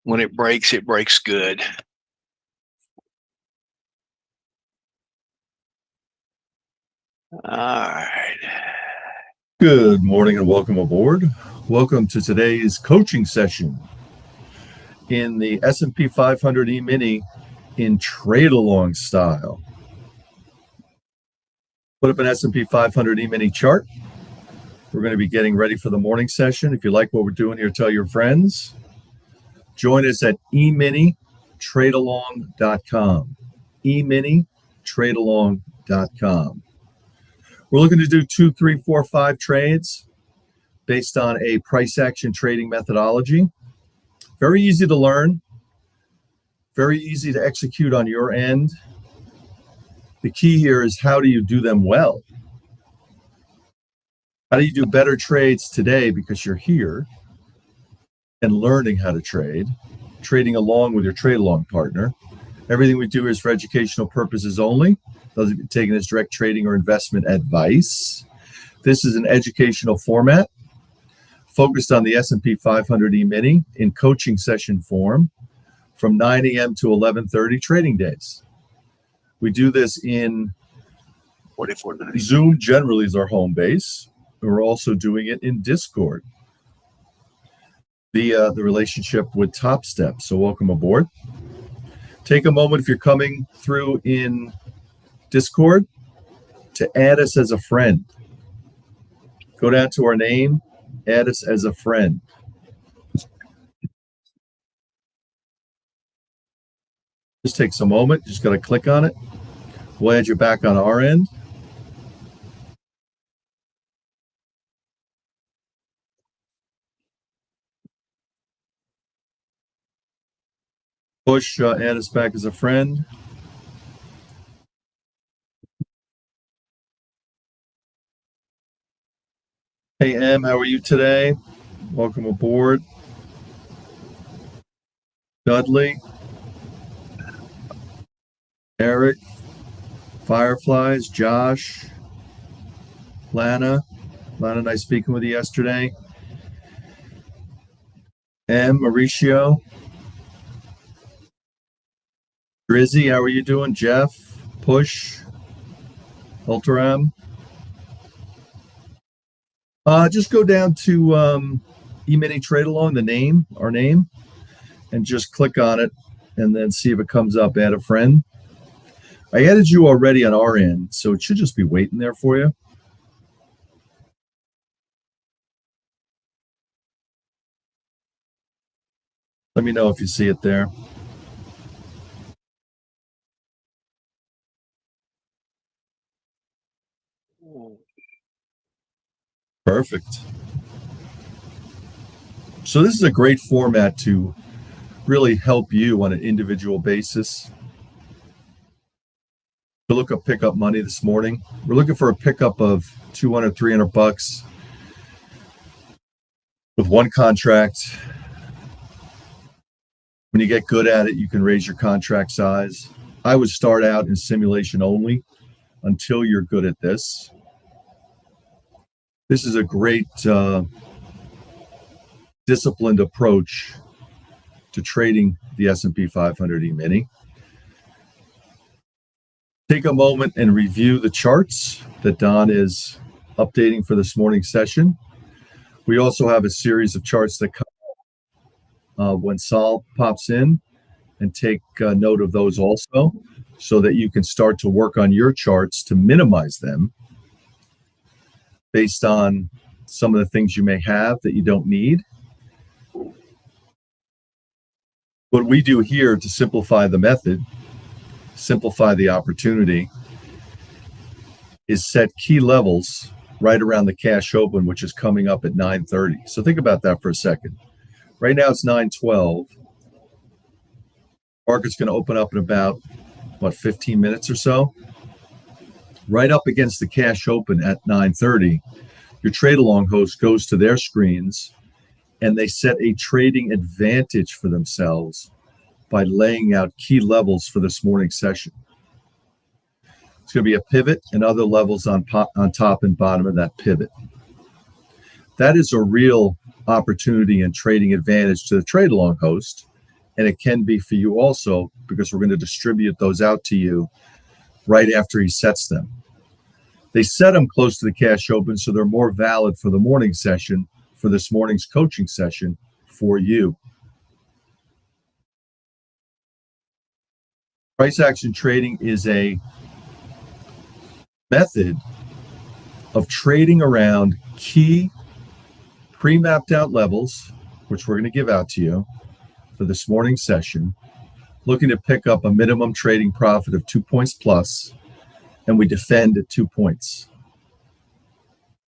when it breaks good. All right. Good morning and welcome aboard. Welcome to today's coaching session in the S&P 500 E-mini in trade-along style. Put up an S&P 500 E-mini chart. We're going to be getting ready for the morning session. If you like what we're doing here, tell your friends. Join us at eminitradealong.com. eminitradealong.com. We're looking to do 2, 3, 4, 5 trades based on a price action trading methodology. Very easy to learn, very easy to execute on your end. The key here is, how do you do them well? How do you do better trades today because you're here and learning how to trade, trading along with your trade along partner? Everything we do is for educational purposes only. Doesn't be taken as direct trading or investment advice. This is an educational format focused on the S&P 500 E-mini in coaching session form from 9 a.m. to 11:30 trading days. We do this in 44 minutes. Zoom generally is our home base. We're also doing it in Discord via the relationship with Top Step. So welcome aboard. Take a moment, if you're coming through in Discord, to add us as a friend. Go down to our name, add us as a friend. Just takes a moment. Just got to click on it. We'll add you back on our end. Push, add us back as a friend. Hey, Em, how are you today? Welcome aboard. Dudley, Eric, Fireflies, Josh, Lana. Lana, nice speaking with you yesterday. M, Mauricio. Drizzy, how are you doing? Jeff, Push, Ultram. Just go down to E-mini Trade Along, our name, and just click on it and then see if it comes up, add a friend. I added you already on our end, so it should just be waiting there for you. Let me know if you see it there. Perfect. So this is a great format to really help you on an individual basis to look up pickup money this morning. We're looking for a pickup of $200, $300 with one contract. When you get good at it, you can raise your contract size. I would start out in simulation only until you're good at this. This is a great disciplined approach to trading the S&P 500 E-mini. Take a moment and review the charts that Don is updating for this morning's session. We also have a series of charts that come when Sol pops in, and take note of those also, so that you can start to work on your charts to minimize them based on some of the things you may have that you don't need. What we do here to simplify the method, simplify the opportunity, is set key levels right around the cash open, which is coming up at 9:30. So think about that for a second. Right now it's 9:12. Market's going to open up in about, 15 minutes or so. Right up against the cash open at 9:30, your trade along host goes to their screens and they set a trading advantage for themselves by laying out key levels for this morning's session. It's going to be a pivot and other levels on top and bottom of that pivot. That is a real opportunity and trading advantage to the trade along host and it can be for you also, because we're going to distribute those out to you right after he sets them. They set them close to the cash open, so they're more valid for the morning session, for this morning's coaching session for you. Price action trading is a method of trading around key pre-mapped out levels, which we're going to give out to you for this morning's session, looking to pick up a minimum trading profit of 2 points plus, and we defend at 2 points.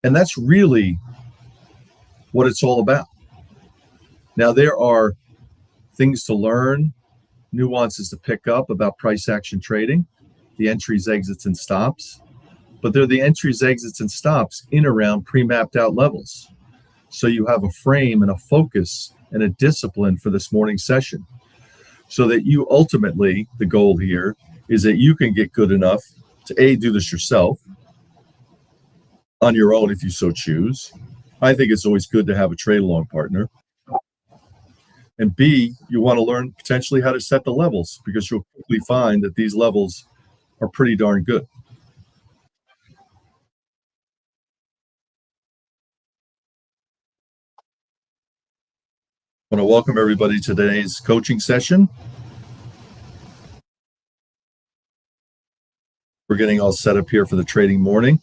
And that's really what it's all about. Now, there are things to learn, nuances to pick up about price action trading, the entries, exits, and stops. But they're the entries, exits, and stops in around pre-mapped out levels. So you have a frame and a focus and a discipline for this morning session. So that you ultimately, the goal here is that you can get good enough to A, do this yourself on your own if you so choose. I think it's always good to have a trade along partner. And B, you want to learn potentially how to set the levels, because you'll quickly find that these levels are pretty darn good. I want to welcome everybody to today's coaching session. We're getting all set up here for the trading morning.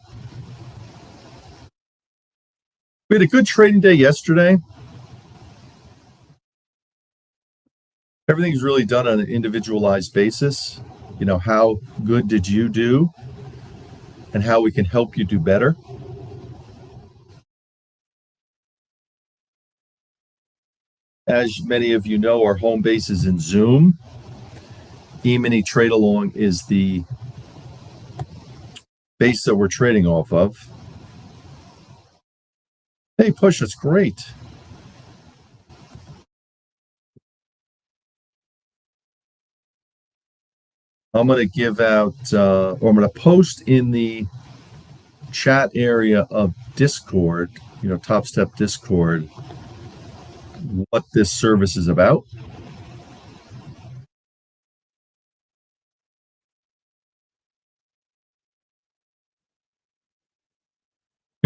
We had a good trading day yesterday. Everything's really done on an individualized basis. You know, how good did you do and how we can help you do better. As many of you know, our home base is in Zoom. E-mini Trade Along is the base that we're trading off of. Hey, Push, that's great. I'm going to give out, or I'm going to post in the chat area of Discord, Top Step Discord, what this service is about.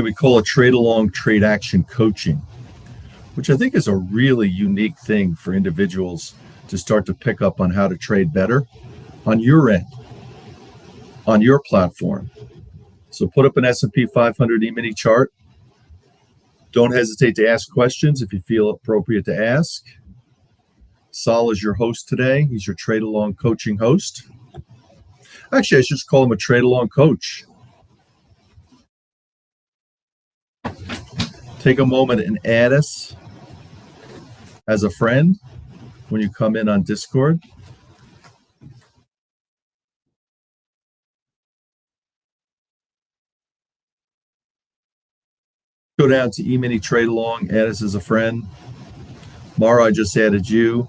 We call it Trade Along Trade Action Coaching, which I think is a really unique thing for individuals to start to pick up on how to trade better on your end, on your platform. So put up an S&P 500 E-mini chart. Don't hesitate to ask questions if you feel appropriate to ask. Saul is your host today. He's your Trade Along coaching host. Actually, I should just call him a Trade Along coach. Take a moment and add us as a friend when you come in on Discord. Go down to E-mini Trade Along, add us as a friend. Mara, I just added you.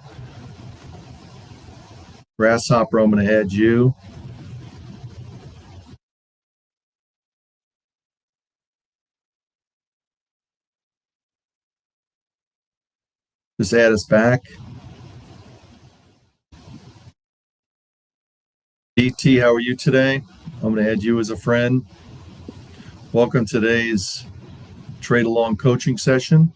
Grasshopper, I'm going to add you. Just add us back. DT, how are you today? I'm going to add you as a friend. Welcome to today's Trade Along coaching session.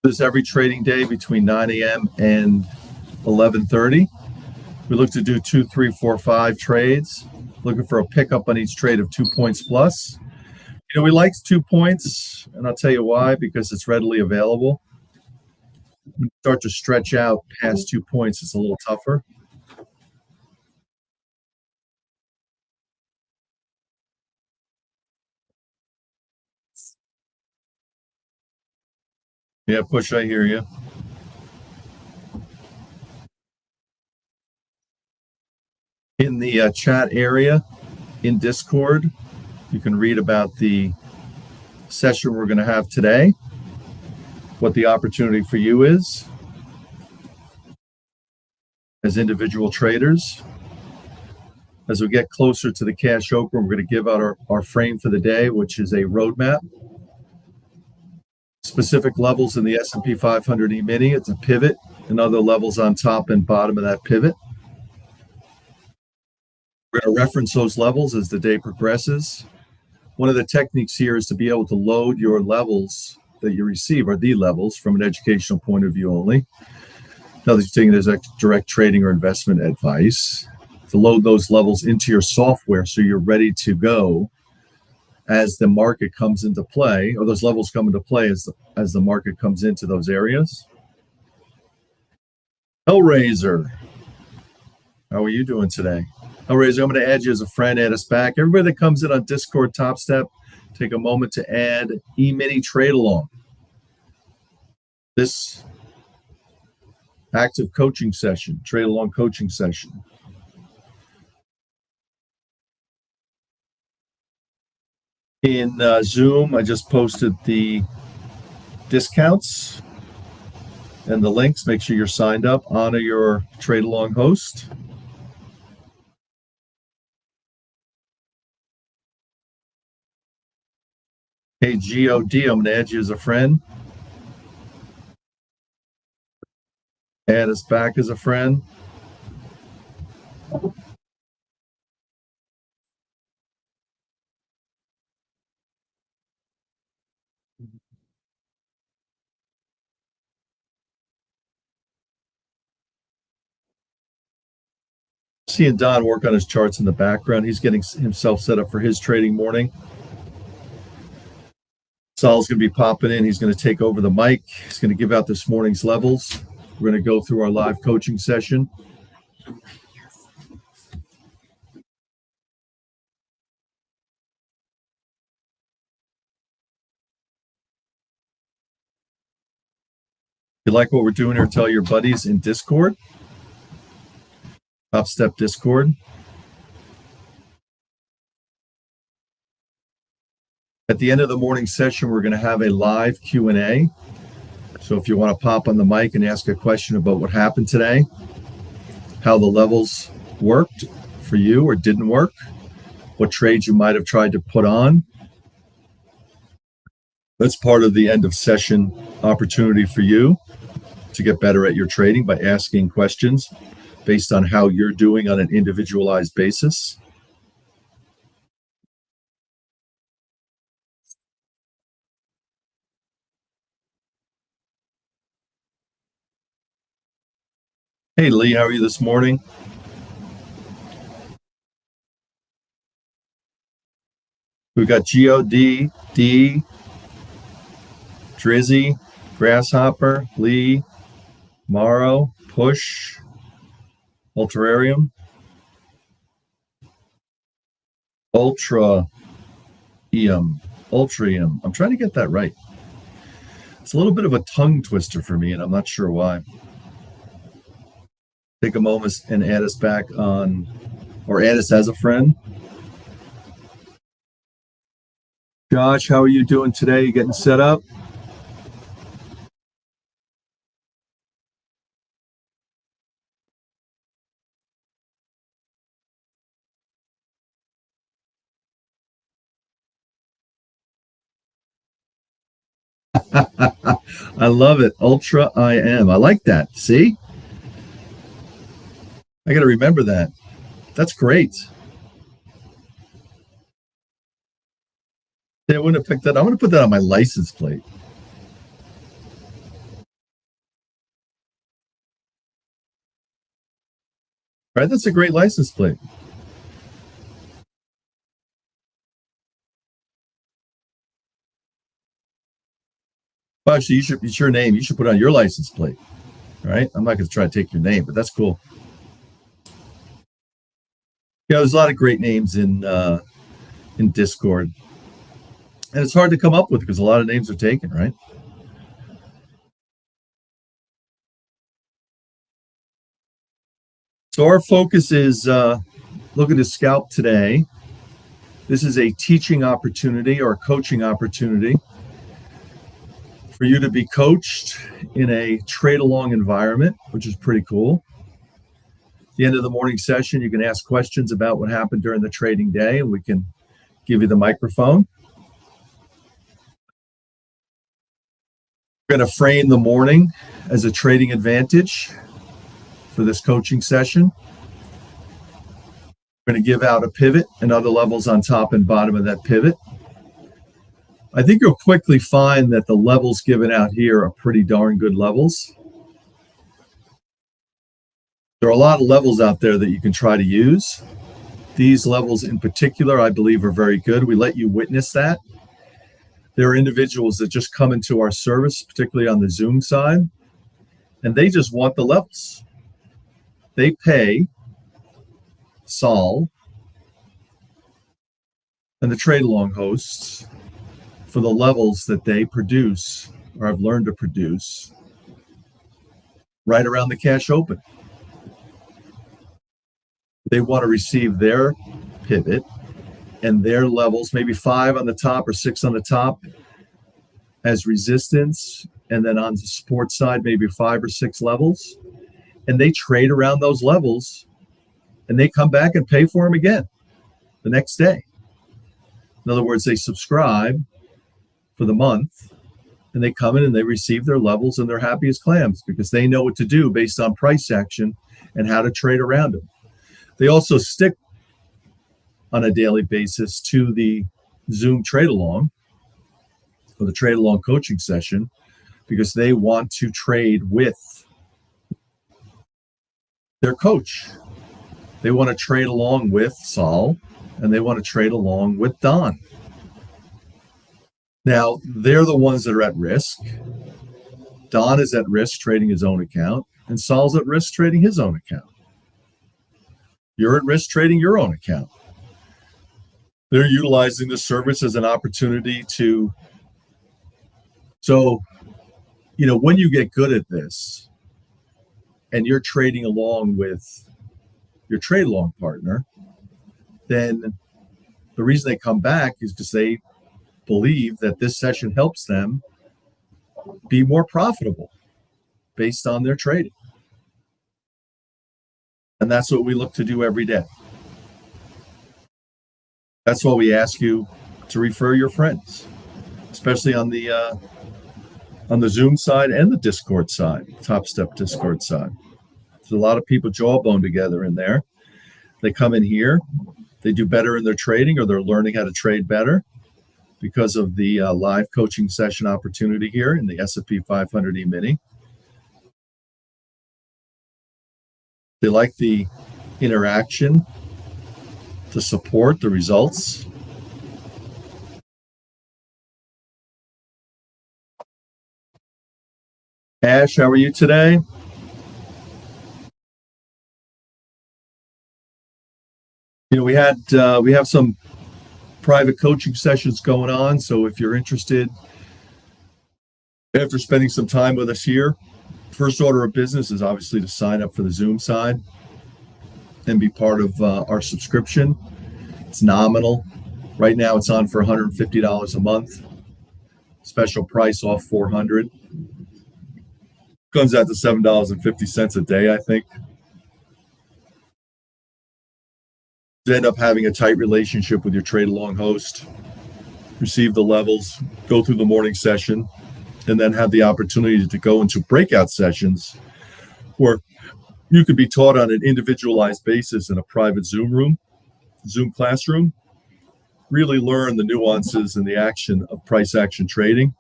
This every trading day between 9 a.m. and 11:30. We look to do 2, 3, 4, 5 trades. Looking for a pickup on each trade of 2 points plus. We like 2 points, and I'll tell you why, because it's readily available. When you start to stretch out past 2 points, it's a little tougher. Yeah, Push, I hear you. In the chat area in Discord, you can read about the session we're going to have today, what the opportunity for you is as individual traders. As we get closer to the cash open, we're going to give out our frame for the day, which is a roadmap. specific levels in the S&P 500 E-mini. It's a pivot and other levels on top and bottom of that pivot. We're going to reference those levels as the day progresses. One of the techniques here is to be able to load your levels that you receive, or the levels, from an educational point of view only. Now that you're taking it as direct trading or investment advice, to load those levels into your software so you're ready to go as the market comes into play, or those levels come into play as the market comes into those areas. Hellraiser, how are you doing today? Hellraiser, I'm going to add you as a friend, add us back. Everybody that comes in on Discord Top Step, take a moment to add E-mini Trade Along. This active coaching session, Trade Along coaching session. In Zoom, I just posted the discounts and the links. Make sure you're signed up. Honor your Trade Along host. Hey, GOD, I'm going to add you as a friend. Add us back as a friend. Seeing Don work on his charts in the background. He's getting himself set up for his trading morning. Sal's going to be popping in. He's going to take over the mic. He's going to give out this morning's levels. We're going to go through our live coaching session. If you like what we're doing here, tell your buddies in Discord. Top Step Discord. At the end of the morning session, we're going to have a live Q&A. So if you want to pop on the mic and ask a question about what happened today, how the levels worked for you or didn't work, what trades you might have tried to put on, that's part of the end of session opportunity for you to get better at your trading by asking questions based on how you're doing on an individualized basis. Hey, Lee, how are you this morning? We've got GOD, D, Drizzy, Grasshopper, Lee, Morrow, Push, Ultrarium, Ultrium. I'm trying to get that right. It's a little bit of a tongue twister for me, and I'm not sure why. Take a moment and add us back on, or add us as a friend. Josh, how are you doing today? You getting set up? I love it. Ultra IM. I like that. See? I got to remember that. That's great. Yeah, I wouldn't have picked that. I'm going to put that on my license plate. All right, that's a great license plate. Well, actually, it's your name. You should put it on your license plate. All right. I'm not going to try to take your name, but that's cool. Yeah, there's a lot of great names in Discord, and it's hard to come up with because a lot of names are taken, right? So our focus is looking to scalp today. This is a teaching opportunity or a coaching opportunity for you to be coached in a trade along environment, which is pretty cool. At the end of the morning session, you can ask questions about what happened during the trading day, and we can give you the microphone. We're going to frame the morning as a trading advantage for this coaching session. We're going to give out a pivot and other levels on top and bottom of that pivot. I think you'll quickly find that the levels given out here are pretty darn good levels. There are a lot of levels out there that you can try to use. These levels in particular, I believe, are very good. We let you witness that. There are individuals that just come into our service, particularly on the Zoom side, and they just want the levels. They pay Sol and the trade along hosts for the levels that they produce or have learned to produce right around the cash open. They want to receive their pivot and their levels, maybe 5 on the top or 6 on the top as resistance, and then on the support side, maybe 5 or 6 levels. And they trade around those levels, and they come back and pay for them again the next day. In other words, they subscribe for the month, and they come in and they receive their levels, and they're happy as clams because they know what to do based on price action and how to trade around them. They also stick on a daily basis to the Zoom trade along or the trade along coaching session because they want to trade with their coach. They want to trade along with Sol, and they want to trade along with Don. Now, they're the ones that are at risk. Don is at risk trading his own account, and Sol's at risk trading his own account. You're at risk trading your own account. They're utilizing the service as an opportunity to. So, when you get good at this and you're trading along with your trade along partner, then the reason they come back is because they believe that this session helps them be more profitable based on their trading. And that's what we look to do every day. That's why we ask you to refer your friends, especially on the Zoom side and the Discord side, Top Step Discord side. There's a lot of people jawbone together in there. They come in here, they do better in their trading, or they're learning how to trade better because of the live coaching session opportunity here in the S&P 500 E-mini. They like the interaction to support the results. Ash, how are you today? We have some private coaching sessions going on. So if you're interested, after spending some time with us here, first order of business is obviously to sign up for the Zoom side and be part of our subscription. It's nominal. Right now it's on for $150 a month. Special price off $400. Comes out to $7.50 a day, I think. You end up having a tight relationship with your trade along host, receive the levels, go through the morning session, and then have the opportunity to go into breakout sessions where you could be taught on an individualized basis in a private Zoom classroom, really learn the nuances and the action of price action trading,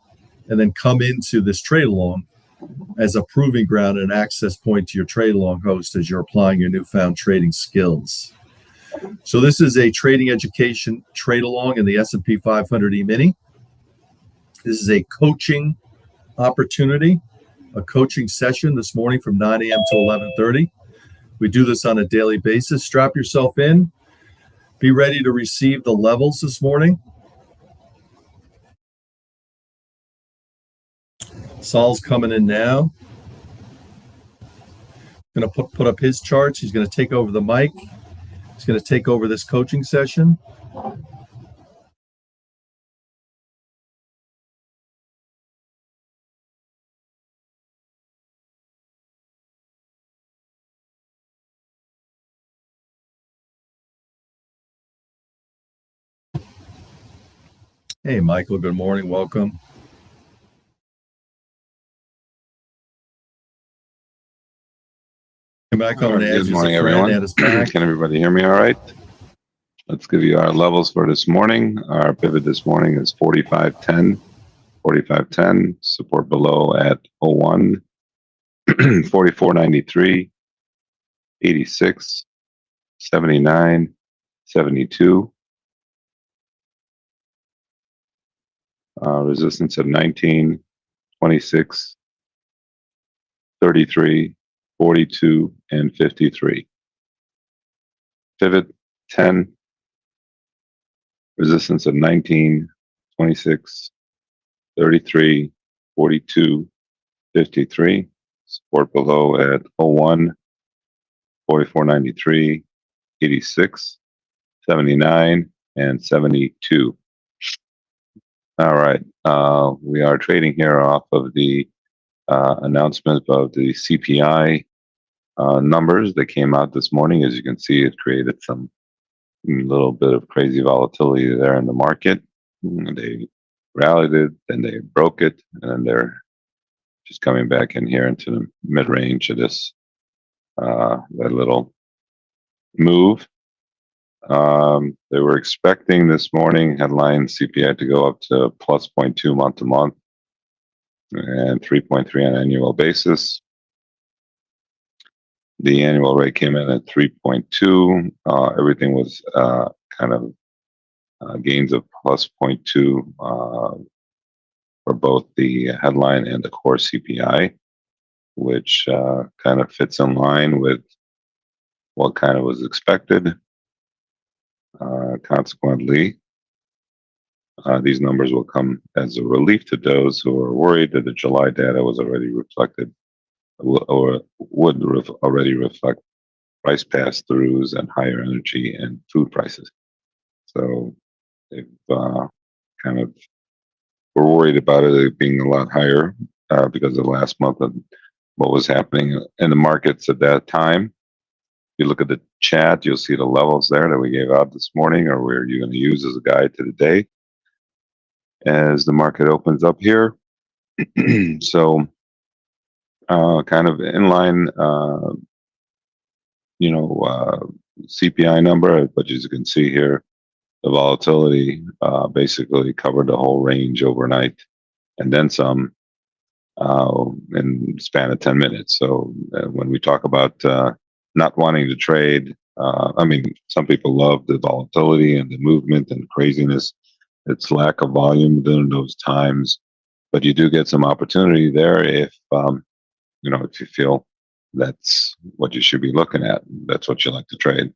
and then come into this trade along as a proving ground and access point to your trade along host as you're applying your newfound trading skills. So this is a trading education trade along in the S&P 500 E-mini. This is a coaching opportunity, a coaching session this morning from 9 a.m. to 11:30. We do this on a daily basis. Strap yourself in. Be ready to receive the levels this morning. Sol's coming in now. Going to put up his charts. He's going to take over the mic. He's going to take over this coaching session. Hey, Michael, good morning. Welcome. Come back All on right, the good edge as morning, a friend, everyone. add us back. Can everybody hear me all right? Let's give you our levels for this morning. Our pivot this morning is 45.10, 45.10, support below at 01, 44.93, 86, 79, 72, resistance at 19, 26, 33, 42, and 53. Pivot 10, resistance of 19, 26, 33, 42, 53. Support below at 01, 44.93, 86, 79, and 72. All right. We are trading here off of the announcement of the CPI numbers that came out this morning. As you can see, it created some little bit of crazy volatility there in the market. They rallied it, then they broke it, and then they're just coming back in here into the mid-range of this that little move. They were expecting this morning headline CPI to go up to plus 0.2 month to month and 3.3 on an annual basis. The annual rate came in at 3.2. Everything was kind of gains of plus 0.2 for both the headline and the core CPI, which kind of fits in line with what kind of was expected. Consequently, these numbers will come as a relief to those who are worried that the July data was already reflected or would already reflect price pass-throughs and higher energy and food prices. So they've kind of were worried about it being a lot higher because of last month and what was happening in the markets at that time. If you look at the chat, you'll see the levels there that we gave out this morning, or where you're going to use as a guide to the day as the market opens up here. So kind of in line, CPI number, but as you can see here, the volatility basically covered the whole range overnight and then some in the span of 10 minutes. So when we talk about not wanting to trade, I mean, some people love the volatility and the movement and craziness. It's lack of volume during those times, but you do get some opportunity there if if you feel that's what you should be looking at. That's what you like to trade.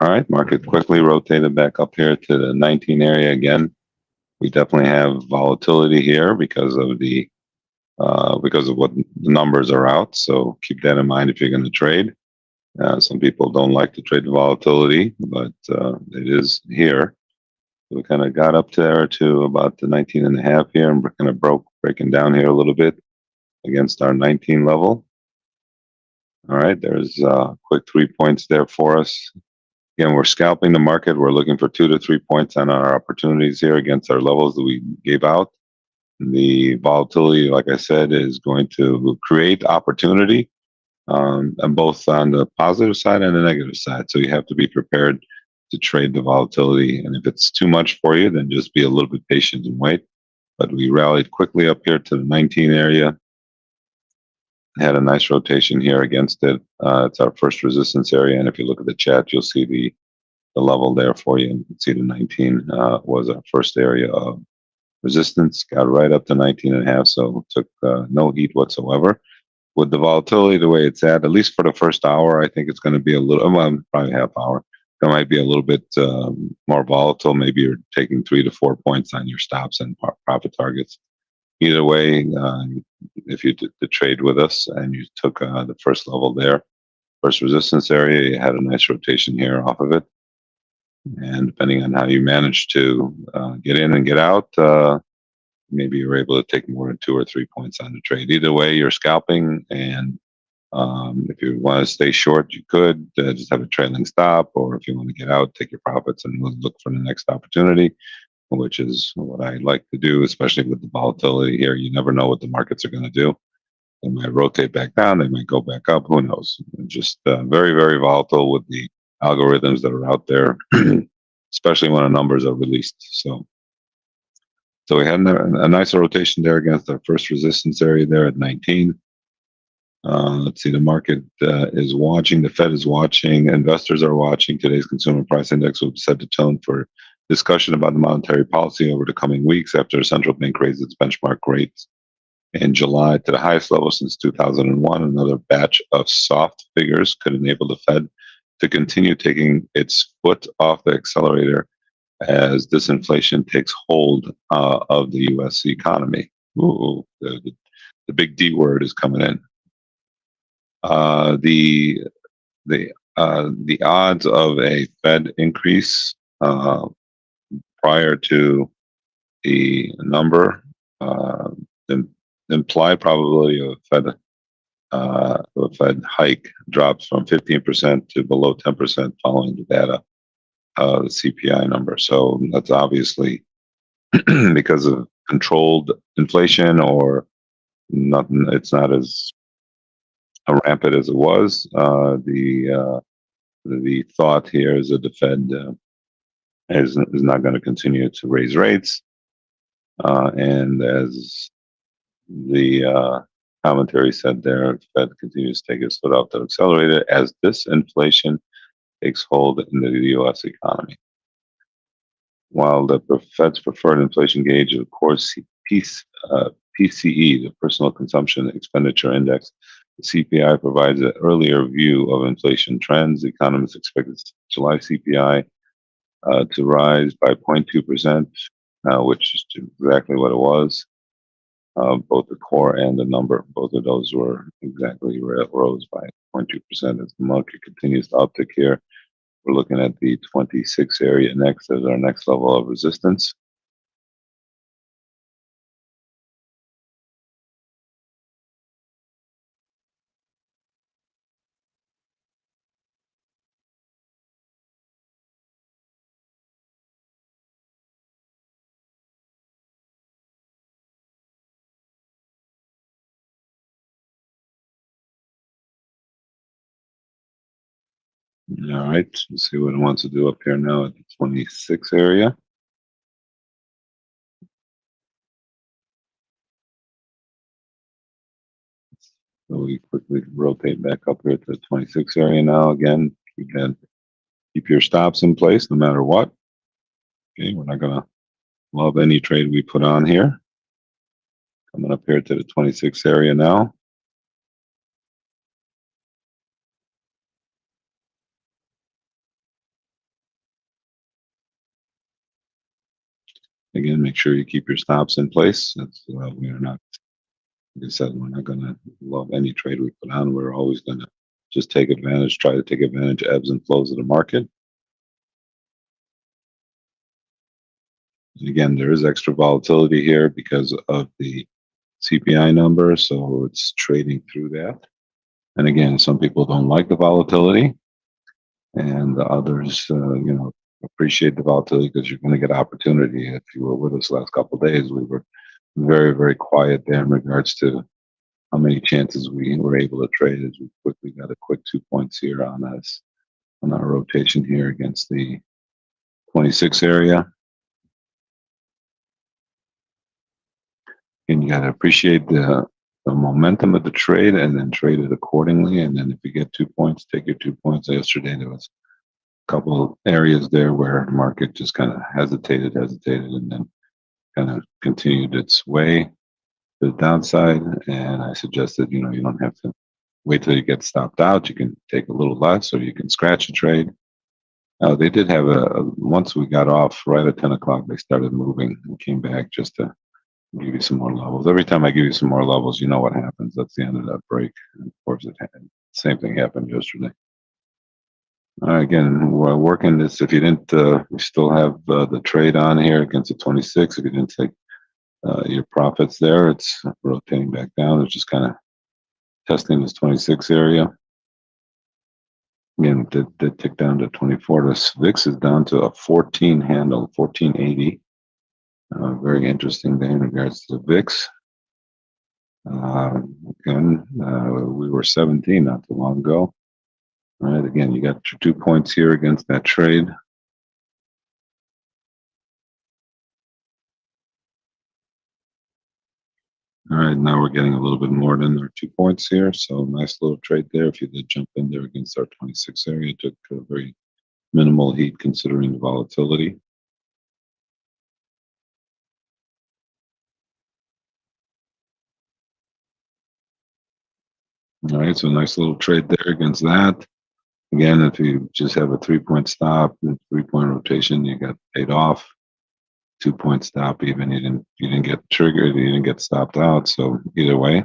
All right, market quickly rotated back up here to the 19 area again. We definitely have volatility here because of what the numbers are out. So keep that in mind if you're going to trade. Some people don't like to trade the volatility, but it is here. So we kind of got up there to about the 19 and a half here, and we're kind of breaking down here a little bit against our 19 level. All right, there's quick 3 points there for us. Again, we're scalping the market. We're looking for 2 to 3 points on our opportunities here against our levels that we gave out. The volatility, like I said, is going to create opportunity, and both on the positive side and the negative side. So you have to be prepared to trade the volatility. And if it's too much for you, then just be a little bit patient and wait. But we rallied quickly up here to the 19 area. Had a nice rotation here against it. It's our first resistance area, and if you look at the chart, you'll see the level there for you. You can see the 19 was our first area of resistance. Got right up to 19 and a half, so took no heat whatsoever. With the volatility the way it's at least for the first hour, I think it's going to be a little, well, probably half hour. It might be a little bit more volatile. Maybe you're taking 3 to 4 points on your stops and profit targets. Either way, if you did the trade with us and you took the first level there, first resistance area, you had a nice rotation here off of it. And depending on how you manage to get in and get out, maybe you're able to take more than 2 or 3 points on the trade. Either way, you're scalping, and if you want to stay short, you could just have a trailing stop, or if you want to get out, take your profits and look for the next opportunity, which is what I like to do, especially with the volatility here. You never know what the markets are going to do. They might rotate back down, they might go back up, who knows? Just very, very volatile with the algorithms that are out there, especially when the numbers are released. So we had a nice rotation there against our first resistance area there at 19. Let's see, the market is watching, the Fed is watching, investors are watching. Today's consumer price index will set the tone for discussion about the monetary policy over the coming weeks after the central bank raised its benchmark rates in July to the highest level since 2001. Another batch of soft figures could enable the Fed to continue taking its foot off the accelerator as disinflation takes hold of the U.S. economy. Ooh, the big D word is coming in. The odds of a Fed increase prior to the number, the implied probability of a Fed hike drops from 15% to below 10% following the data, the CPI number. So that's obviously because of controlled inflation, or nothing. It's not as rampant as it was. The thought here is that the Fed is not going to continue to raise rates, and as the commentary said there, the Fed continues to take its foot off the accelerator as disinflation takes hold in the U.S. economy. While the Fed's preferred inflation gauge, of course, PCE, the Personal Consumption Expenditure Index, the CPI provides an earlier view of inflation trends. Economists expect July CPI to rise by 0.2%, which is exactly what it was. Both the core and the number, both of those were exactly where it rose by 0.2% as the market continues to uptick here. We're looking at the 26 area next as our next level of resistance. All right, let's see what it wants to do up here now at the 26 area. So we quickly rotate back up here to the 26 area now. Again, keep your stops in place no matter what. Okay, we're not gonna love any trade we put on here. Coming up here to the 26 area now. Again, make sure you keep your stops in place. That's we are not, like I said, we're not going to love any trade we put on. We're always going to just take advantage, try to take advantage of ebbs and flows of the market. And again, there is extra volatility here because of the CPI number, so it's trading through that. And again, some people don't like the volatility, and others, appreciate the volatility because you're going to get opportunity. If you were with us last couple of days, we were very, very quiet there in regards to how many chances we were able to trade as we quickly got a quick 2 points here on us on our rotation here against the 26 area. And you got to appreciate the the momentum of the trade and then trade it accordingly. And then if you get 2 points, take your 2 points. Yesterday there was a couple of areas there where the market just kind of hesitated, and then kind of continued its way to the downside. And I suggested, you don't have to wait till you get stopped out. You can take a little less, or you can scratch a trade. They did have once we got off right at 10 o'clock, they started moving and came back just to give you some more levels. Every time I give you some more levels, you know what happens. That's the end of that break. And of course, same thing happened yesterday. Again, we're working this. If you didn't, we still have the trade on here against the 26. If you didn't take your profits there, it's rotating back down. It's just kind of testing this 26 area. Again, did tick down to 24. The VIX is down to a 14 handle, 1480. Very interesting day in regards to the VIX. Again, we were 17 not too long ago. All right, again, you got your 2 points here against that trade. All right, now we're getting a little bit more than our 2 points here. So nice little trade there. If you did jump in there against our 26 area, took a very minimal heat considering the volatility. All right, so nice little trade there against that. Again, if you just have a 3-point stop, 3-point rotation, you got paid off. 2-point stop, even you didn't get triggered, you didn't get stopped out. So either way.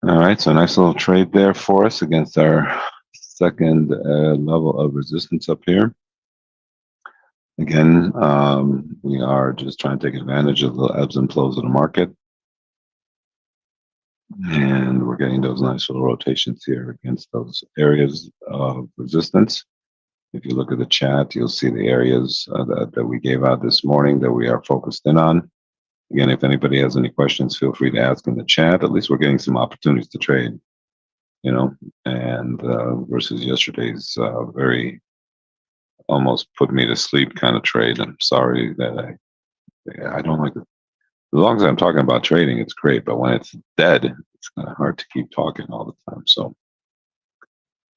All right, so nice little trade there for us against our second level of resistance up here. Again, we are just trying to take advantage of the ebbs and flows of the market. And we're getting those nice little rotations here against those areas of resistance. If you look at the chat, you'll see the areas that we gave out this morning that we are focused in on. Again, if anybody has any questions, feel free to ask in the chat. At least we're getting some opportunities to trade, and versus yesterday's very almost put me to sleep kind of trade. I'm sorry that I don't like it. As long as I'm talking about trading, it's great. But when it's dead, it's kind of hard to keep talking all the time. So,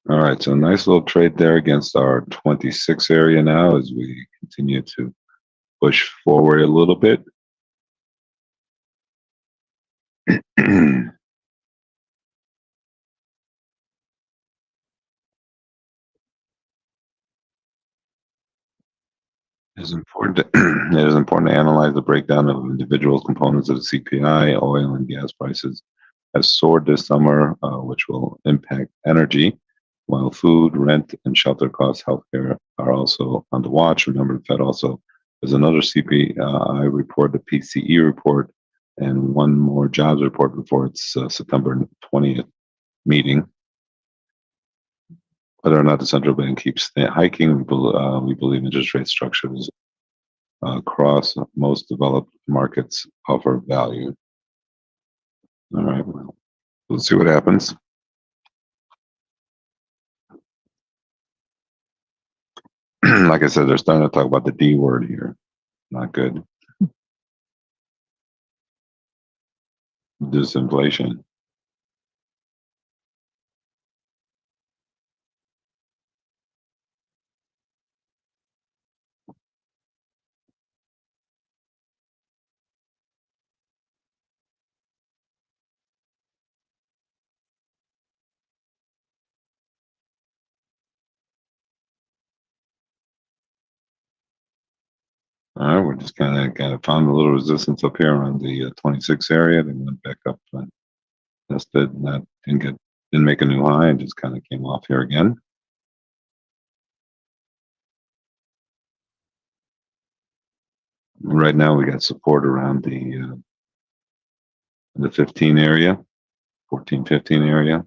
all right. So nice little trade there against our 26 area now as we continue to push forward a little bit. It is important to analyze the breakdown of individual components of the CPI. Oil and gas prices have soared this summer, which will impact energy, while food, rent, and shelter costs, healthcare are also on the watch. Remember, the Fed also has another CPI report, the PCE report, and one more jobs report before its September 20th meeting. Whether or not the central bank keeps hiking, we believe interest rate structures across most developed markets offer value. All right, well, we'll see what happens. Like I said, they're starting to talk about the D word here. Not good. Disinflation. All right, we're just kind of found a little resistance up here around the 26 area. They went back up and tested, and that didn't make a new high, and just kind of came off here again. Right now, we got support around the 15 area, 14, 15 area.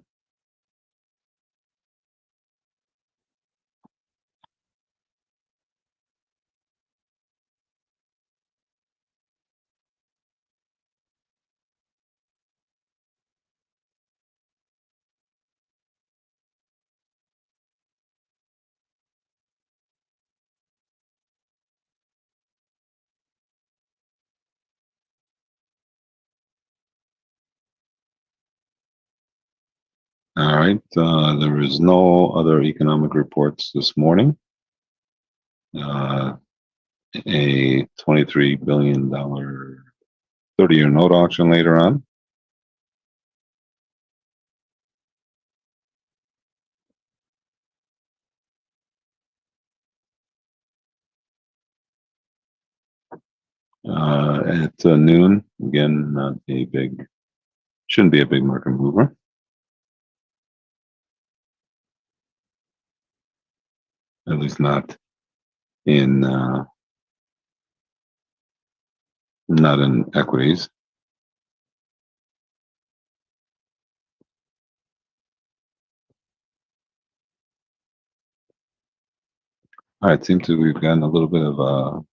All right. There is no other economic reports this morning. A $23 billion 30-year note auction later on. At noon, again, shouldn't be a big market mover. At least not in equities. All right, seems to we've gotten a little bit of a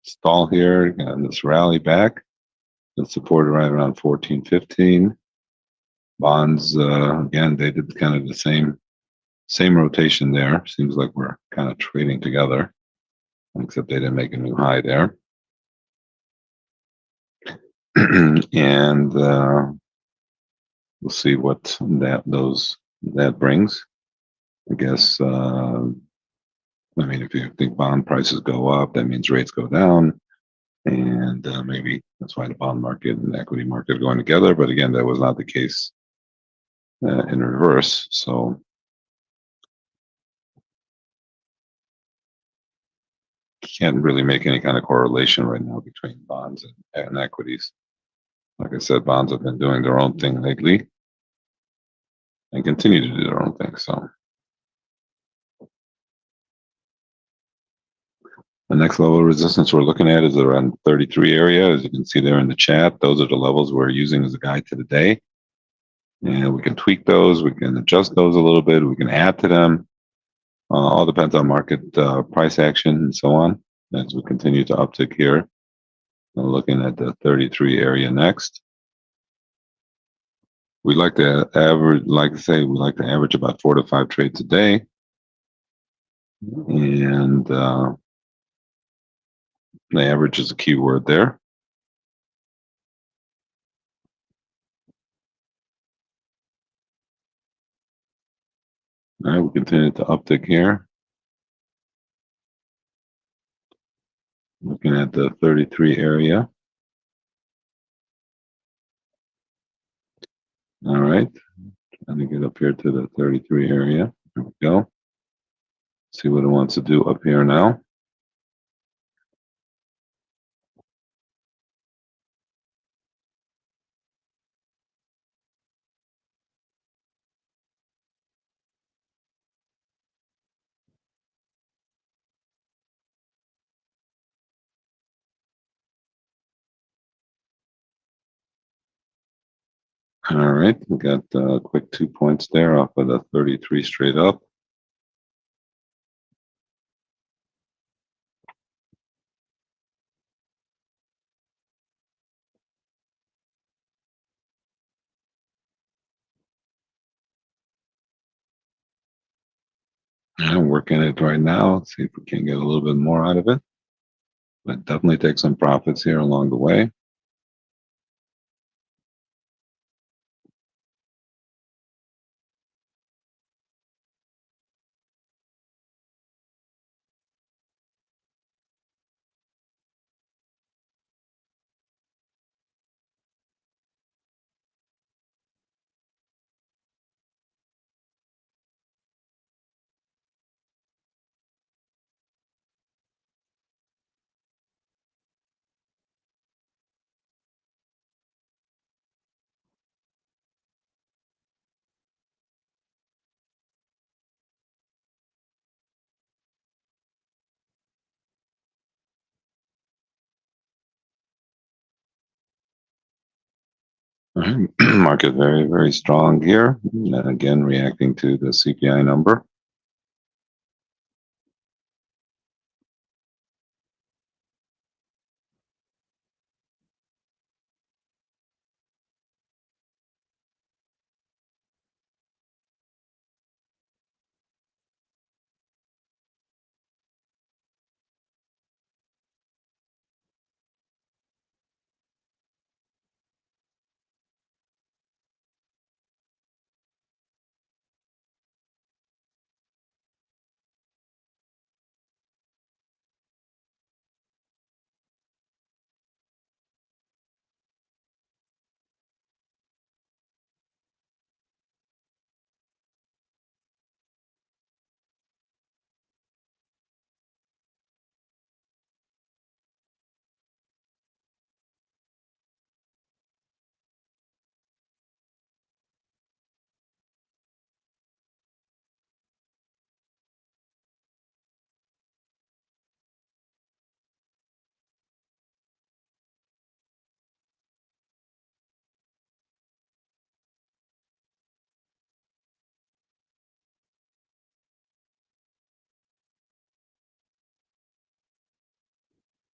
stall here, and this rally back. It's supported right around 14.15. Bonds, again, they did kind of the same rotation there. Seems like we're kind of trading together, except they didn't make a new high there. And we'll see what that brings. I guess. I mean, if you think bond prices go up, that means rates go down, and maybe that's why the bond market and the equity market are going together. But again, that was not the case in reverse. So can't really make any kind of correlation right now between bonds and equities. Like I said, bonds have been doing their own thing lately and continue to do their own thing. So the next level of resistance we're looking at is around 33 area. As you can see there in the chat, those are the levels we're using as a guide to the day. And we can tweak those, we can adjust those a little bit, we can add to them. All depends on market price action and so on. As we continue to uptick here, we're looking at the 33 area next. We like to average, we like to average about 4 to 5 trades a day. And the average is a key word there. All right, we continue to uptick here. Looking at the 33 area. All right, trying to get up here to the 33 area. There we go. See what it wants to do up here now. All right, we got a quick 2 points there off of the 33 straight up. I'm working it right now. Let's see if we can get a little bit more out of it. But definitely take some profits here along the way. All right. Market very, very strong here. And again, reacting to the CPI number.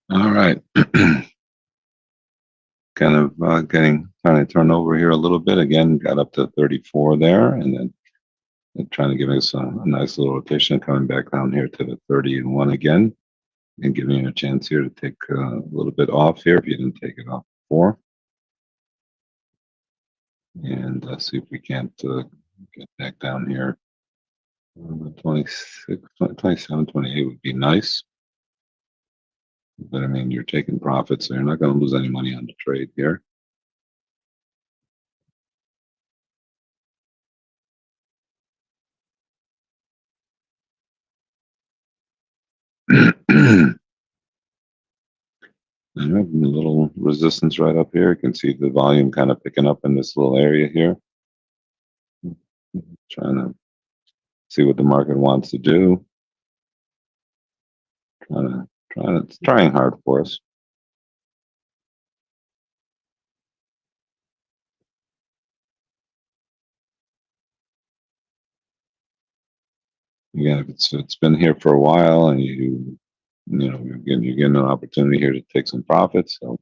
All right. Kind of trying to turn over here a little bit. Again, got up to 34 there, and then trying to give us a nice little rotation, coming back down here to the 30 and 1 again, and giving you a chance here to take a little bit off here if you didn't take it off before. And see if we can't get back down here. 26, 27, 28 would be nice. But I mean, you're taking profits, so you're not going to lose any money on the trade here. And we have a little resistance right up here. You can see the volume kind of picking up in this little area here. Trying to see what the market wants to do. It's trying hard for us. Again, if it's been here for a while and you're getting an opportunity here to take some profits. So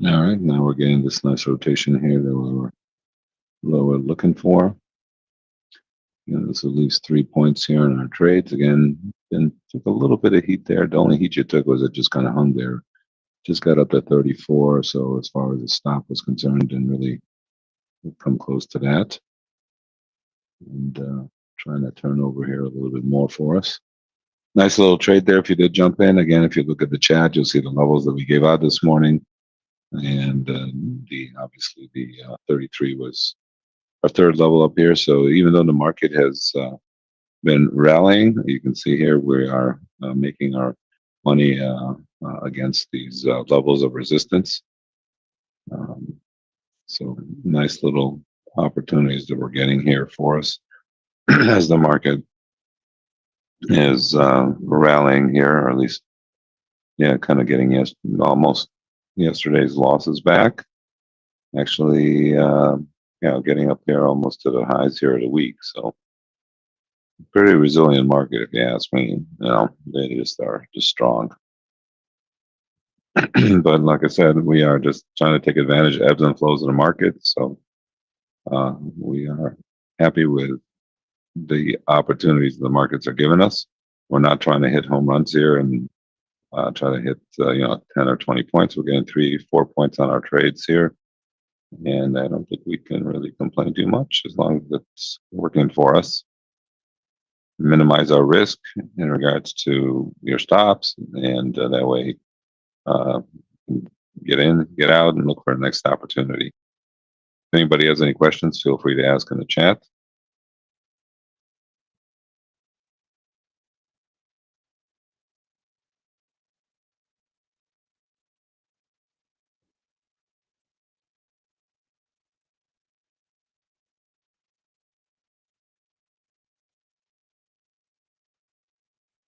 all right, now we're getting this nice rotation here that we're looking for. This at least 3 points here in our trades. Again, then took a little bit of heat there. The only heat you took was it just kind of hung there. Just got up to 34. So as far as the stop was concerned, didn't really come close to that. And trying to turn over here a little bit more for us. Nice little trade there if you did jump in. Again, if you look at the chat, you'll see the levels that we gave out this morning. And obviously the 33 was our third level up here. So even though the market has been rallying, you can see here we are making our money against these levels of resistance. So nice little opportunities that we're getting here for us as the market is rallying here, or at least, kind of getting almost yesterday's losses back. Actually, getting up there almost to the highs here of the week. So pretty resilient market, if you ask me. They just are just strong. But like I said, we are just trying to take advantage of ebbs and flows of the market. So we are happy with the opportunities the markets are giving us. We're not trying to hit home runs here and try to hit 10 or 20 points. We're getting 3-4 points on our trades here, and I don't think we can really complain too much as long as it's working for us. Minimize our risk in regards to your stops, and that way get in, get out, and look for the next opportunity. If anybody has any questions, feel free to ask in the chat.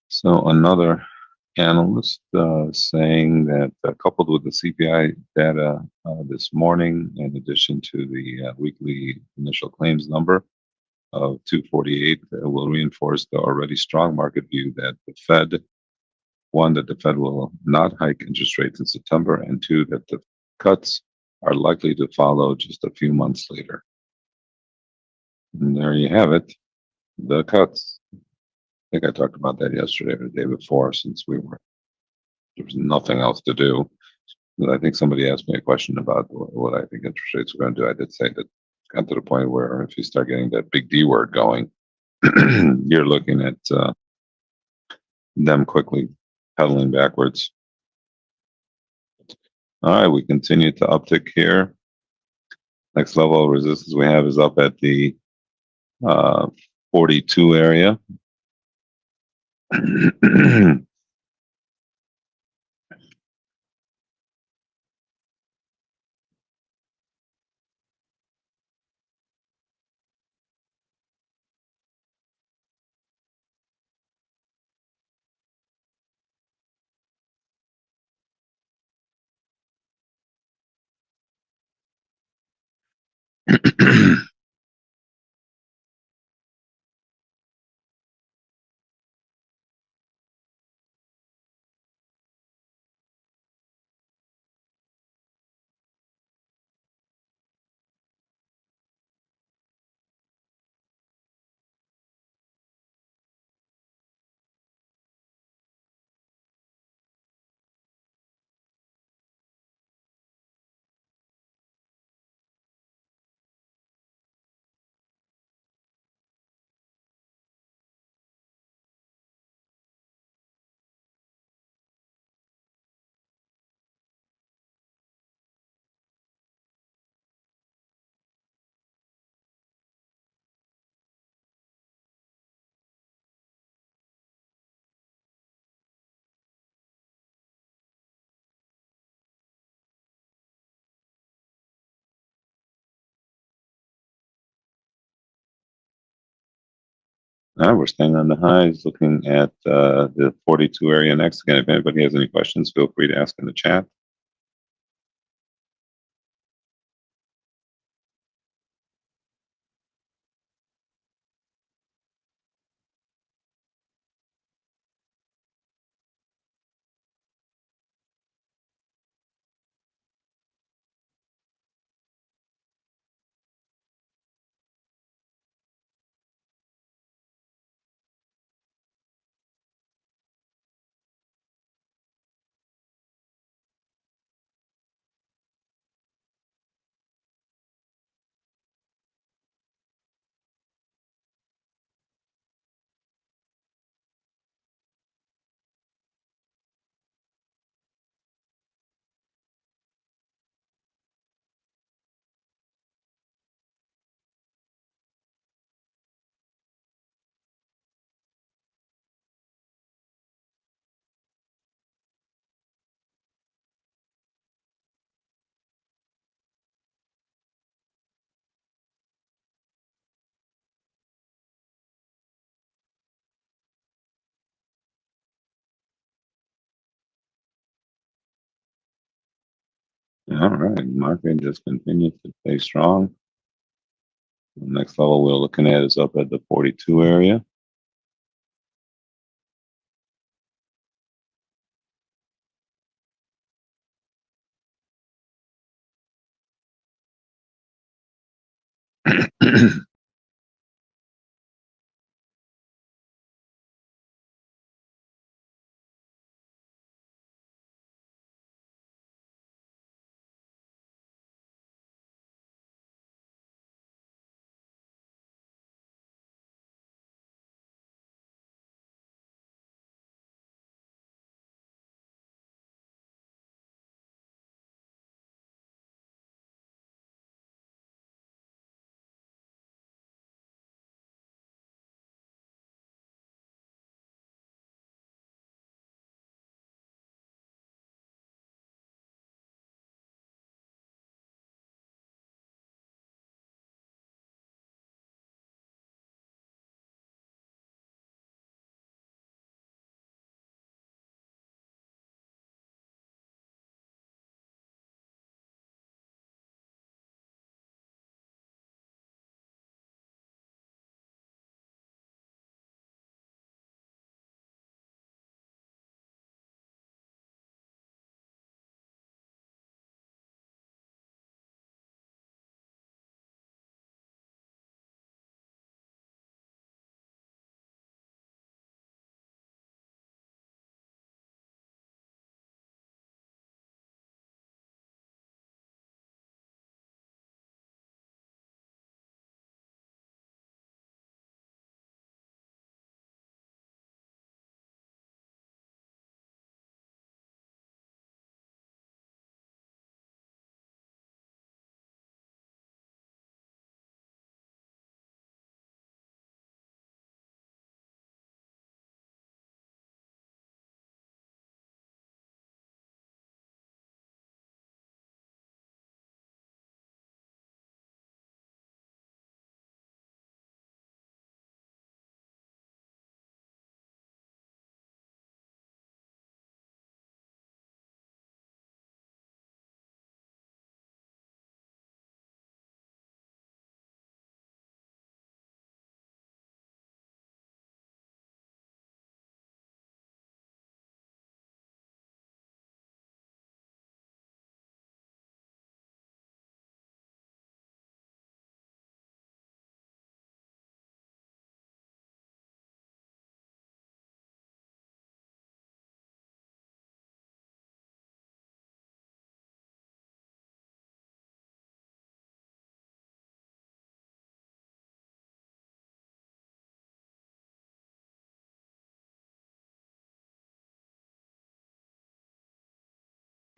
So another analyst saying that coupled with the CPI data this morning, in addition to the weekly initial claims number of 248, will reinforce the already strong market view that the Fed, one, that the Fed will not hike interest rates in September, and two, that the cuts are likely to follow just a few months later. And there you have it, the cuts. I think I talked about that yesterday or the day before, since there was nothing else to do. But I think somebody asked me a question about what I think interest rates were going to do. I did say that it's got to the point where if you start getting that big D word going, you're looking at them quickly pedaling backwards. All right, we continue to uptick here. Next level of resistance we have is up at the 42 area. All right, we're staying on the highs, looking at the 42 area next. Again, if anybody has any questions, feel free to ask in the chat. All right, market just continues to stay strong. The next level we're looking at is up at the 42 area.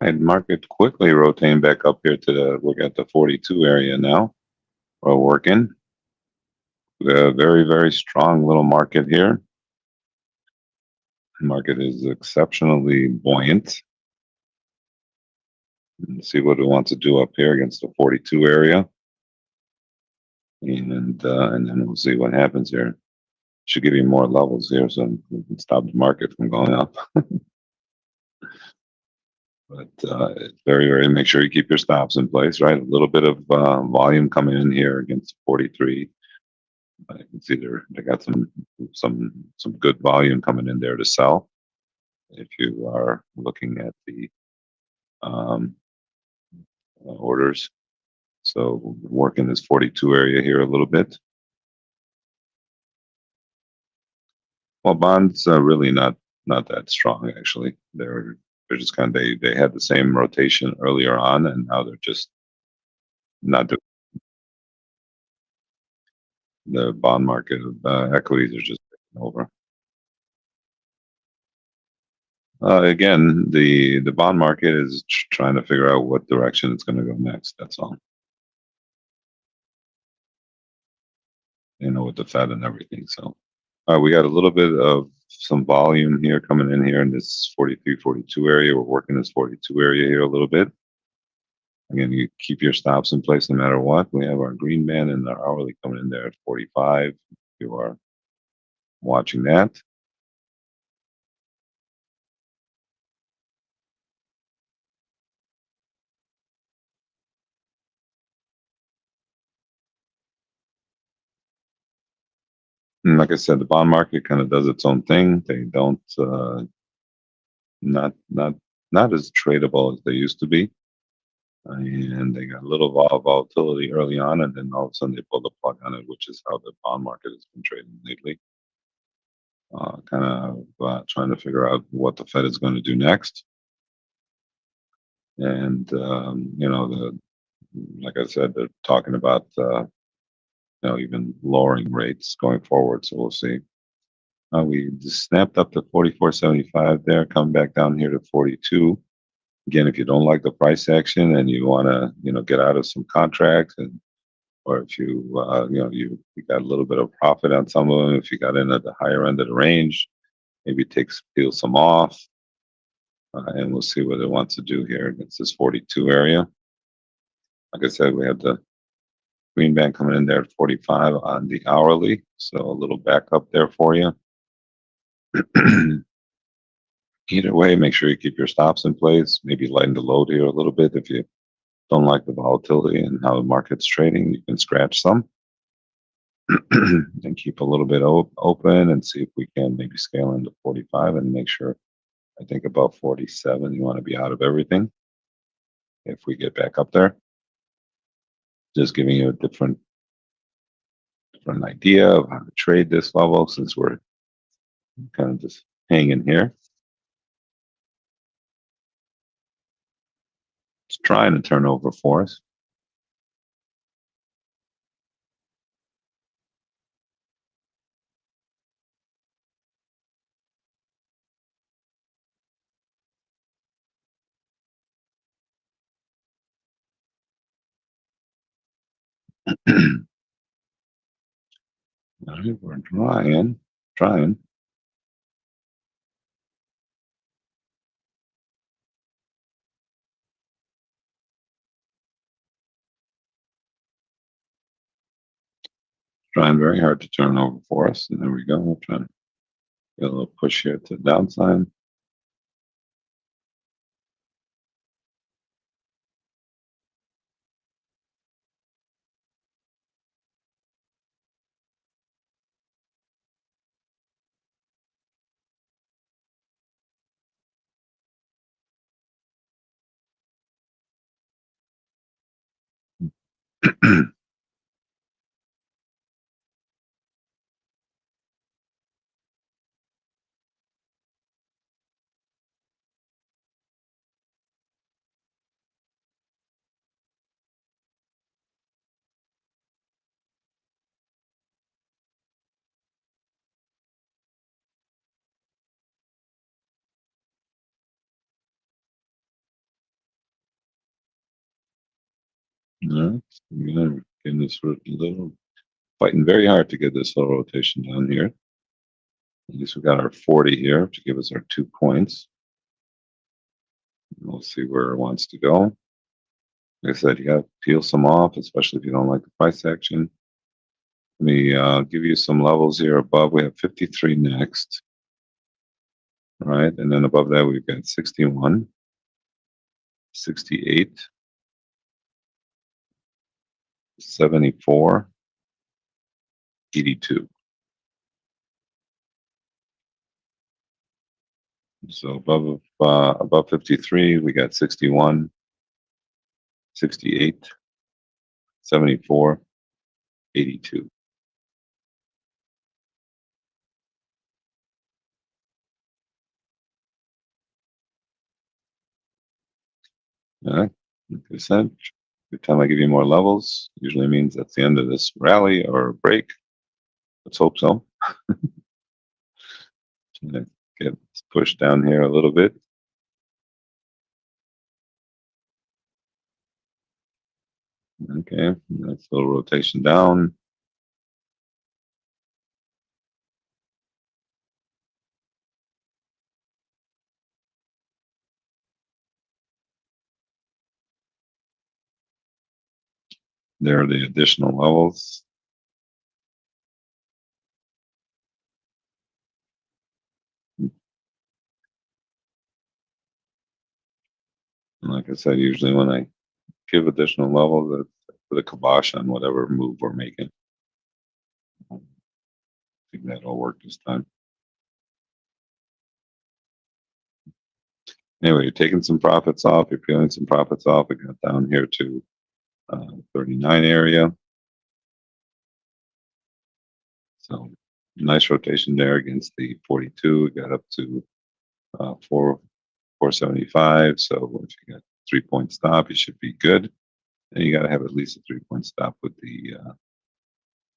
I'd market quickly rotating back up here to we're at the 42 area now. We're working. A very, very strong little market here. The market is exceptionally buoyant. Let's see what it wants to do up here against the 42 area. And then we'll see what happens here. Should give you more levels here so we can stop the market from going up. But very, very make sure you keep your stops in place, right? A little bit of volume coming in here against 43. I can see they got some good volume coming in there to sell. If you are looking at the orders, so working this 42 area here a little bit. Well, bonds are really not that strong actually. They're just kind of they had the same rotation earlier on, and now they're just not doing. The bond market equities are just taking over. Again, the bond market is trying to figure out what direction it's going to go next. That's all. You know, with the Fed and everything. So, we got a little bit of some volume here coming in here in this 43, 42 area. We're working this 42 area here a little bit. Again, you keep your stops in place no matter what. We have our green band and our hourly coming in there at 45. You are watching that. And like I said, the bond market kind of does its own thing. They don't not not not as tradable as they used to be, and they got a little volatility early on, and then all of a sudden they pull the plug on it, which is how the bond market has been trading lately. Kind of trying to figure out what the Fed is going to do next, and like I said, they're talking about even lowering rates going forward. So we'll see. We just snapped up to 44.75 there, come back down here to 42. Again, if you don't like the price action and you want to, get out of some contracts, or if you got a little bit of profit on some of them, if you got in at the higher end of the range, maybe peel some off, and we'll see what it wants to do here against this 42 area. Like I said, we have the green band coming in there at 45 on the hourly, so a little back up there for you. Either way, make sure you keep your stops in place. Maybe lighten the load here a little bit. If you don't like the volatility and how the market's trading, you can scratch some and keep a little bit open and see if we can maybe scale into 45 and make sure. I think about 47, you want to be out of everything if we get back up there. Just giving you a different idea of how to trade this level since we're kind of just hanging here. It's trying to turn over for us. All right, we're trying. Trying very hard to turn over for us. And there we go. We're trying to get a little push here to the downside. right. Again, getting this little, fighting very hard to get this little rotation down here. At least we got our 40 here to give us our 2 points. We'll see where it wants to go. Like I said, you got to peel some off, especially if you don't like the price action. Let me give you some levels here above. We have 53 next. All right. And then above that, we've got 61, 68, 74, 82. So above 53, we got 61, 68, 74, 82. All right. Like I said, every time I give you more levels, usually means that's the end of this rally or break. Let's hope so. Gonna get pushed down here a little bit. Okay, nice little rotation down. There are the additional levels. And like I said, usually when I give additional levels, it's put a kibosh on whatever move we're making. I think that'll work this time. Anyway, you're taking some profits off. You're peeling some profits off. We got down here to 39 area. So nice rotation there against the 42. We got up to 475. So if you got 3-point stop, you should be good. And you got to have at least a 3-point stop with the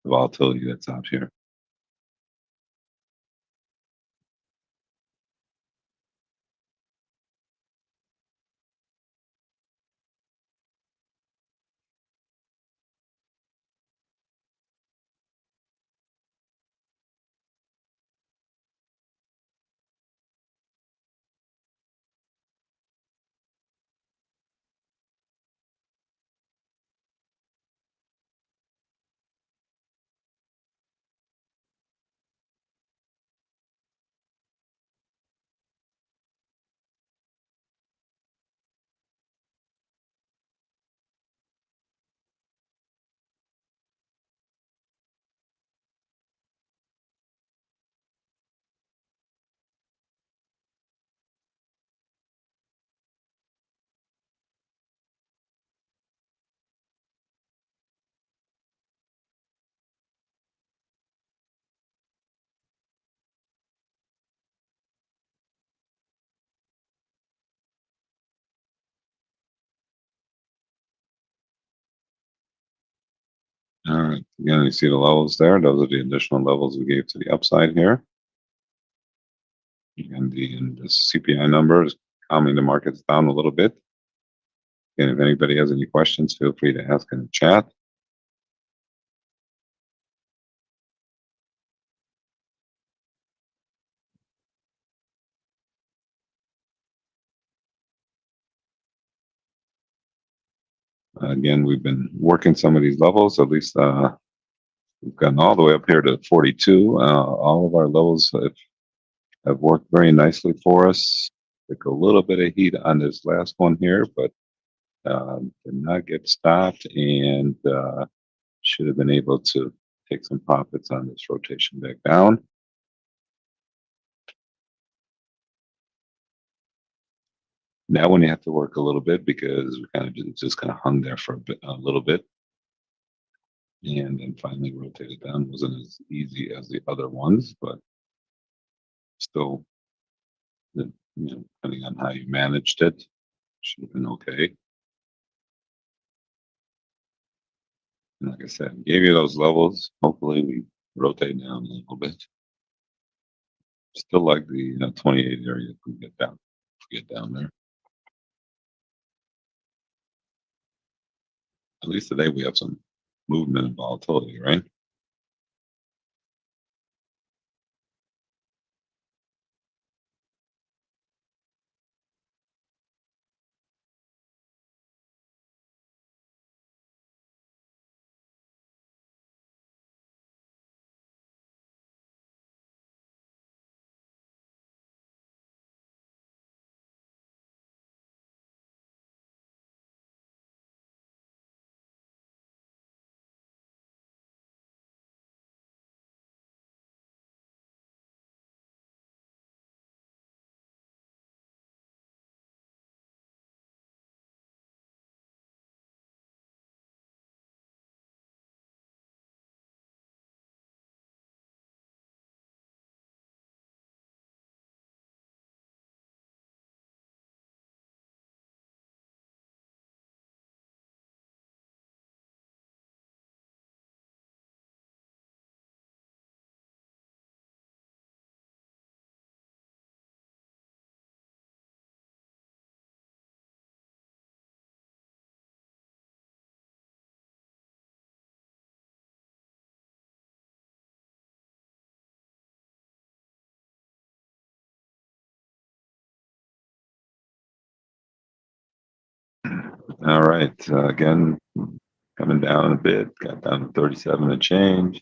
volatility that's out here. All right. Again, you see the levels there. Those are the additional levels we gave to the upside here. And the CPI number is calming the markets down a little bit. And if anybody has any questions, feel free to ask in the chat. Again, we've been working some of these levels. At least we've gotten all the way up here to 42. All of our levels have worked very nicely for us. Took a little bit of heat on this last one here, but did not get stopped and should have been able to take some profits on this rotation back down. That one you have to work a little bit because we kind of just kind of hung there for a little bit, and then finally rotated down. Wasn't as easy as the other ones, but still, depending on how you managed it, should have been okay. And like I said, gave you those levels. Hopefully, we rotate down a little bit. Still like the 28 area if we get down there. At least today we have some movement and volatility, right? All right. Again, coming down a bit, got down to 37 and change.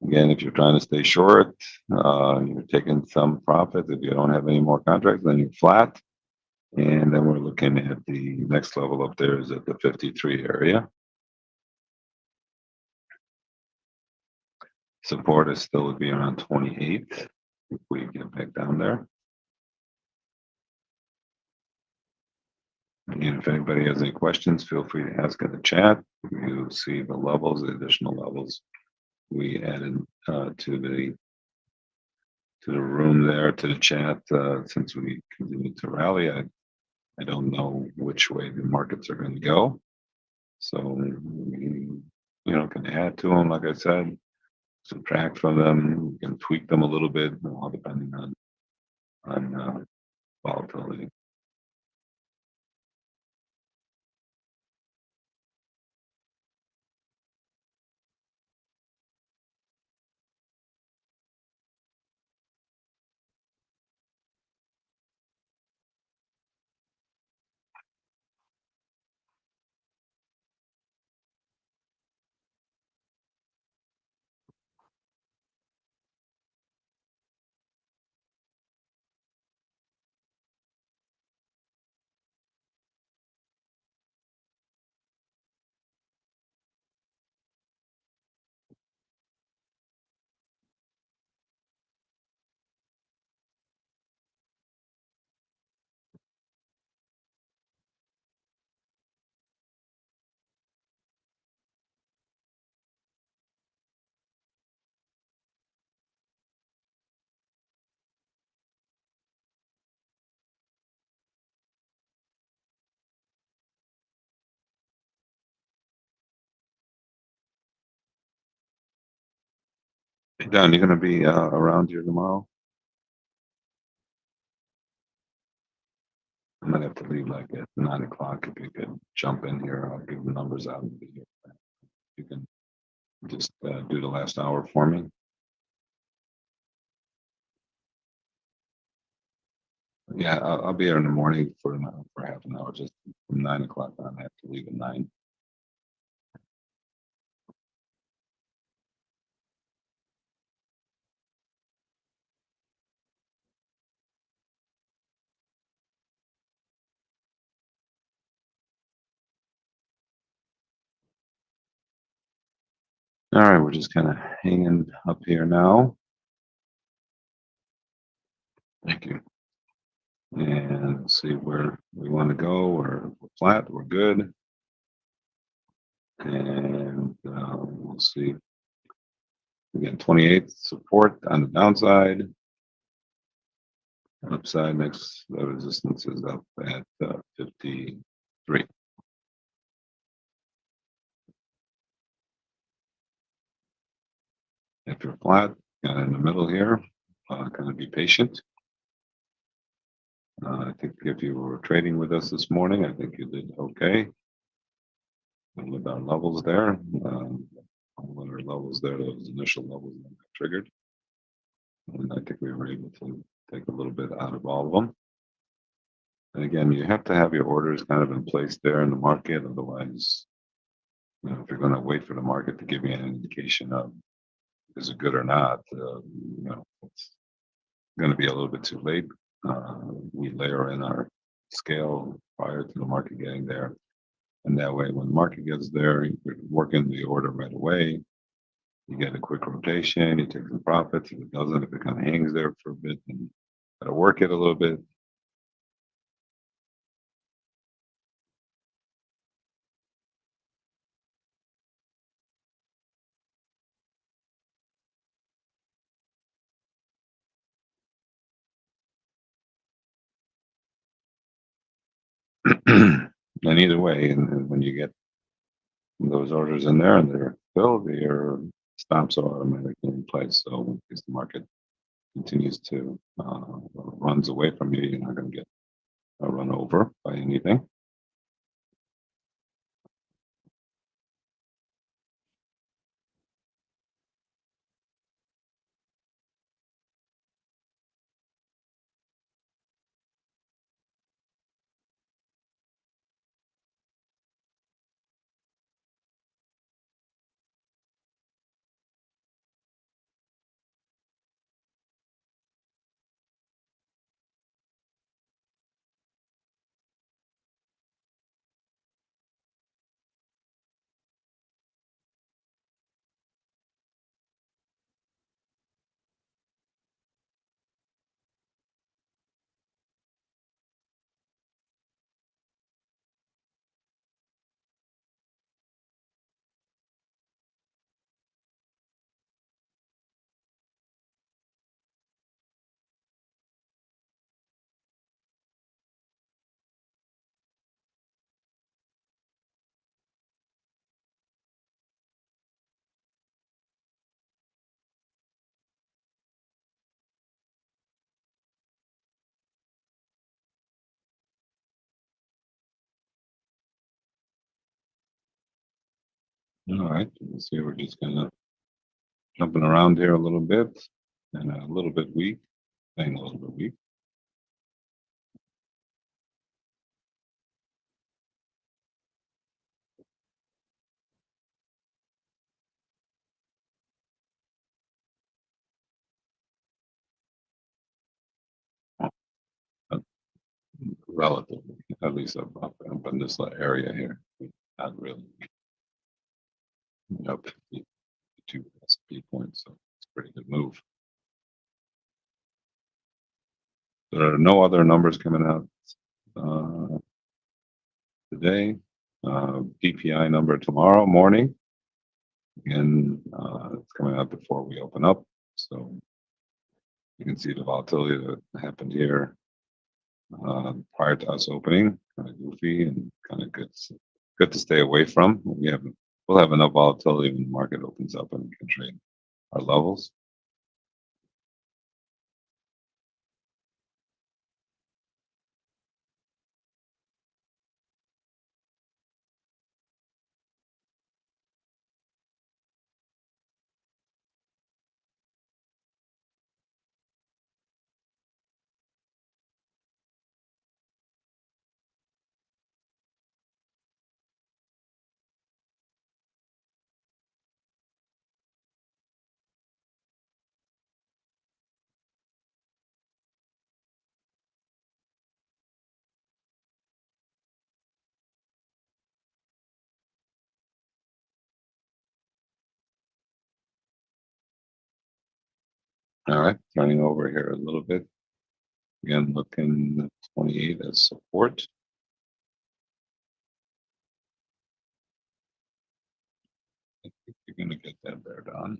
Again, if you're trying to stay short, you're taking some profit. If you don't have any more contracts, then you're flat. And then we're looking at the next level up there is at the 53 area. Support is still would be around 28 if we get back down there. Again, if anybody has any questions, feel free to ask in the chat. You see the levels, the additional levels we added to the room there, to the chat, since we continue to rally. I don't know which way the markets are going to go. So, we, can add to them, like I said, subtract from them, you can tweak them a little bit, all depending on volatility. Hey, Don, you're going to be around here tomorrow? I might have to leave like at 9 o'clock. If you could jump in here, I'll give the numbers out and be here. You can just do the last hour for me. Yeah, I'll be here in the morning for half an hour, just from 9 o'clock on. I have to leave at 9. All right, we're just kind of hanging up here now. Thank you. And see where we want to go. We're flat, we're good. And we'll see. Again, 28 support on the downside. Upside next resistance is up at 53. If you're flat, kind of in the middle here, kind of be patient. I think if you were trading with us this morning, I think you did okay. with our levels there. All our levels there, those initial levels that got triggered. And I think we were able to take a little bit out of all of them. And again, you have to have your orders kind of in place there in the market. Otherwise, if you're going to wait for the market to give you an indication of is it good or not, it's going to be a little bit too late. We layer in our scale prior to the market getting there. And that way, when the market gets there, you're working the order right away. You get a quick rotation, you take some profits. If it doesn't, if it kind of hangs there for a bit, then you got to work it a little bit. And either way, and when you get those orders in there and they're filled, your stops are automatically in place. So in case the market continues to runs away from you, you're not going to get run over by anything. All right, let's see. We're just kind of jumping around here a little bit and a little bit weak, staying a little bit weak. Uh, Relatively, at least up in this area here. Not really up 52 SP points, so it's a pretty good move. There are no other numbers coming out today. PPI number tomorrow morning, and it's coming out before we open up. So you can see the volatility that happened here prior to us opening, kind of goofy and kind of good to stay away from. We'll have enough volatility when the market opens up and we can trade our levels. All right, turning over here a little bit. Again, looking at 28 as support. I think you're going to get that there done.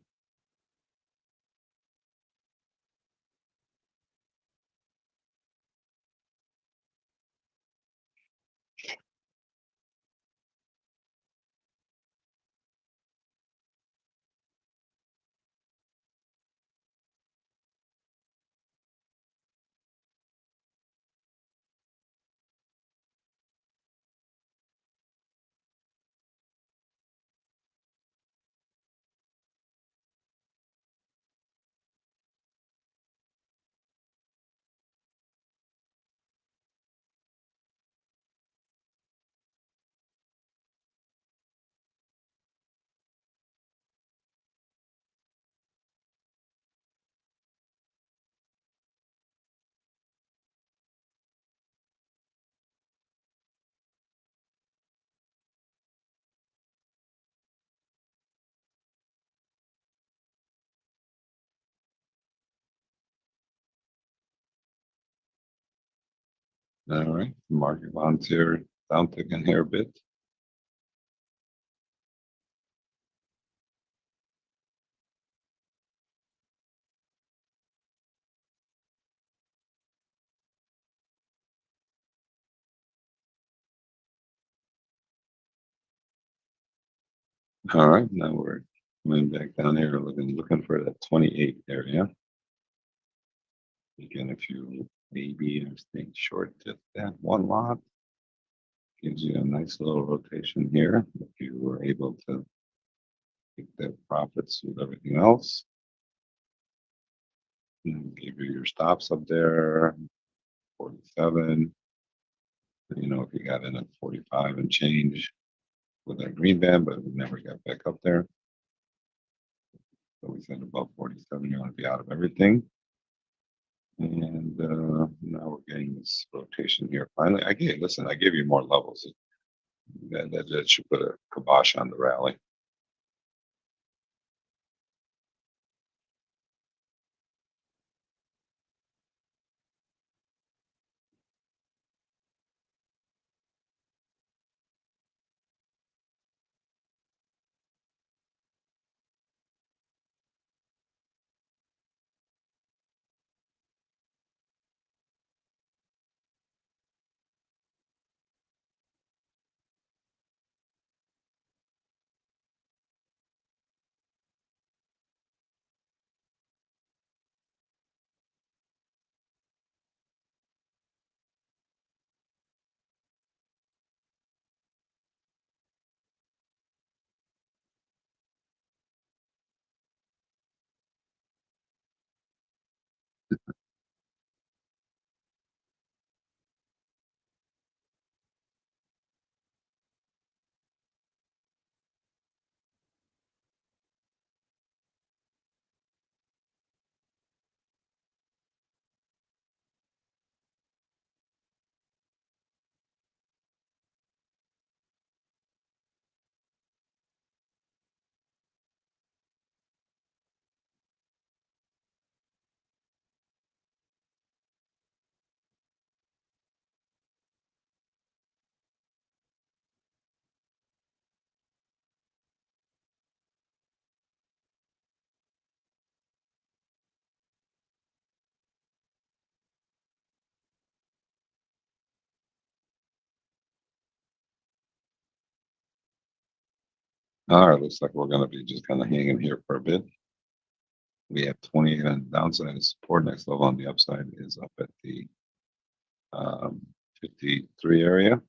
All right, market bonds here, downticking here a bit. All right, now we're coming back down here, looking for that 28 area. Again, if you maybe are staying short just that one lot, gives you a nice little rotation here. If you were able to take the profits with everything else, and give you your stops up there, 47. You know, if you got in at 45 and change with that green band, but we never got back up there. So we said above 47, you want to be out of everything. And now we're getting this rotation here. Finally, I gave you more levels. That should put a kibosh on the rally. All right, looks like we're going to be just kind of hanging here for a bit. We have 28 on the downside of support. Next level on the upside is up at the 53 area.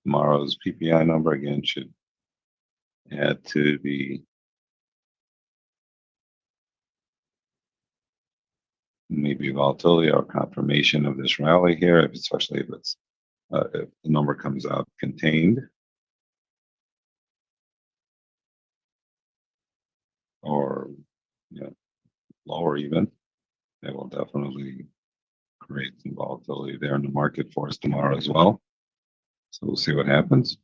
Tomorrow's PPI number again should add to the maybe volatility or confirmation of this rally here, especially if it's if the number comes out contained or lower even. It will definitely create some volatility there in the market for us tomorrow as well. So we'll see what happens.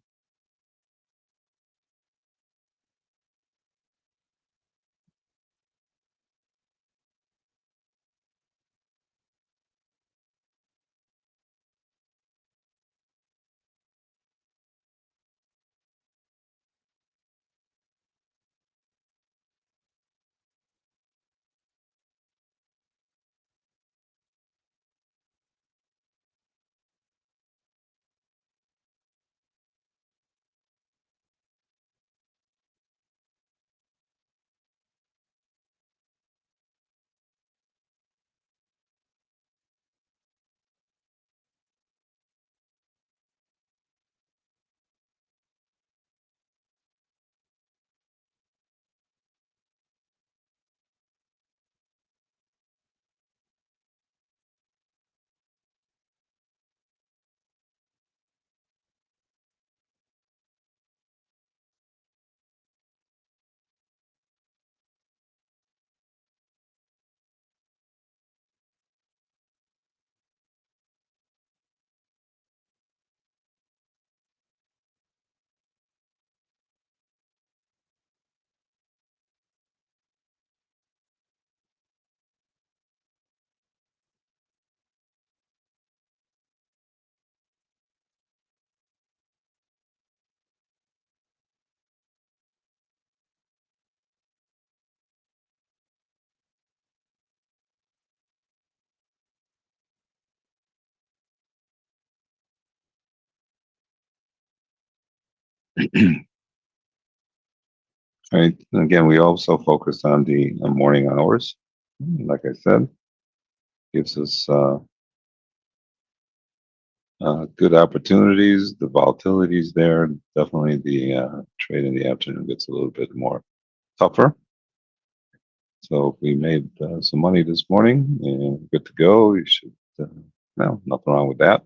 Right. And again, we also focus on the morning hours. Like I said, gives us good opportunities. The volatility is there. Definitely, the trade in the afternoon gets a little bit more tougher. So if we made some money this morning and good to go, you should. No, nothing wrong with that.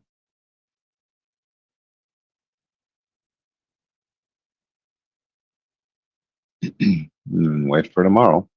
And wait for tomorrow.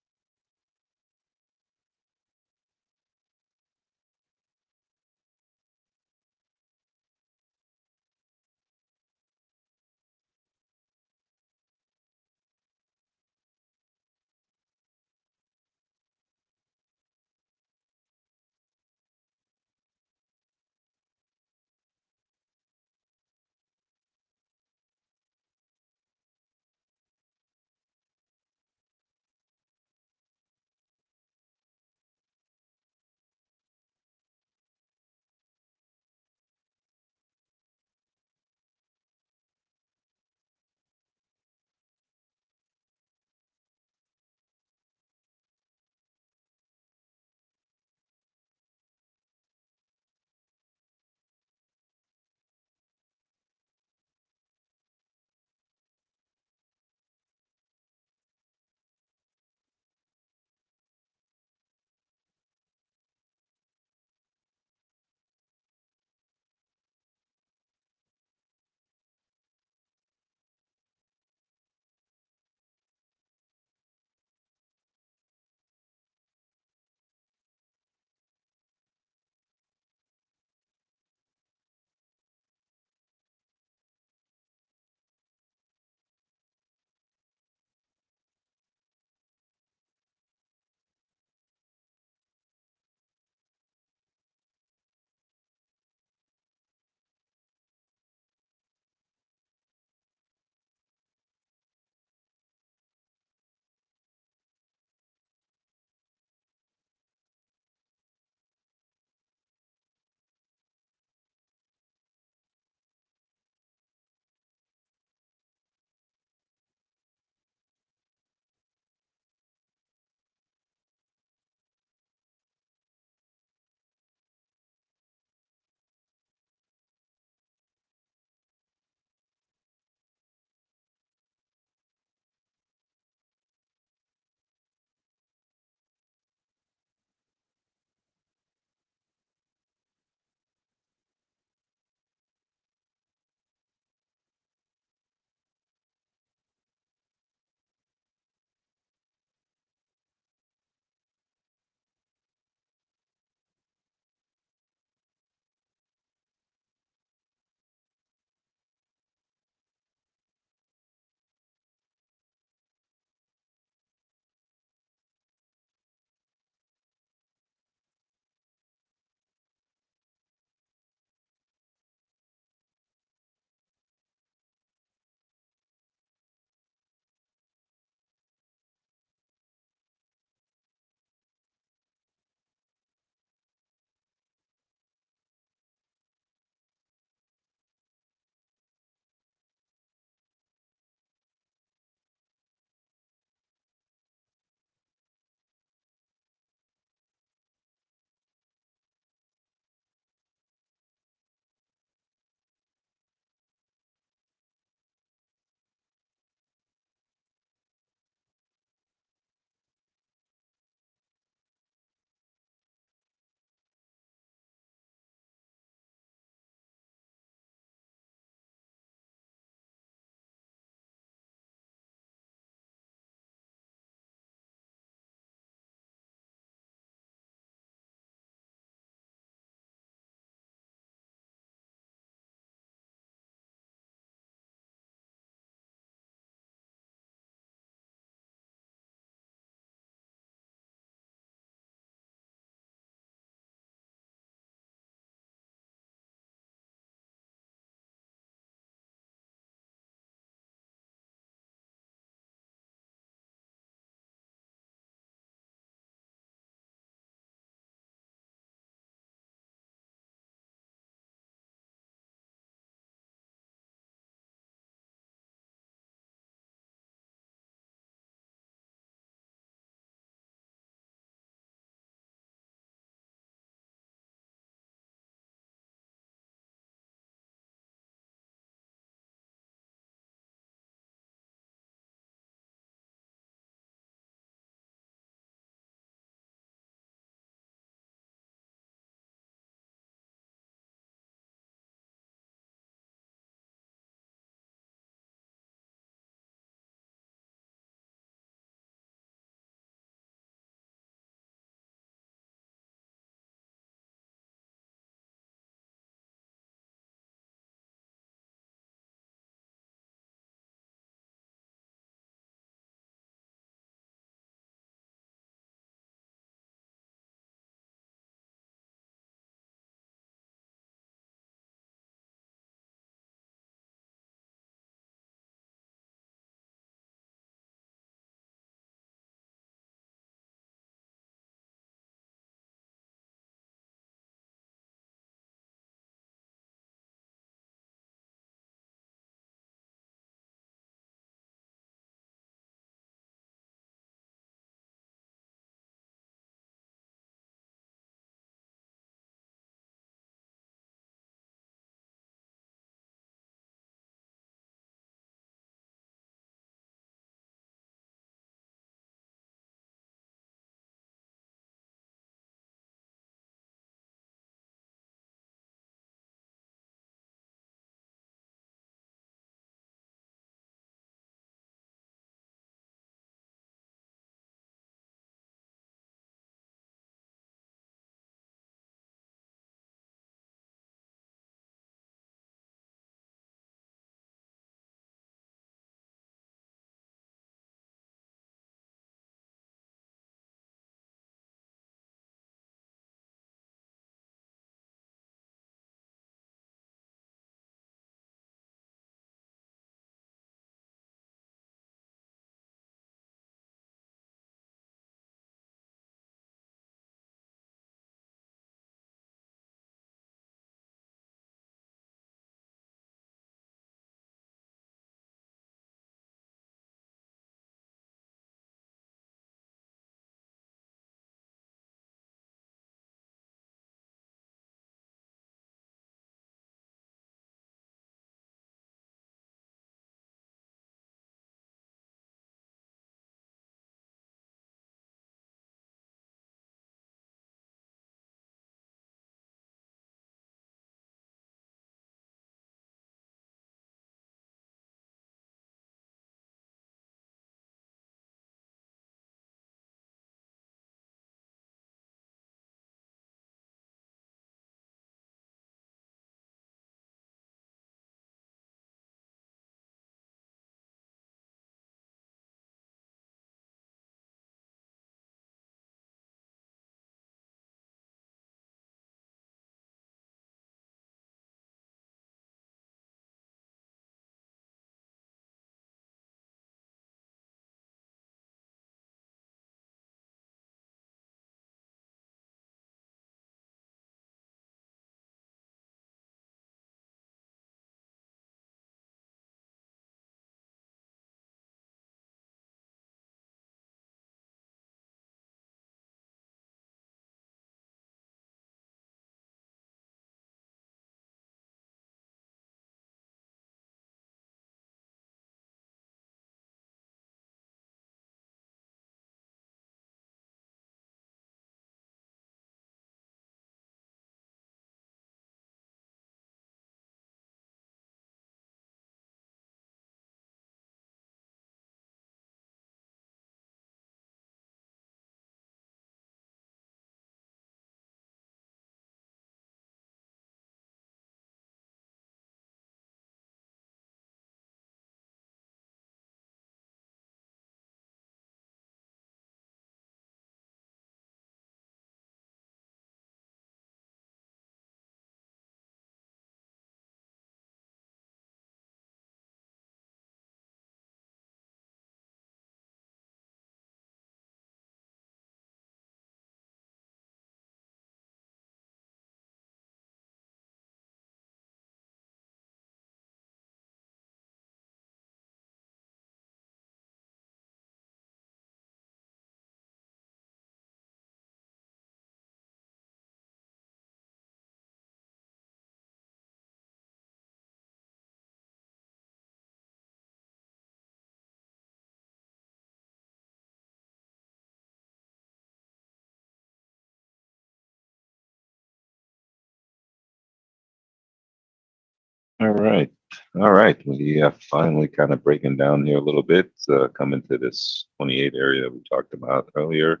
All right. All right. We finally kind of breaking down here a little bit, coming to this 28 area we talked about earlier.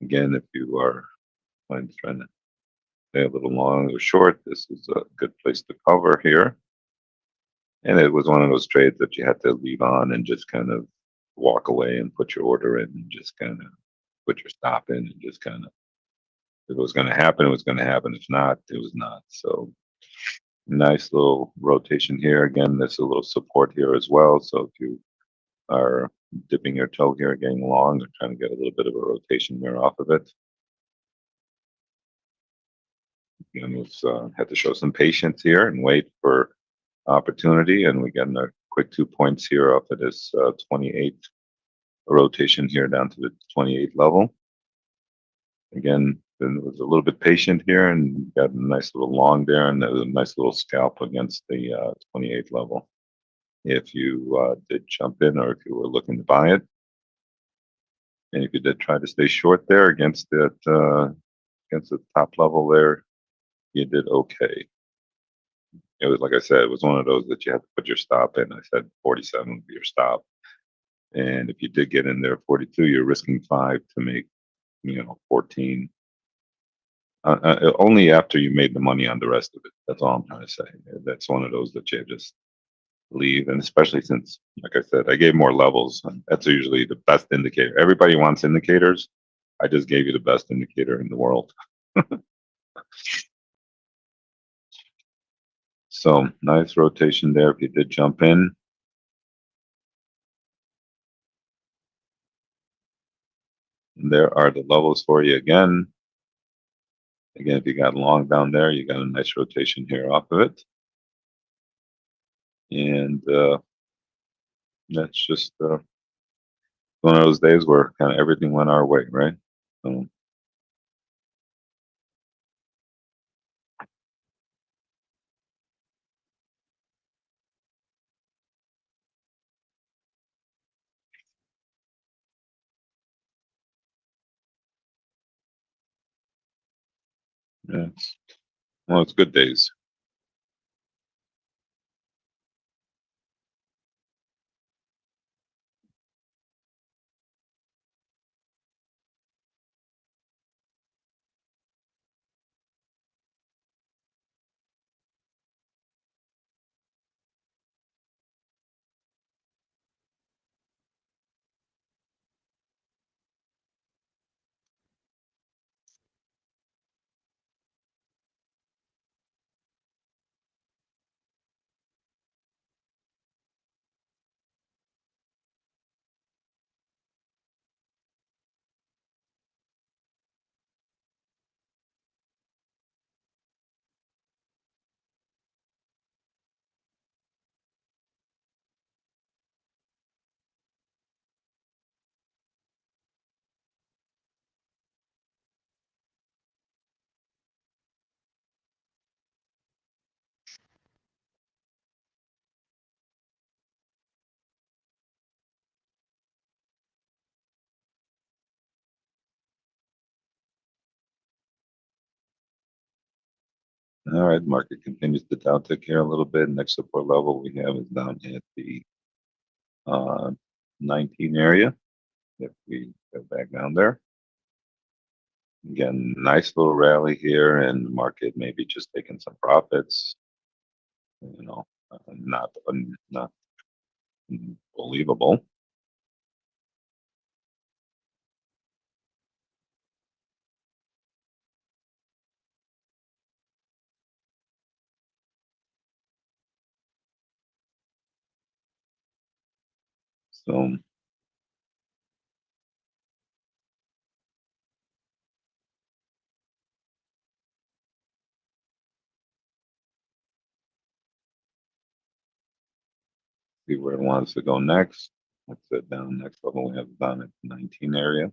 Again, if you are trying to stay a little long or short, this is a good place to cover here. And it was one of those trades that you had to leave on and just kind of walk away and put your order in and just kind of put your stop in and just kind of, if it was going to happen, it was going to happen. If not, it was not. So nice little rotation here. Again, there's a little support here as well. So if you are dipping your toe here, getting long, or trying to get a little bit of a rotation there off of it, again, was had to show some patience here and wait for opportunity. And we get a quick 2 points here off of this 28 rotation here down to the 28 level. Again, then it was a little bit patient here and got a nice little long there, and there was a nice little scalp against the 28 level. If you did jump in, or if you were looking to buy it, and if you did try to stay short there against that against the top level there, you did okay. It was, like I said, it was one of those that you had to put your stop in. I said 47 would be your stop, and if you did get in there 42, you're risking 5 to make 14. Only after you made the money on the rest of it. That's all I'm trying to say. That's one of those that you just leave, and especially since, like I said, I gave more levels. That's usually the best indicator. Everybody wants indicators. I just gave you the best indicator in the world. So nice rotation there. If you did jump in, and there are the levels for you again. Again, if you got long down there, you got a nice rotation here off of it, and that's just one of those days where kind of everything went our way, right? So, yeah, well, it's good days. All right, market continues to downtick here a little bit. Next support level we have is down at the uh, 19 area. If we go back down there, again, nice little rally here, and the market maybe just taking some profits. Not believable. So see where it wants to go next. Let's sit down. Next level we have down at the 19 area.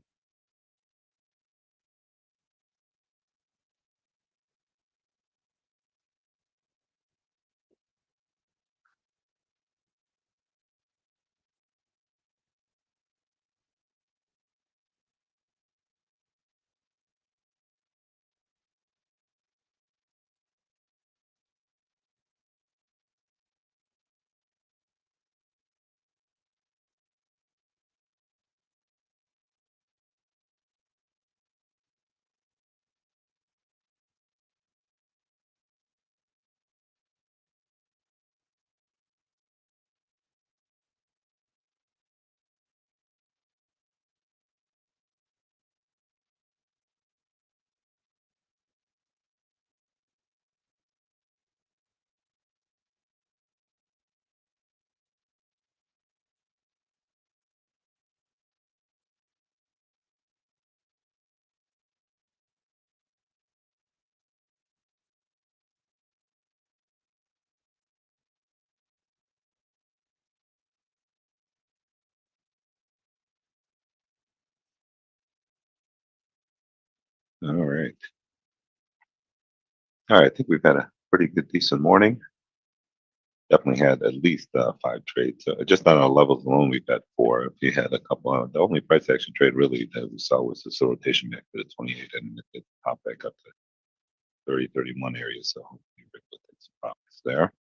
All right. All right. I think we've had a pretty good, decent morning. Definitely had at least 5 trades. Just on our levels alone, we've had 4. If you had a couple, the only price action trade really that we saw was the rotation back to the 28 and it popped back up to 30, 31 area. So hopefully we're able to take some profits there.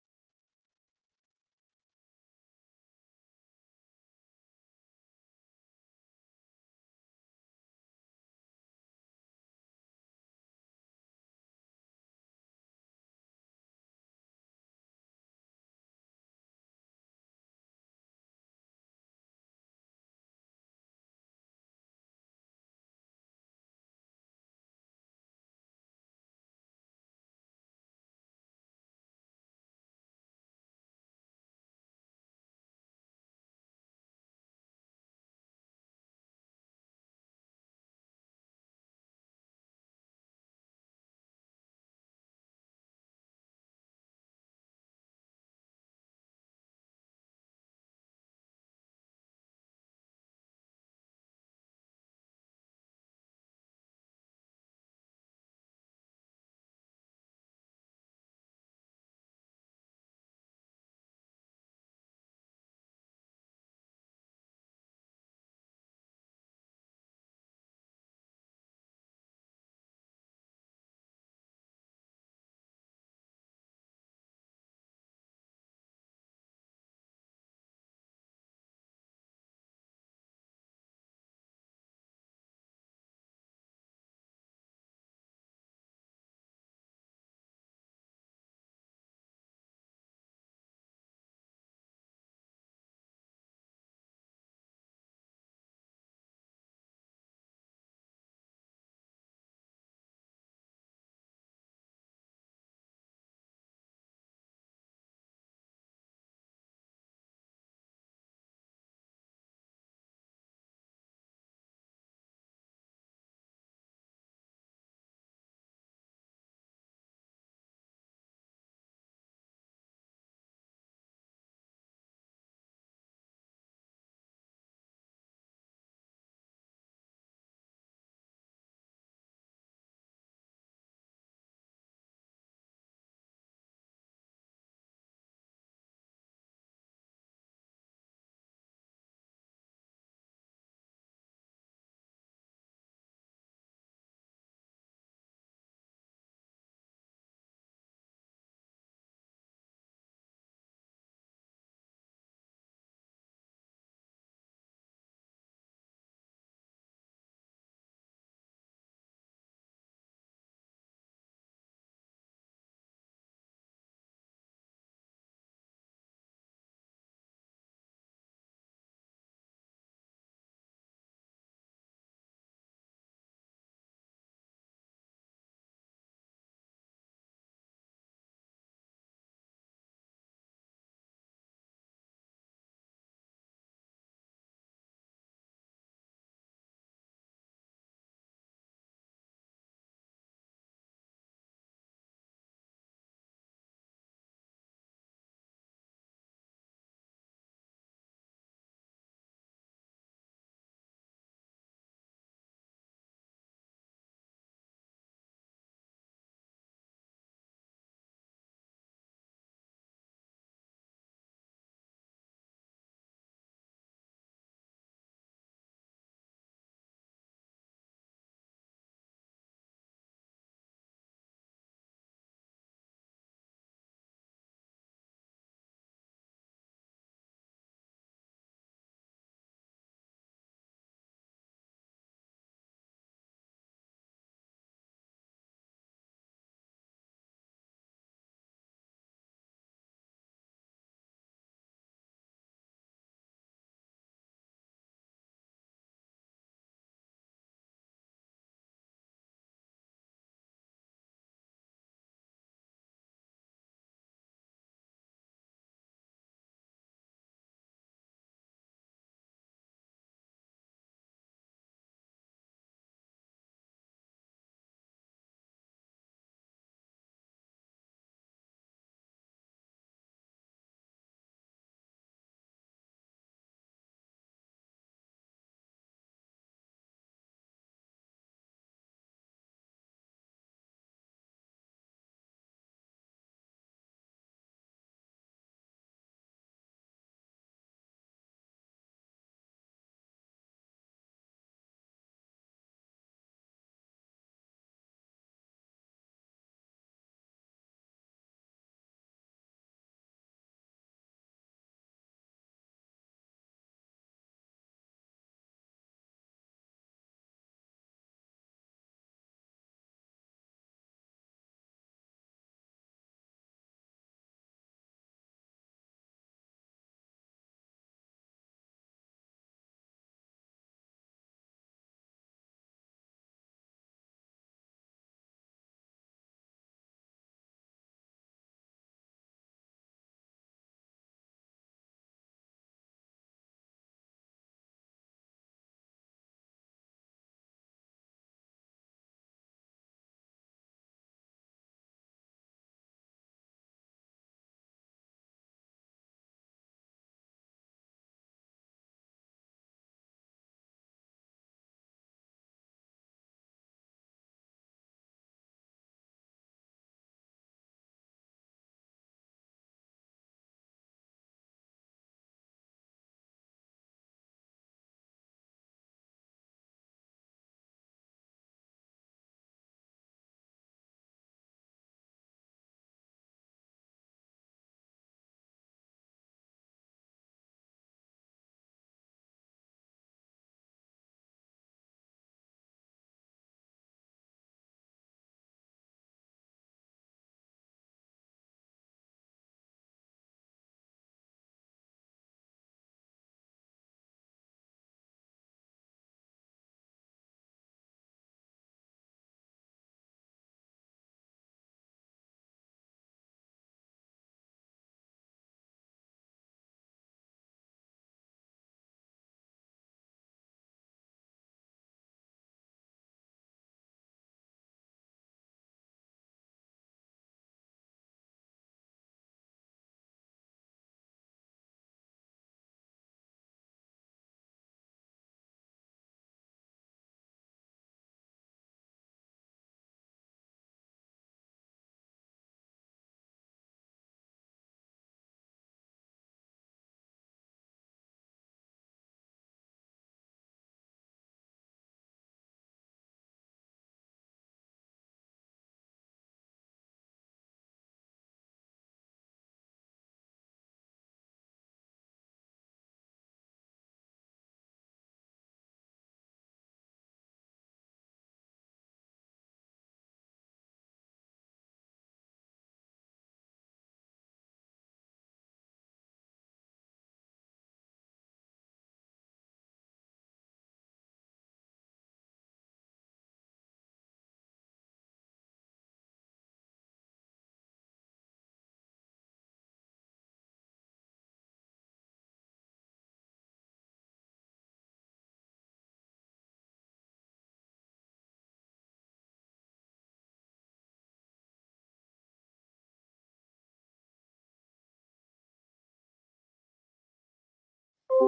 All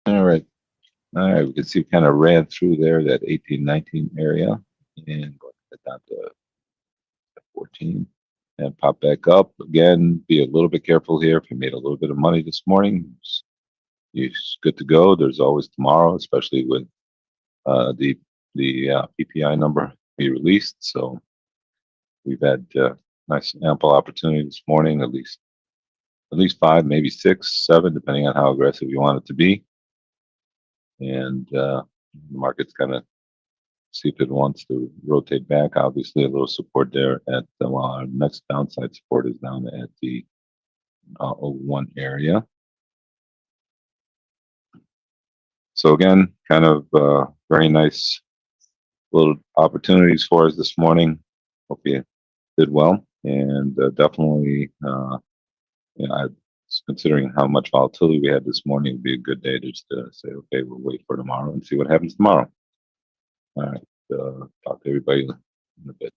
right. All right. We can see we kind of ran through there that 18, 19 area and go down to 14 and pop back up again. Be a little bit careful here. If you made a little bit of money this morning, you're good to go. There's always tomorrow, especially with the PPI number be released. So we've had nice ample opportunity this morning, at least 5, maybe 6, 7, depending on how aggressive you want it to be. And the market's kind of see if it wants to rotate back. Obviously, a little support there at well, our next downside support is down at the 01 area. So again, kind of very nice little opportunities for us this morning. Hope you did well, and definitely, considering how much volatility we had this morning, it'd be a good day to just say, okay, we'll wait for tomorrow and see what happens tomorrow. All right, talk to everybody in a bit.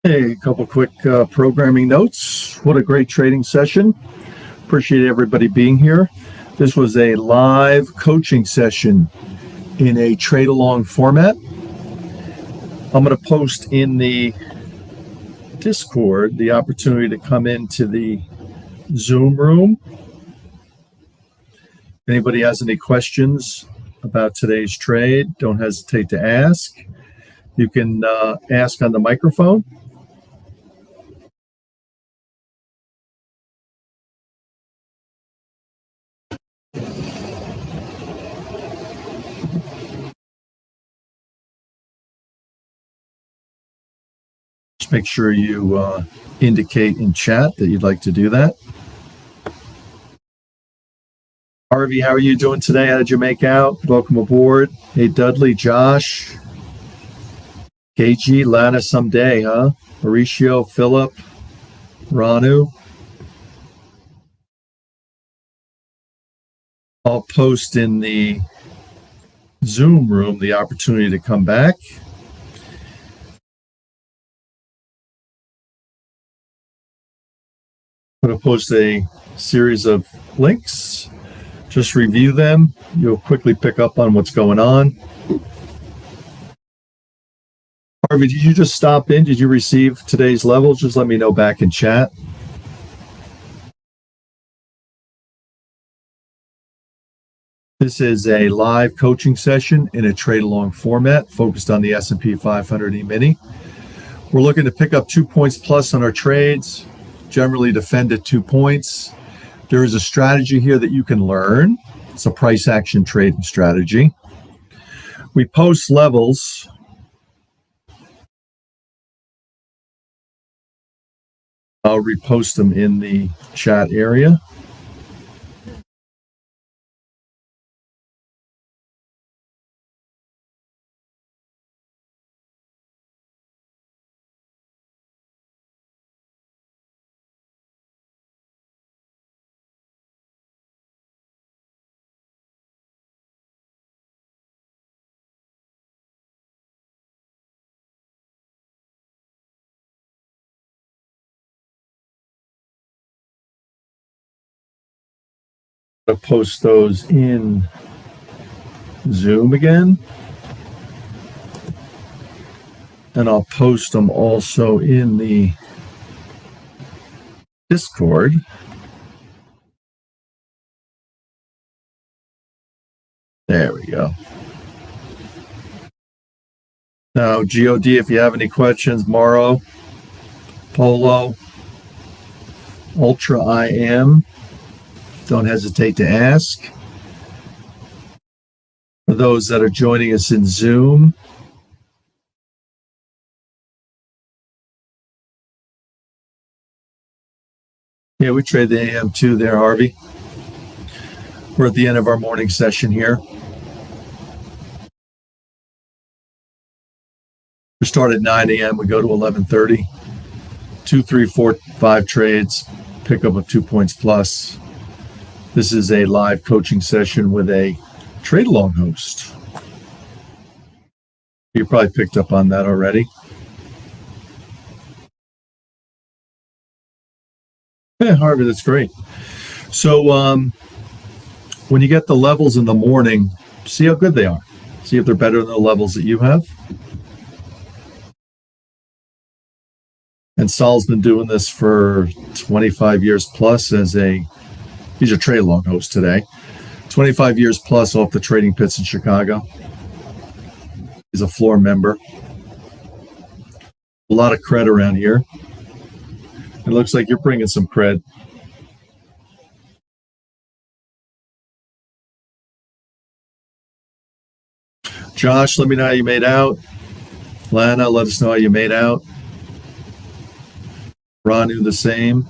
Hey, a couple quick programming notes. What a great trading session. Appreciate everybody being here. This was a live coaching session in a trade along format. I'm going to post in the Discord the opportunity to come into the Zoom room. If anybody has any questions about today's trade, don't hesitate to ask. You can ask on the microphone. Just make sure you indicate in chat that you'd like to do that. Harvey, how are you doing today? How did you make out? Welcome aboard. Hey, Dudley, Josh, KG, Lana, someday, huh? Mauricio, Philip, Ranu. I'll post in the Zoom room the opportunity to come back. I'm going to post a series of links. Just review them. You'll quickly pick up on what's going on. Harvey, did you just stop in? Did you receive today's levels? Just let me know back in chat. This is a live coaching session in a trade along format focused on the S&P 500 E-mini. We're looking to pick up 2 points plus on our trades, generally defend at 2 points. There is a strategy here that you can learn. It's a price action trading strategy. We post levels. I'll repost them in the chat area. I'll post those in Zoom again. And I'll post them also in the Discord. There we go. Now, God, if you have any questions, Morrow, Polo, Ultra I am, don't hesitate to ask. For those that are joining us in Zoom, yeah, we trade the AM2 there, Harvey. We're at the end of our morning session here. We start at 9 a.m. We go to 11:30. 2, 3, 4, 5 trades, pickup of 2 points plus. This is a live coaching session with a trade along host. You probably picked up on that already. Yeah, Harvey, that's great. So when you get the levels in the morning, see how good they are. See if they're better than the levels that you have. And Saul's been doing this for 25 years plus he's a trade along host today. 25 years plus off the trading pits in Chicago. He's a floor member. A lot of cred around here. It looks like you're bringing some cred. Josh, let me know how you made out. Lana, let us know how you made out. Ranu, the same.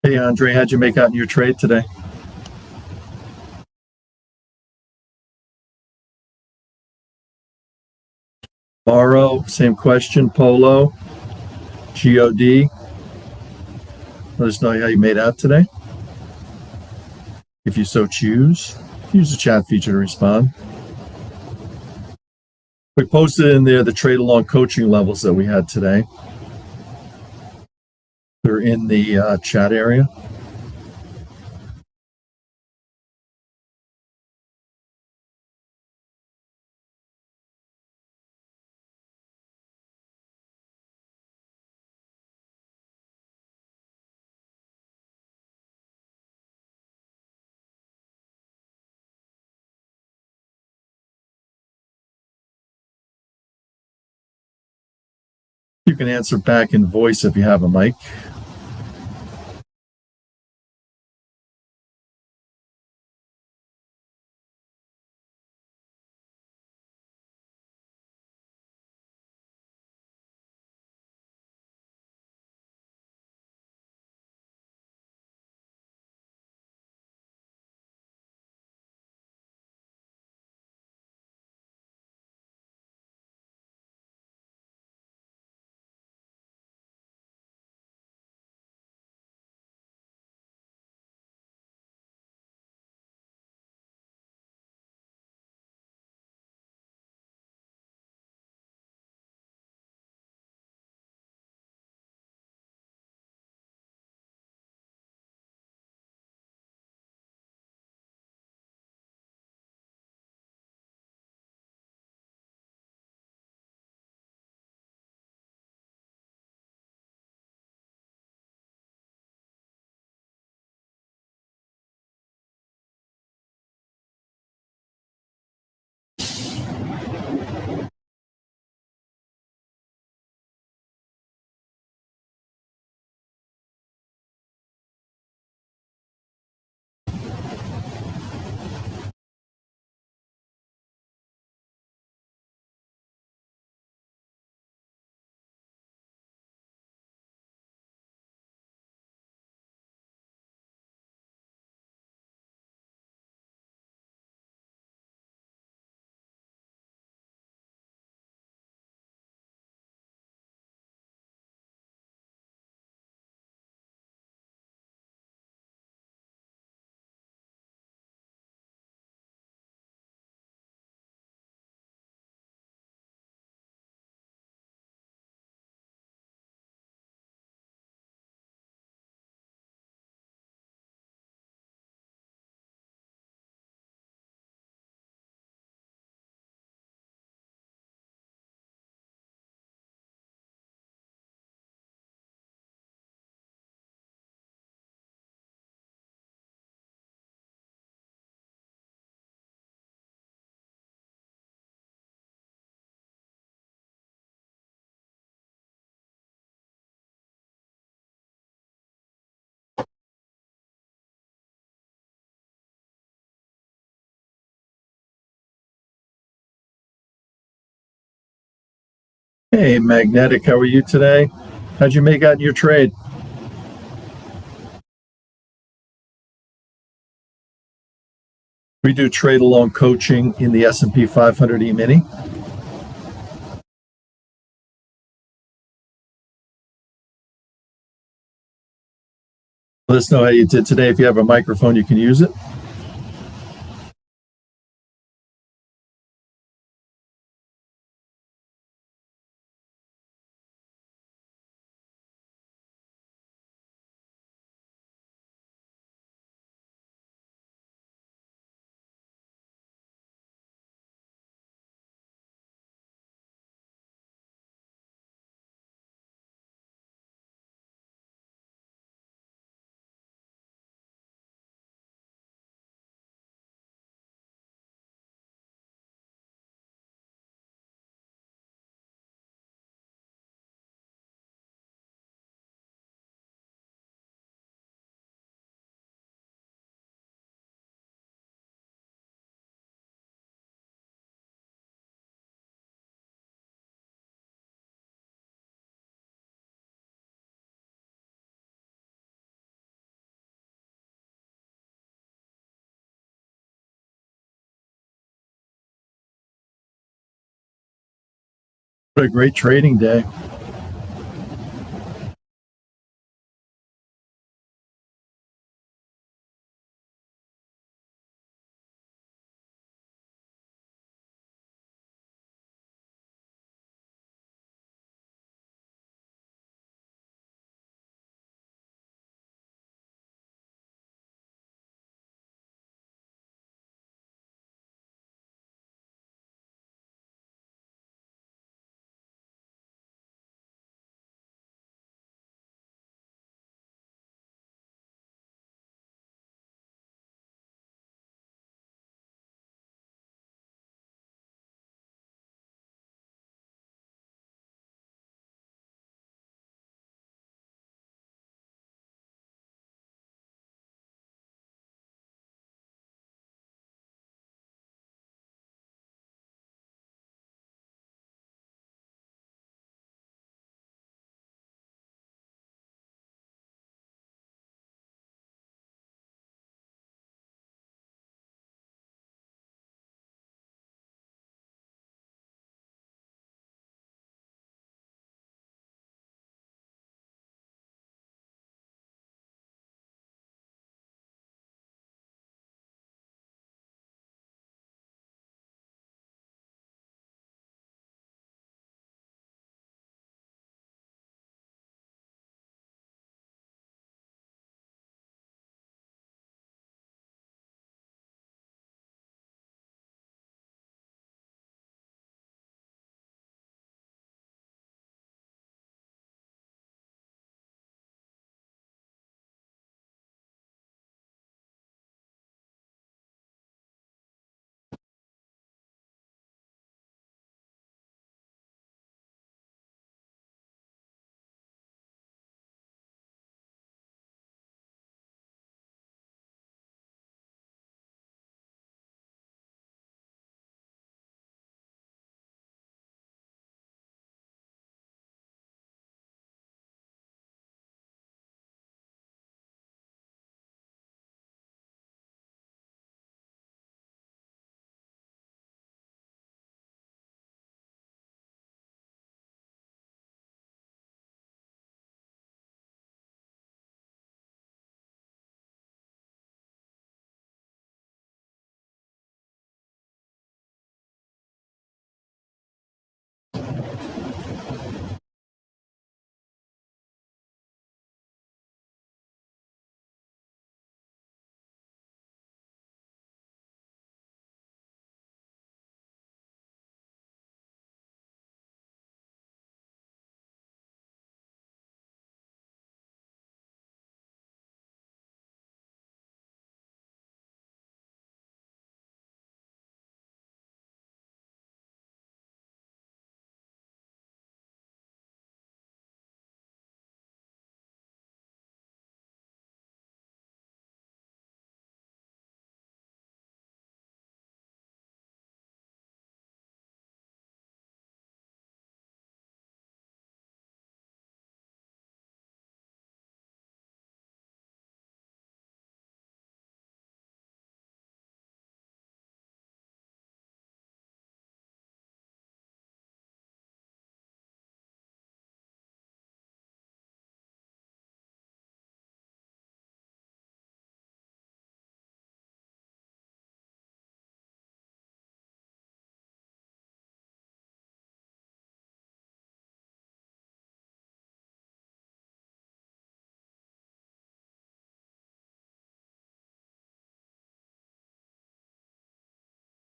Hey, Andre, how'd you make out in your trade today? Morrow, same question. Polo, GOD. Let us know how you made out today. If you so choose, use the chat feature to respond. We posted in there the trade along coaching levels that we had today. They're in the chat area. You can answer back in voice if you have a mic. Hey, Magnetic, how are you today? How'd you make out in your trade? We do trade along coaching in the S&P 500 E-mini. Let us know how you did today. If you have a microphone, you can use it. What a great trading day.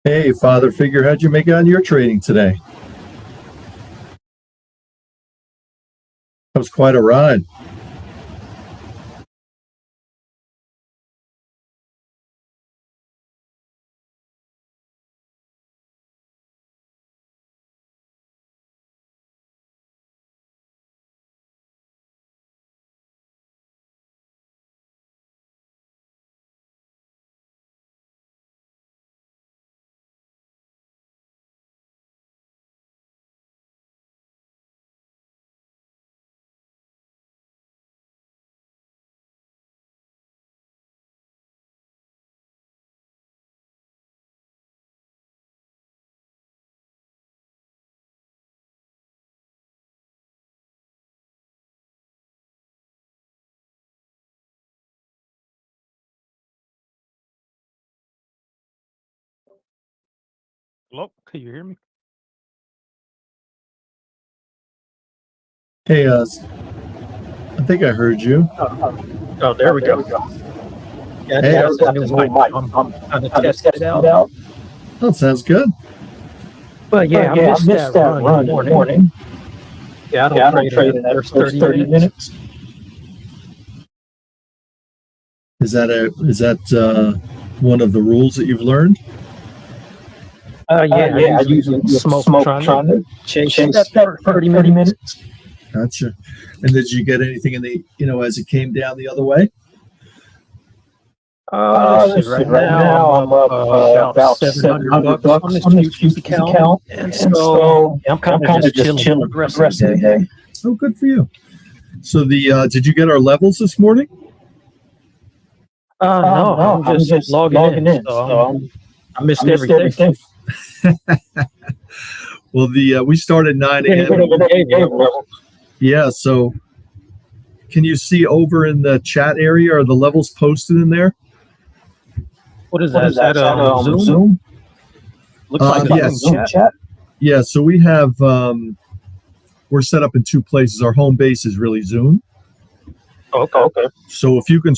Hey, father figure, how'd you make it on your trading today? That was quite a ride. Hello, can you hear me? Hey, I think I heard you. Oh, there we go. Yeah, Hey, that's a new mic. I'm trying to test it out. That sounds good. But yeah, I missed that run in the morning. Yeah, I don't trade in that first 30 minutes. Is that one of the rules that you've learned? Yeah, I usually smoke trying to chase that 30 minutes. Gotcha. And did you get anything in the, as it came down the other way? Let's see, right now I'm up about $700 on this futures account. And so I'm kind of just chilling the rest of the day. Oh, good for you. So did you get our levels this morning? No, I'm just logging in. So I missed everything. Well, we started 9 a.m. Yeah, so can you see over in the chat area? Are the levels posted in there? What is that? Is that Zoom? Looks like yes. chat. Yeah, so we have, we're set up in two places. Our home base is really Zoom. Okay. So if you can,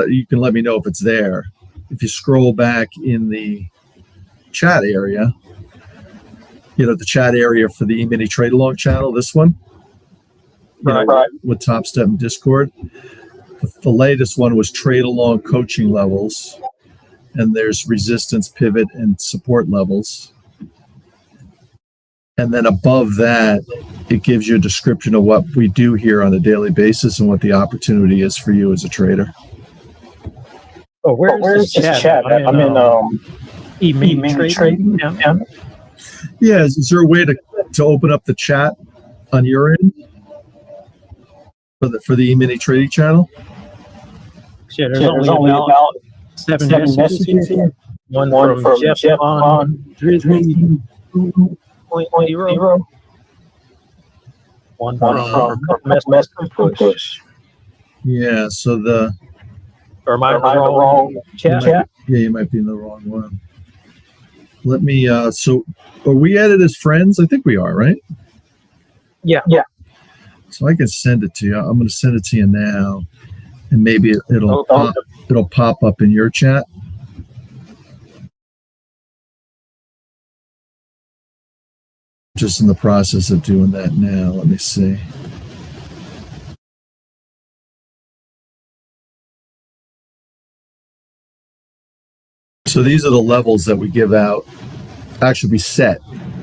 you can let me know if it's there. If you scroll back in the chat area, the chat area for the E-mini Trade Along channel, this one, Right. with Top Step and Discord. The latest one was Trade Along coaching levels, and there's resistance, pivot, and support levels. And then above that, it gives you a description of what we do here on a daily basis and what the opportunity is for you as a trader. Oh, where's this chat? I'm in E-mini trading. Yeah, is there a way to open up the chat on your end for the E-mini trading channel? Yeah, there's only about 7 messages here. One from Jeff on Drizzly 2.0. One from Mr. Push. Yeah, so Or am I in the wrong chat? You might be in the wrong one. Let me, so are we added as friends? I think we are, right? Yeah. So I can send it to you. I'm going to send it to you now, and maybe it'll pop up in your chat. Just in the process of doing that now. Let me see. So these are the levels that we give out. Actually, we set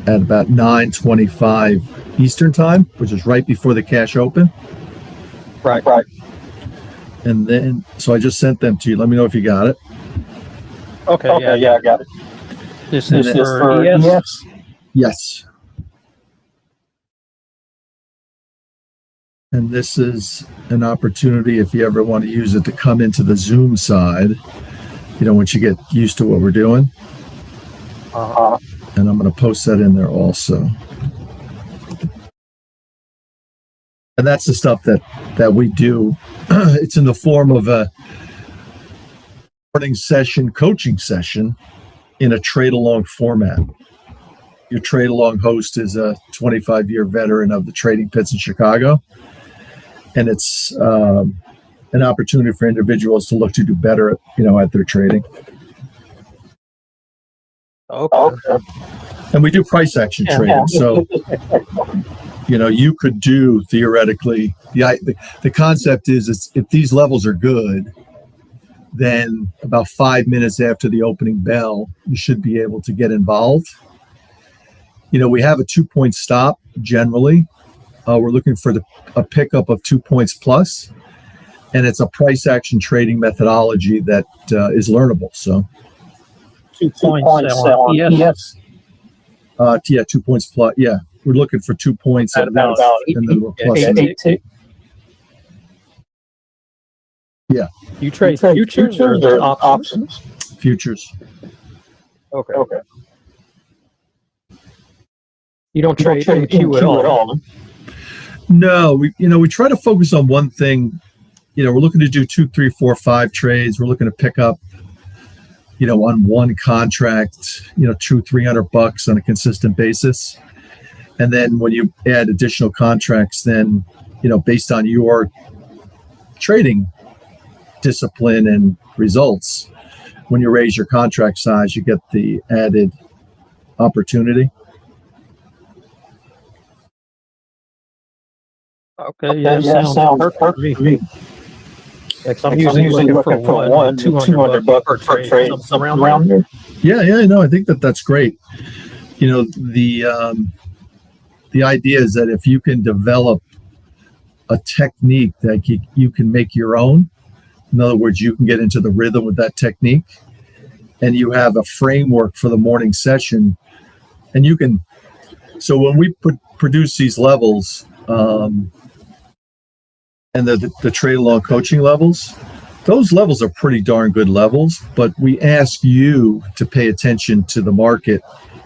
at about 9:25 Eastern time, which is right before the cash open. Right. And then, so I just sent them to you. Let me know if you got it. Okay, yeah, I got it. This is for ES? Yes. And this is an opportunity, if you ever want to use it, to come into the Zoom side, once you get used to what we're doing. And I'm going to post that in there also. And that's the stuff that we do. It's in the form of a morning session, coaching session in a trade along format. Your trade along host is a 25-year veteran of the trading pits in Chicago. And it's an opportunity for individuals to look to do better at their trading. Okay. And we do price action trading. So, you could do theoretically, the concept is if these levels are good, then about 5 minutes after the opening bell, you should be able to get involved. We have a 2-point stop generally. We're looking for a pickup of 2 points plus, and it's a price action trading methodology that is learnable. So 2 points on ES. 2 points plus. Yeah, we're looking for 2 points At about and then we're plus. Yeah. You trade futures or options? Futures. Okay. You don't trade in Q at all? No, we try to focus on one thing. We're looking to do 2, 3, 4, 5 trades. We're looking to pick up on one contract, $200-300 on a consistent basis. And then when you add additional contracts, then, based on your trading discipline and results, when you raise your contract size, you get the added opportunity. Okay, yeah, sounds perfect to me. I'm usually looking for $100-200 per trade, something around there. Yeah, no, I think that's great. The idea is that if you can develop a technique that you can make your own, in other words, you can get into the rhythm with that technique, and you have a framework for the morning session, and you can. So when we produce these levels, and the trade along coaching levels, those levels are pretty darn good levels, but we ask you to pay attention to the market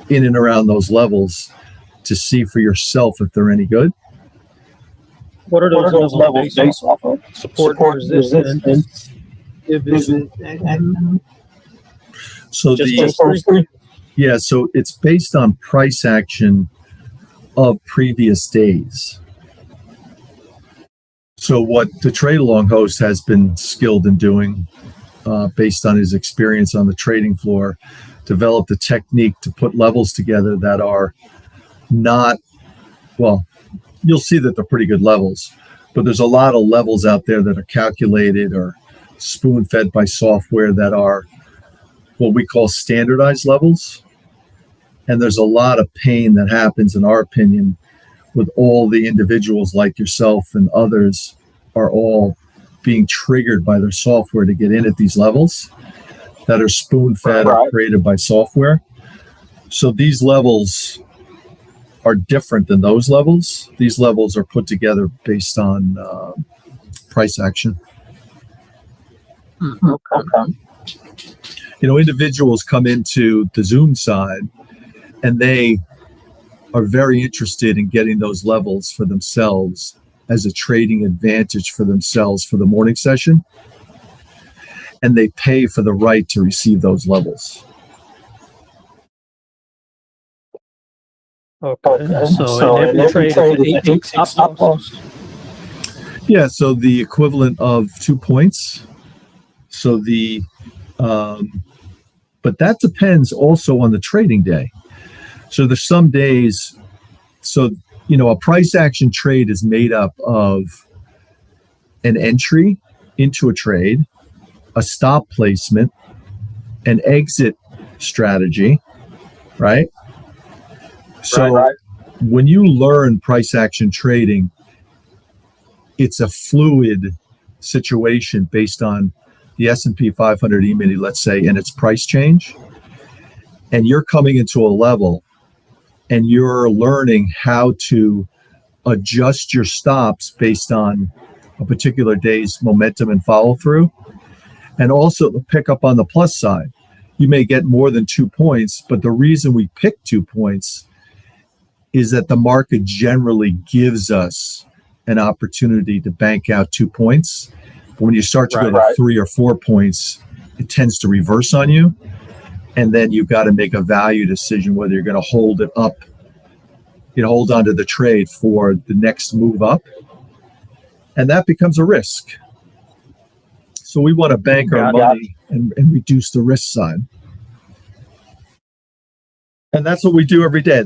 in and around those levels to see for yourself if they're any good. What are those levels based off of? Support resistance. So so it's based on price action of previous days. So what the trade along host has been skilled in doing, based on his experience on the trading floor, developed a technique to put levels together that are not, well, you'll see that they're pretty good levels, but there's a lot of levels out there that are calculated or spoon-fed by software that are what we call standardized levels. And there's a lot of pain that happens, in our opinion, with all the individuals like yourself and others are all being triggered by their software to get in at these levels that are spoon-fed or created by software. So these levels are different than those levels. These levels are put together based on price action. Okay. Individuals come into the Zoom side and they are very interested in getting those levels for themselves as a trading advantage for themselves for the morning session. And they pay for the right to receive those levels. Okay. So in every trade, 8 stop loss. Yeah, so the equivalent of 2 points. So but that depends also on the trading day. So there's some days, a price action trade is made up of an entry into a trade, a stop placement, an exit strategy, right? So when you learn price action trading, it's a fluid situation based on the S&P 500 E-mini, let's say, and its price change. And you're coming into a level and you're learning how to adjust your stops based on a particular day's momentum and follow through. And also to pick up on the plus side. You may get more than 2 points, but the reason we pick 2 points is that the market generally gives us an opportunity to bank out 2 points. But when you start to go to 3 or 4 points, it tends to reverse on you. And then you've got to make a value decision whether you're going to hold it up, hold on to the trade for the next move up. And that becomes a risk. So we want to bank our money and reduce the risk side. And that's what we do every day.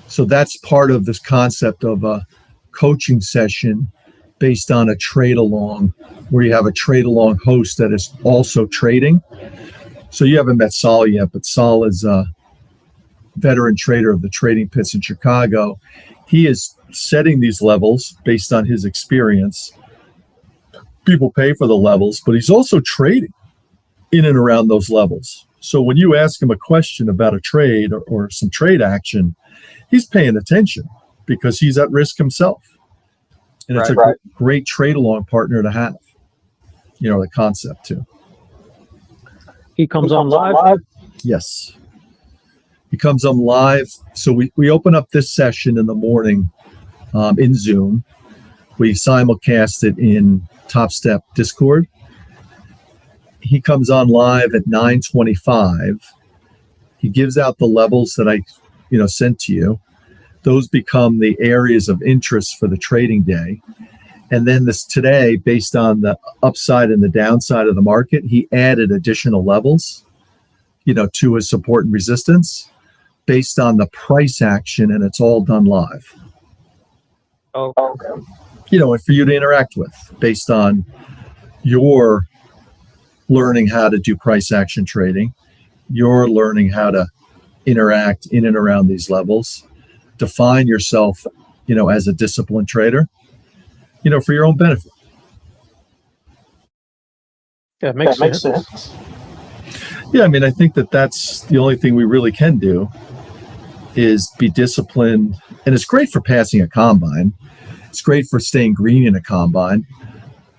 So that's part of this concept of a coaching session based on a trade along, where you have a trade along host that is also trading. So you haven't met Saul yet, but Saul is a veteran trader of the trading pits in Chicago. He is setting these levels based on his experience. People pay for the levels, but he's also trading in and around those levels. So when you ask him a question about a trade or some trade action, he's paying attention because he's at risk himself. And it's a great trade along partner to have, the concept too. He comes on live? Yes. He comes on live. So we open up this session in the morning in Zoom. We simulcast it in Top Step Discord. he comes on live at 9:25. He gives out the levels that I, sent to you. Those become the areas of interest for the trading day. And then today, based on the upside and the downside of the market, he added additional levels, to his support and resistance based on the price action, and it's all done live. Oh, okay. And for you to interact with based on your learning how to do price action trading, you're learning how to interact in and around these levels, define yourself, as a disciplined trader, for your own benefit. Yeah, it makes sense. Yeah, I think that's the only thing we really can do is be disciplined. And it's great for passing a combine. It's great for staying green in a combine,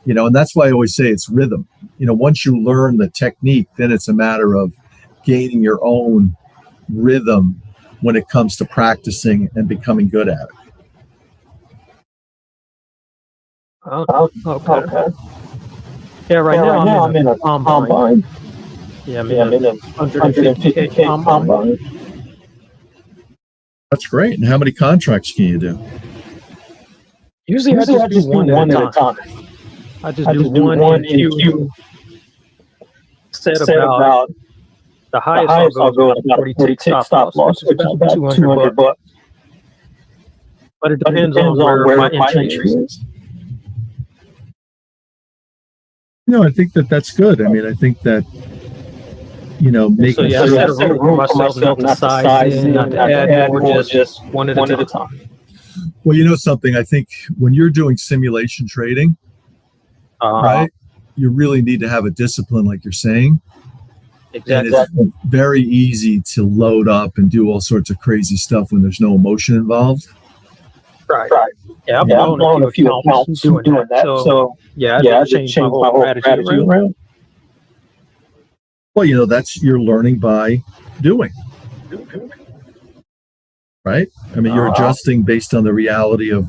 and that's why I always say it's rhythm. Once you learn the technique, then it's a matter of gaining your own rhythm when it comes to practicing and becoming good at it. Oh, okay. Yeah, right now I'm in a combine. Yeah, I'm in a 150K combine. That's great. And how many contracts can you do? Usually I just do one at a time. I just do one and you said about the highest I'll go about 40 tick stop loss, which is about $200. But it depends on where my entry is. I think that's good. I think that, making so I set a rule for myself not to size in, not to add more, just one at a time. Well, something, I think when you're doing simulation trading, right, you really need to have a discipline, like you're saying. Exactly. And it's very easy to load up and do all sorts of crazy stuff when there's no emotion involved. Right. Yeah, I've blown a few accounts doing that. So yeah, I changed my whole strategy around. Well, that's you're learning by doing. Right? You're adjusting based on the reality of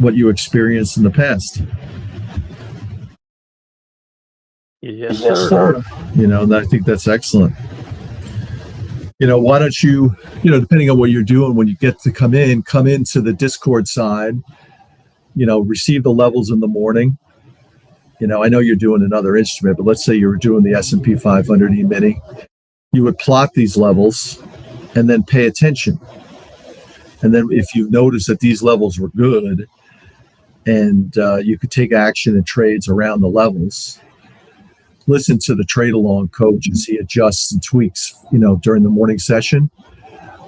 what you experienced in the past. Yes, sir. And I think that's excellent. Why don't you, depending on what you're doing, when you get to come into the Discord side, receive the levels in the morning. I know you're doing another instrument, but let's say you were doing the S&P 500 E-mini. You would plot these levels and then pay attention. And then if you notice that these levels were good and you could take action and trades around the levels, listen to the trade along coach as he adjusts and tweaks, during the morning session.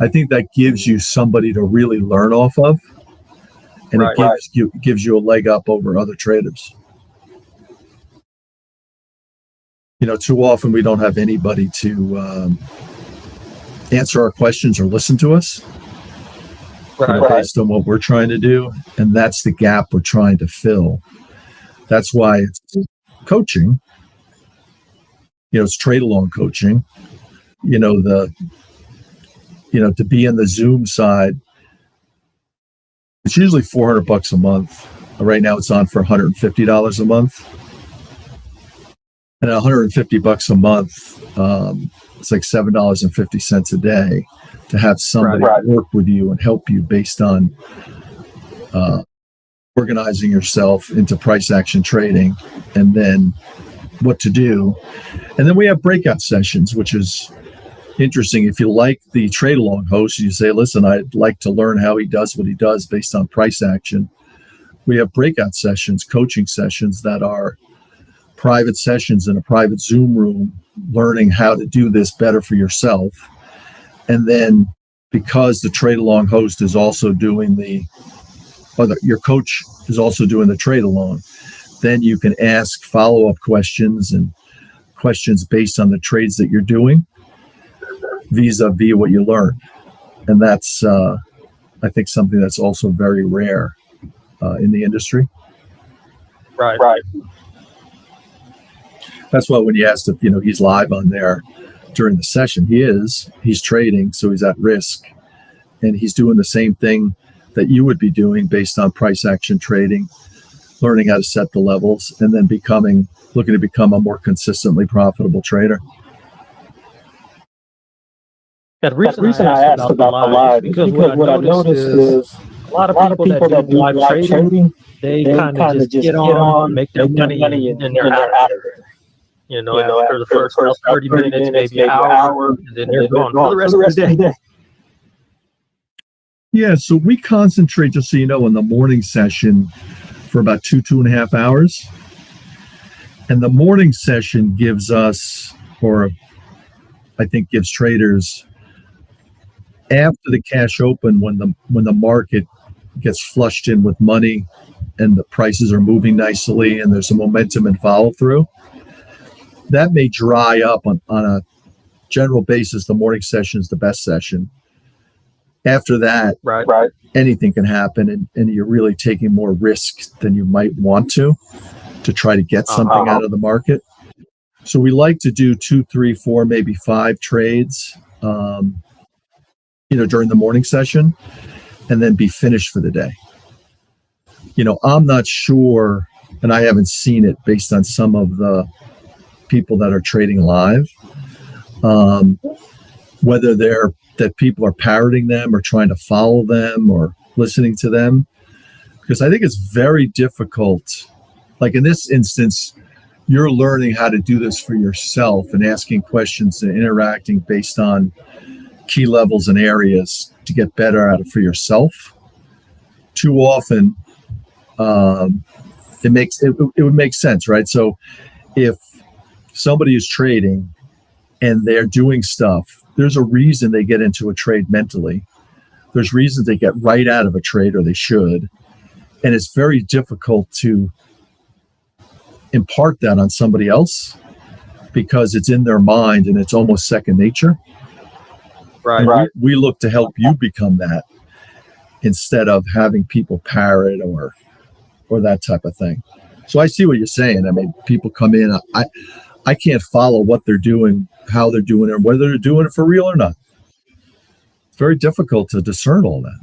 I think that gives you somebody to really learn off of. And it gives you a leg up over other traders. Too often we don't have anybody to answer our questions or listen to us based on what we're trying to do. And that's the gap we're trying to fill. That's why it's coaching. It's trade along coaching, to be in the Zoom side. It's usually $400 a month. Right now it's on for $150 a month. And $150 a month, it's like $7.50 a day to have somebody work with you and help you based on organizing yourself into price action trading and then what to do. And then we have breakout sessions, which is interesting. If you like the trade along host, you say, listen, I'd like to learn how he does what he does based on price action. We have breakout sessions, coaching sessions that are private sessions in a private Zoom room, learning how to do this better for yourself. And then because the trade along host is also doing your coach is also doing the trade along, then you can ask follow-up questions and questions based on the trades that you're doing vis-a-vis what you learn. And that's, I think, something that's also very rare in the industry. Right. That's why when you asked if, he's live on there during the session, he's trading, so he's at risk. And he's doing the same thing that you would be doing based on price action trading learning how to set the levels, and then looking to become a more consistently profitable trader. The reason I asked about the live is because what I noticed is a lot of people that do live trading, they kind of just get on, make their money, and they're out of there. After the first 30 minutes, maybe an hour, and then they're gone for the rest of the day. Yeah, so we concentrate, just so you know, in the morning session for about 2.5 hours. And the morning session gives us, or I think gives traders, after the cash open, when the market gets flushed in with money and the prices are moving nicely and there's a momentum and follow through, that may dry up on a general basis. The morning session is the best session. After that, right, anything can happen, and you're really taking more risk than you might want to try to get something out of the market. So we like to do 2, 3, 4, maybe 5 trades, during the morning session, and then be finished for the day. I'm not sure, and I haven't seen it based on some of the people that are trading live, whether that people are parroting them or trying to follow them or listening to them, because I think it's very difficult. Like in this instance, you're learning how to do this for yourself and asking questions and interacting based on key levels and areas to get better at it for yourself. Too often, it would make sense, right? So if somebody is trading and they're doing stuff, there's a reason they get into a trade mentally. There's reasons they get right out of a trade, or they should. And it's very difficult to impart that on somebody else because it's in their mind and it's almost second nature. Right. We look to help you become that instead of having people parrot or that type of thing. So I see what you're saying. I mean, people come in, I can't follow what they're doing, how they're doing it, whether they're doing it for real or not. It's very difficult to discern all that.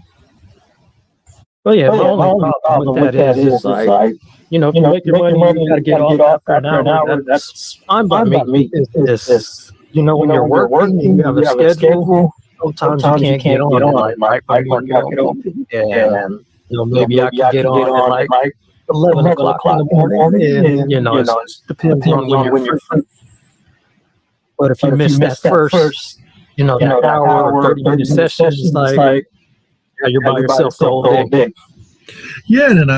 Well, yeah, my only problem with that is like, if you make your money, you got to get off after an hour. That's fine by me. It's when you're working, you have a schedule. Sometimes you can't get on like my market open. And, maybe I can get on at like 11 o'clock in the morning. And, it depends on when you're free. But if you miss that first, that hour or 30-minute session, it's like you're by yourself the whole day. Yeah, and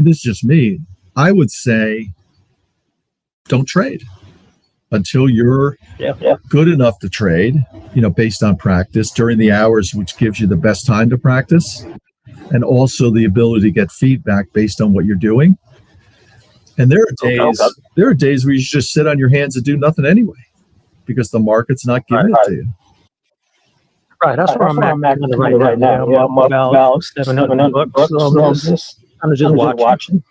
this is just me. I would say, don't trade until you're good enough to trade. Based on practice during the hours, which gives you the best time to practice, and also the ability to get feedback based on what you're doing. And there are days where you just sit on your hands and do nothing anyway, because the markut's not giving it to you. Right, that's where I'm at right now. I'm about $700. Just watching.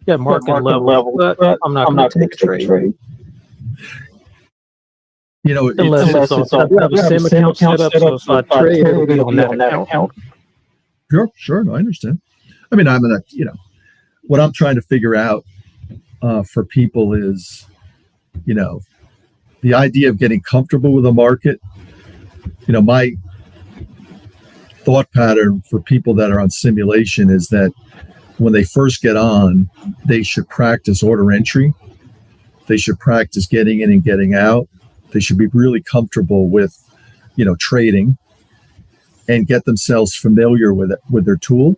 Yeah, market level, but I'm not going to take a trade. Unless it's I have a SIM account set up, so if I trade, it'll be on that account. Sure. No, I understand. I mean, what I'm trying to figure out for people is, the idea of getting comfortable with the market. My thought pattern for people that are on simulation is that when they first get on, they should practice order entry. They should practice getting in and getting out. They should be really comfortable with, trading, and get themselves familiar with their tool,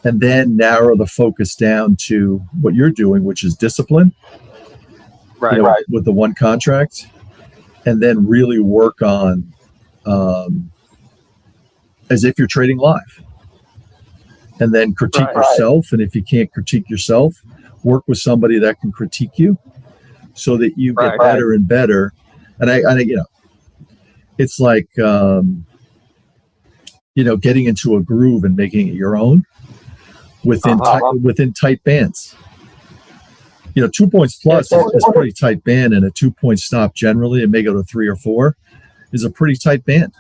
and then narrow the focus down to what you're doing, which is discipline. Right. With the one contract, and then really work on as if you're trading live, and then critique yourself. And if you can't critique yourself, work with somebody that can critique you, so that you get better and better. And I it's like, getting into a groove and making it your own within tight bands. 2 points plus is a pretty tight band, and a 2-point stop generally, it may go to 3 or 4, is a pretty tight band.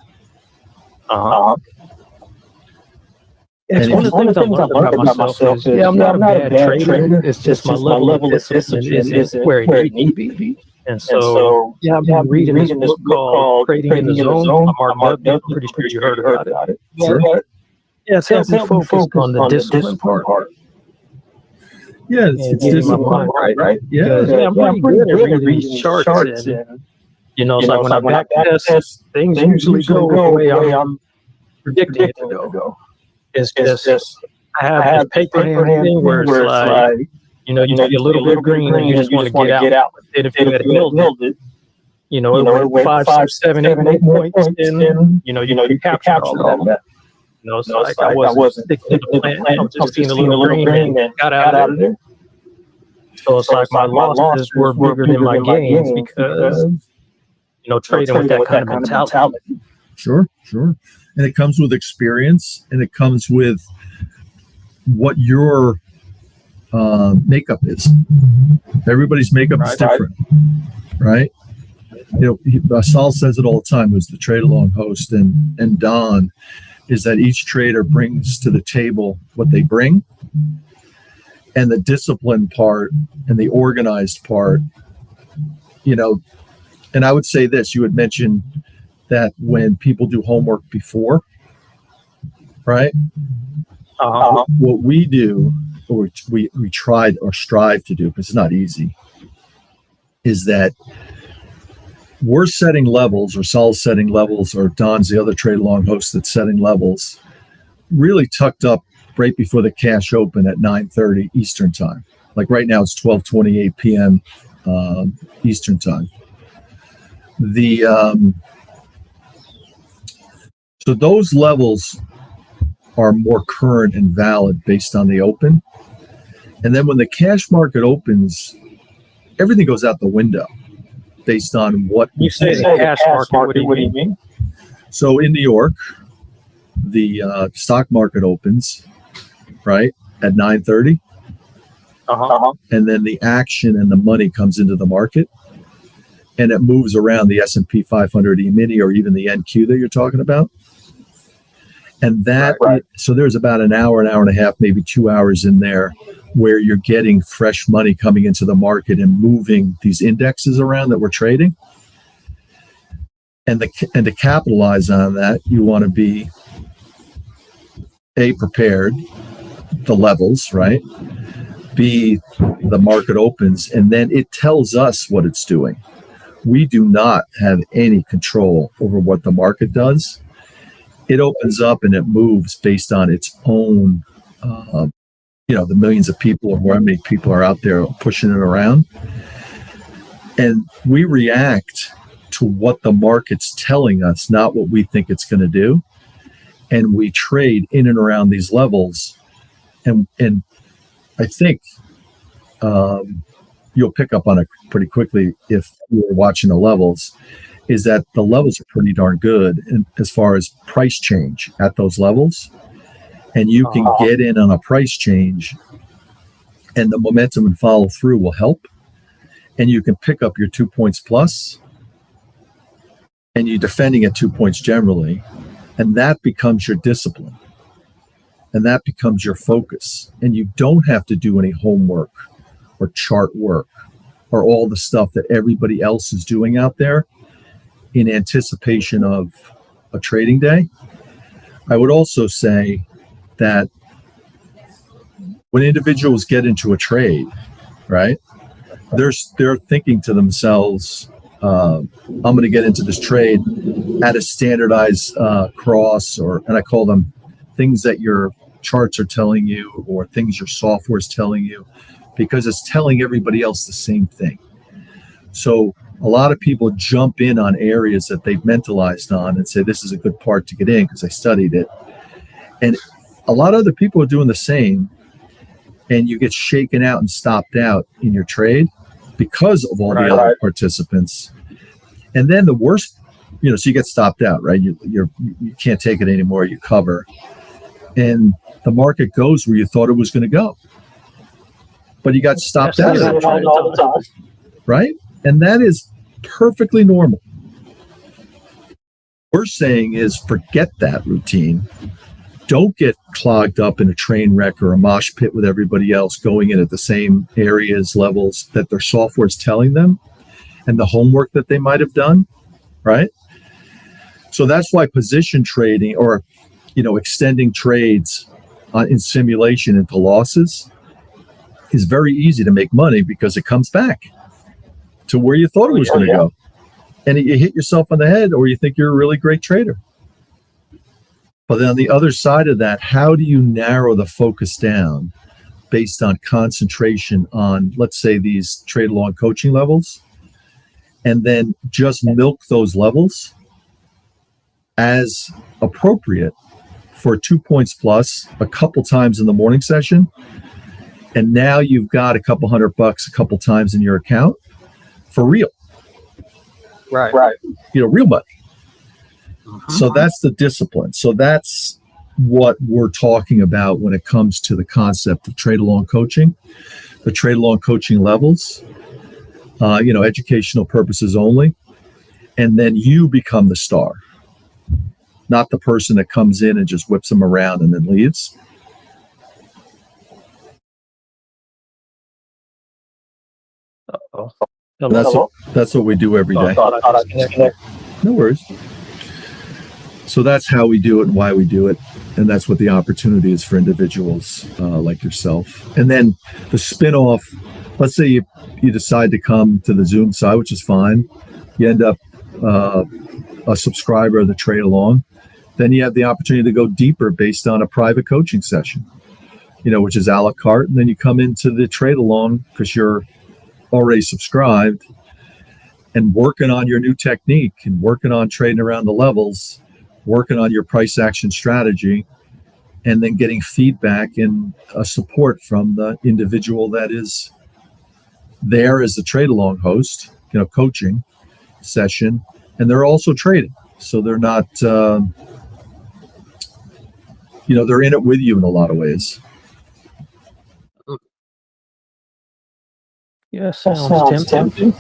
It's one of the things I learned about myself is, I'm not a bad trader. It's just my level of discipline isn't where it needs to be. And so, I've been reading this book called Trading in the Zone by Mark Dub. I'm pretty sure you heard about it. Sure. Yeah, it's helped me focus on the discipline part. Yeah, it's discipline, right? Yeah. I'm pretty good at reading these charts. And, it's like when I back test, things usually go the way I'm predicting it to go. It's just, I have this paper hand thing where it's like, you see a little bit of green and you just want to get out. But if you had held it, it went 5, 6, 7, 8 points, and, you captured all of that. It's like I wasn't sticking to the plan. I was just seeing a little green and got out of there. So it's like my losses were bigger than my gains because, trading with that kind of mentality. Sure. And it comes with experience, and it comes with what your makeup is. Everybody's makeup is different, right? Saul says it all the time, who's the Trade Along host, and Don, is that each trader brings to the table what they bring, and the discipline part and the organized part, and I would say this, you had mentioned that when people do homework before, right? What we do, or we tried or strive to do, because it's not easy, is that we're setting levels, or Saul's setting levels, or Don's the other Trade Along host that's setting levels, really tucked up right before the cash open at 9:30 Eastern time. Like right now, it's 12:28 p.m. Eastern time. So those levels are more current and valid based on the open. And then when the cash market opens, everything goes out the window based on what you say. The cash market, what do you mean? So in New York, the stock market opens, right, at 9:30. And then the action and the money comes into the market, and it moves around the S&P 500 E-mini or even the NQ that you're talking about. And so there's about an hour and a half, maybe 2 hours in there where you're getting fresh money coming into the market and moving these indexes around that we're trading. And to capitalize on that, you want to be prepared, the levels, right? B, the market opens, and then it tells us what it's doing. We do not have any control over what the market does. It opens up and it moves based on its own, the millions of people, or how many people are out there pushing it around. And we react to what the market's telling us, not what we think it's going to do. And we trade in and around these levels. And I think you'll pick up on it pretty quickly if you're watching the levels, is that the levels are pretty darn good as far as price change at those levels. And you can get in on a price change, and the momentum and follow through will help. And you can pick up your 2 points plus, and you're defending at 2 points generally. And that becomes your discipline. And that becomes your focus. And you don't have to do any homework or chart work or all the stuff that everybody else is doing out there in anticipation of a trading day. I would also say that when individuals get into a trade, right, they're thinking to themselves, I'm going to get into this trade at a standardized cross, and I call them things that your charts are telling you or things your software is telling you, because it's telling everybody else the same thing. So a lot of people jump in on areas that they've mentalized on and say, this is a good part to get in because I studied it. And a lot of other people are doing the same, and you get shaken out and stopped out in your trade because of all the other participants. And then the worst, so you get stopped out, right? You can't take it anymore. You cover, and the market goes where you thought it was going to go, but you got stopped out, right? And that is perfectly normal. What we're saying is forget that routine don't get clogged up in a train wreck or a mosh pit with everybody else going in at the same areas, levels that their software is telling them and the homework that they might have done, right? So that's why position trading or, extending trades in simulation into losses is very easy to make money because it comes back to where you thought it was going to go. And you hit yourself on the head or you think you're a really great trader. But then on the other side of that, how do you narrow the focus down based on concentration on, let's say, these trade along coaching levels, and then just milk those levels as appropriate for 2 points plus a couple times in the morning session. And now you've got a couple $100 a couple times in your account for real. Right. Real money. So that's the discipline. So that's what we're talking about when it comes to the concept of trade along coaching, the trade along coaching levels, educational purposes only. And then you become the star, not the person that comes in and just whips them around and then leaves. That's what we do every day. No worries. So that's how we do it and why we do it. And that's what the opportunity is for individuals like yourself. And then the spin-off, let's say you decide to come to the Zoom side, which is fine. You end up a subscriber of the trade along. Then you have the opportunity to go deeper based on a private coaching session, which is a la carte. And then you come into the trade along because you're already subscribed and working on your new technique and working on trading around the levels, working on your price action strategy, and then getting feedback and support from the individual that is there as the trade along host, coaching session. And they're also trading. So they're not, they're in it with you in a lot of ways. Yeah, sounds tempting.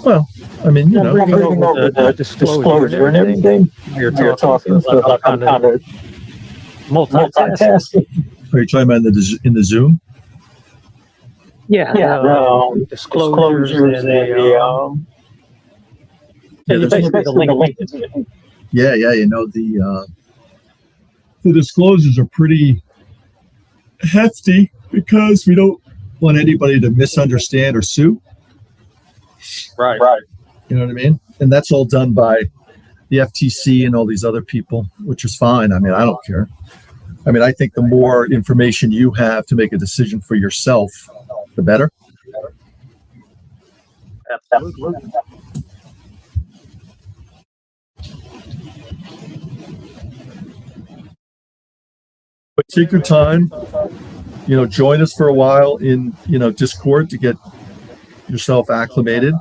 Well, I mean, bringing over the disclosure and everything. You're talking about kind of multitasking. Are you talking about in the Zoom? Yeah, disclosures and basically the link. Yeah, the disclosures are pretty hefty because we don't want anybody to misunderstand or sue. Right. You know what I mean? And that's all done by the FTC and all these other people, which is fine. I mean, I don't care. I mean, I think the more information you have to make a decision for yourself, the better. Absolutely. But take your time, join us for a while in, Discord to get yourself acclimated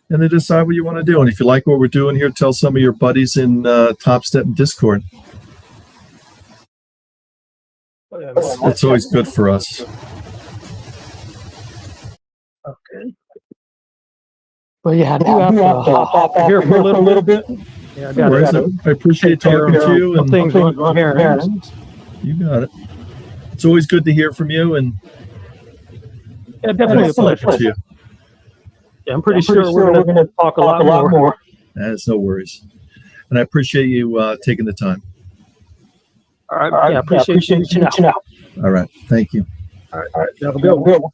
and then decide what you want to do. And if you like what we're doing here, tell some of your buddies in Top Step and Discord. It's always good for us. Okay. Well, yeah, I do have to hop out here for a little bit. Yeah, I appreciate talking to you. And things on here. You got it. It's always good to hear from you. And yeah, definitely a pleasure to you. Yeah, I'm pretty sure we're going to talk a lot more. That's no worries. And I appreciate you taking the time. All right. Yeah, I appreciate you reaching out. All right. Thank you. All right. Have a good one.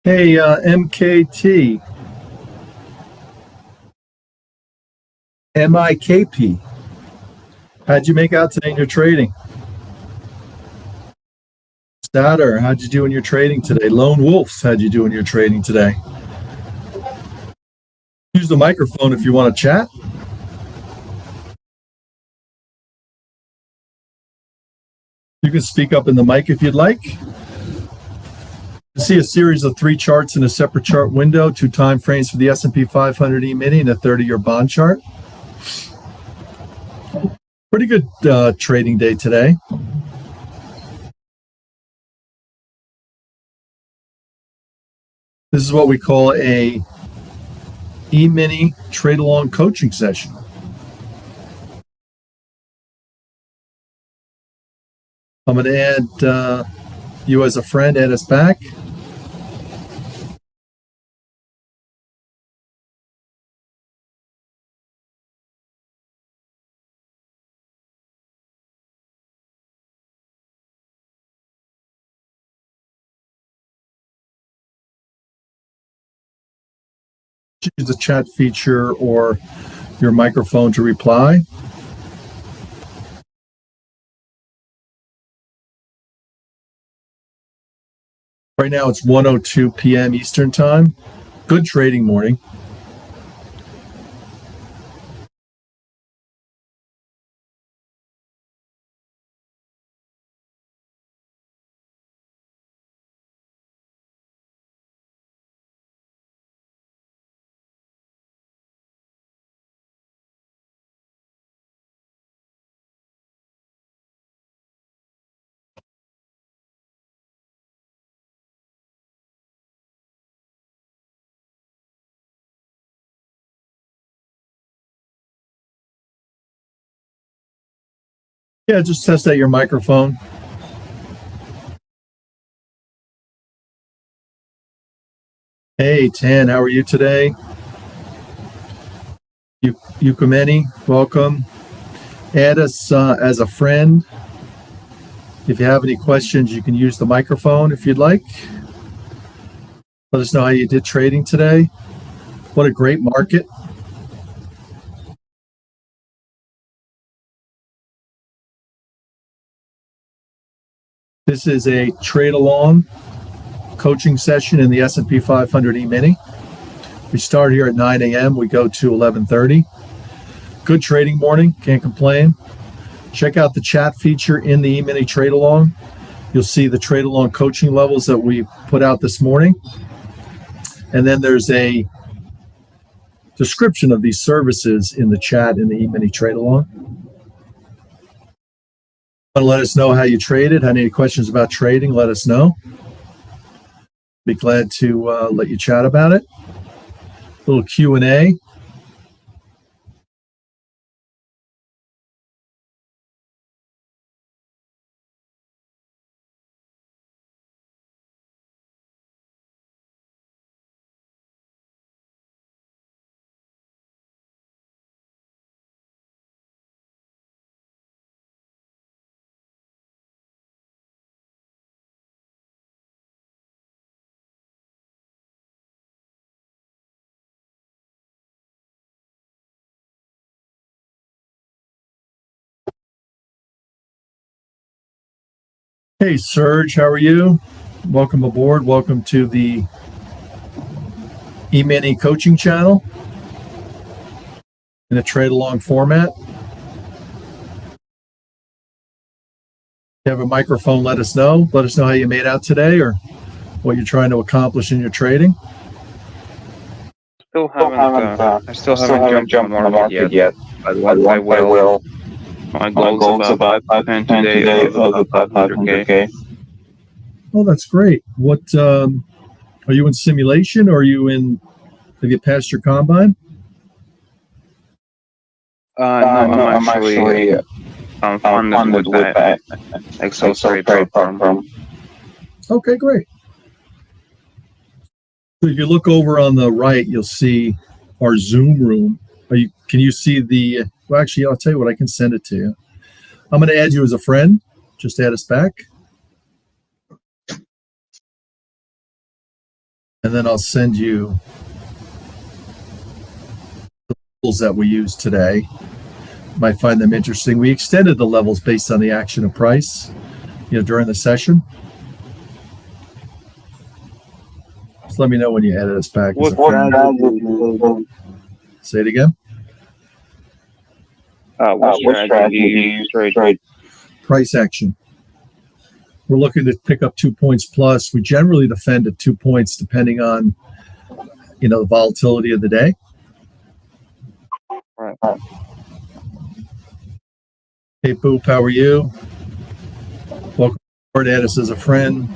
Hey, MKT. MIKP. How'd you make out today in your trading? Statter, how'd you do in your trading today? Lone Wolf, how'd you do in your trading today? Use the microphone if you want to chat. You can speak up in the mic if you'd like. You see a series of 3 charts in a separate chart window, 2 time frames for the S&P 500 E-mini and a 30-year bond chart. Pretty good trading day today. This is what we call a E-mini trade-along coaching session. I'm going to add you as a friend, add us back. Use the chat feature or your microphone to reply. Right now it's 1:02 p.m. Eastern Time. Good trading morning. Yeah, just test out your microphone. Hey, Tan, how are you today? Yukumeni, welcome. Add us as a friend. If you have any questions, you can use the microphone if you'd like. Let us know how you did trading today. What a great market. This is a trade along coaching session in the S&P 500 E-mini. We start here at 9 a.m. We go to 11:30. Good trading morning. Can't complain. Check out the chat feature in the E-mini trade along. You'll see the trade along coaching levels that we put out this morning. And then there's a description of these services in the chat in the E-mini trade along. Want to let us know how you traded? Had any questions about trading? Let us know. Be glad to let you chat about it. A little Q&A. Hey, Serge, how are you? Welcome aboard. Welcome to the E-mini coaching channel in a trade along format. If you have a microphone, let us know. Let us know how you made out today or what you're trying to accomplish in your trading. I still haven't jumped on the market yet. But once I will, my goal's about 5% today of the 500K. Oh, that's great. What are you in simulation or have you passed your combine? No, I'm actually funded with the Excel trade platform. Okay, great. So if you look over on the right, you'll see our Zoom room. Can you see well, actually, I'll tell you what, I can send it to you. I'm going to add you as a friend. Just add us back. and then I'll send you the levels that we use today. You might find them interesting. We extended the levels based on the action of price, during the session. Just let me know when you edit us back. Say it again. What strategy do you use trade? Price action. We're looking to pick up 2 points plus. We generally defend at 2 points depending on, the volatility of the day. Right. Hey, Boop, how are you? Welcome aboard. Add us as a friend.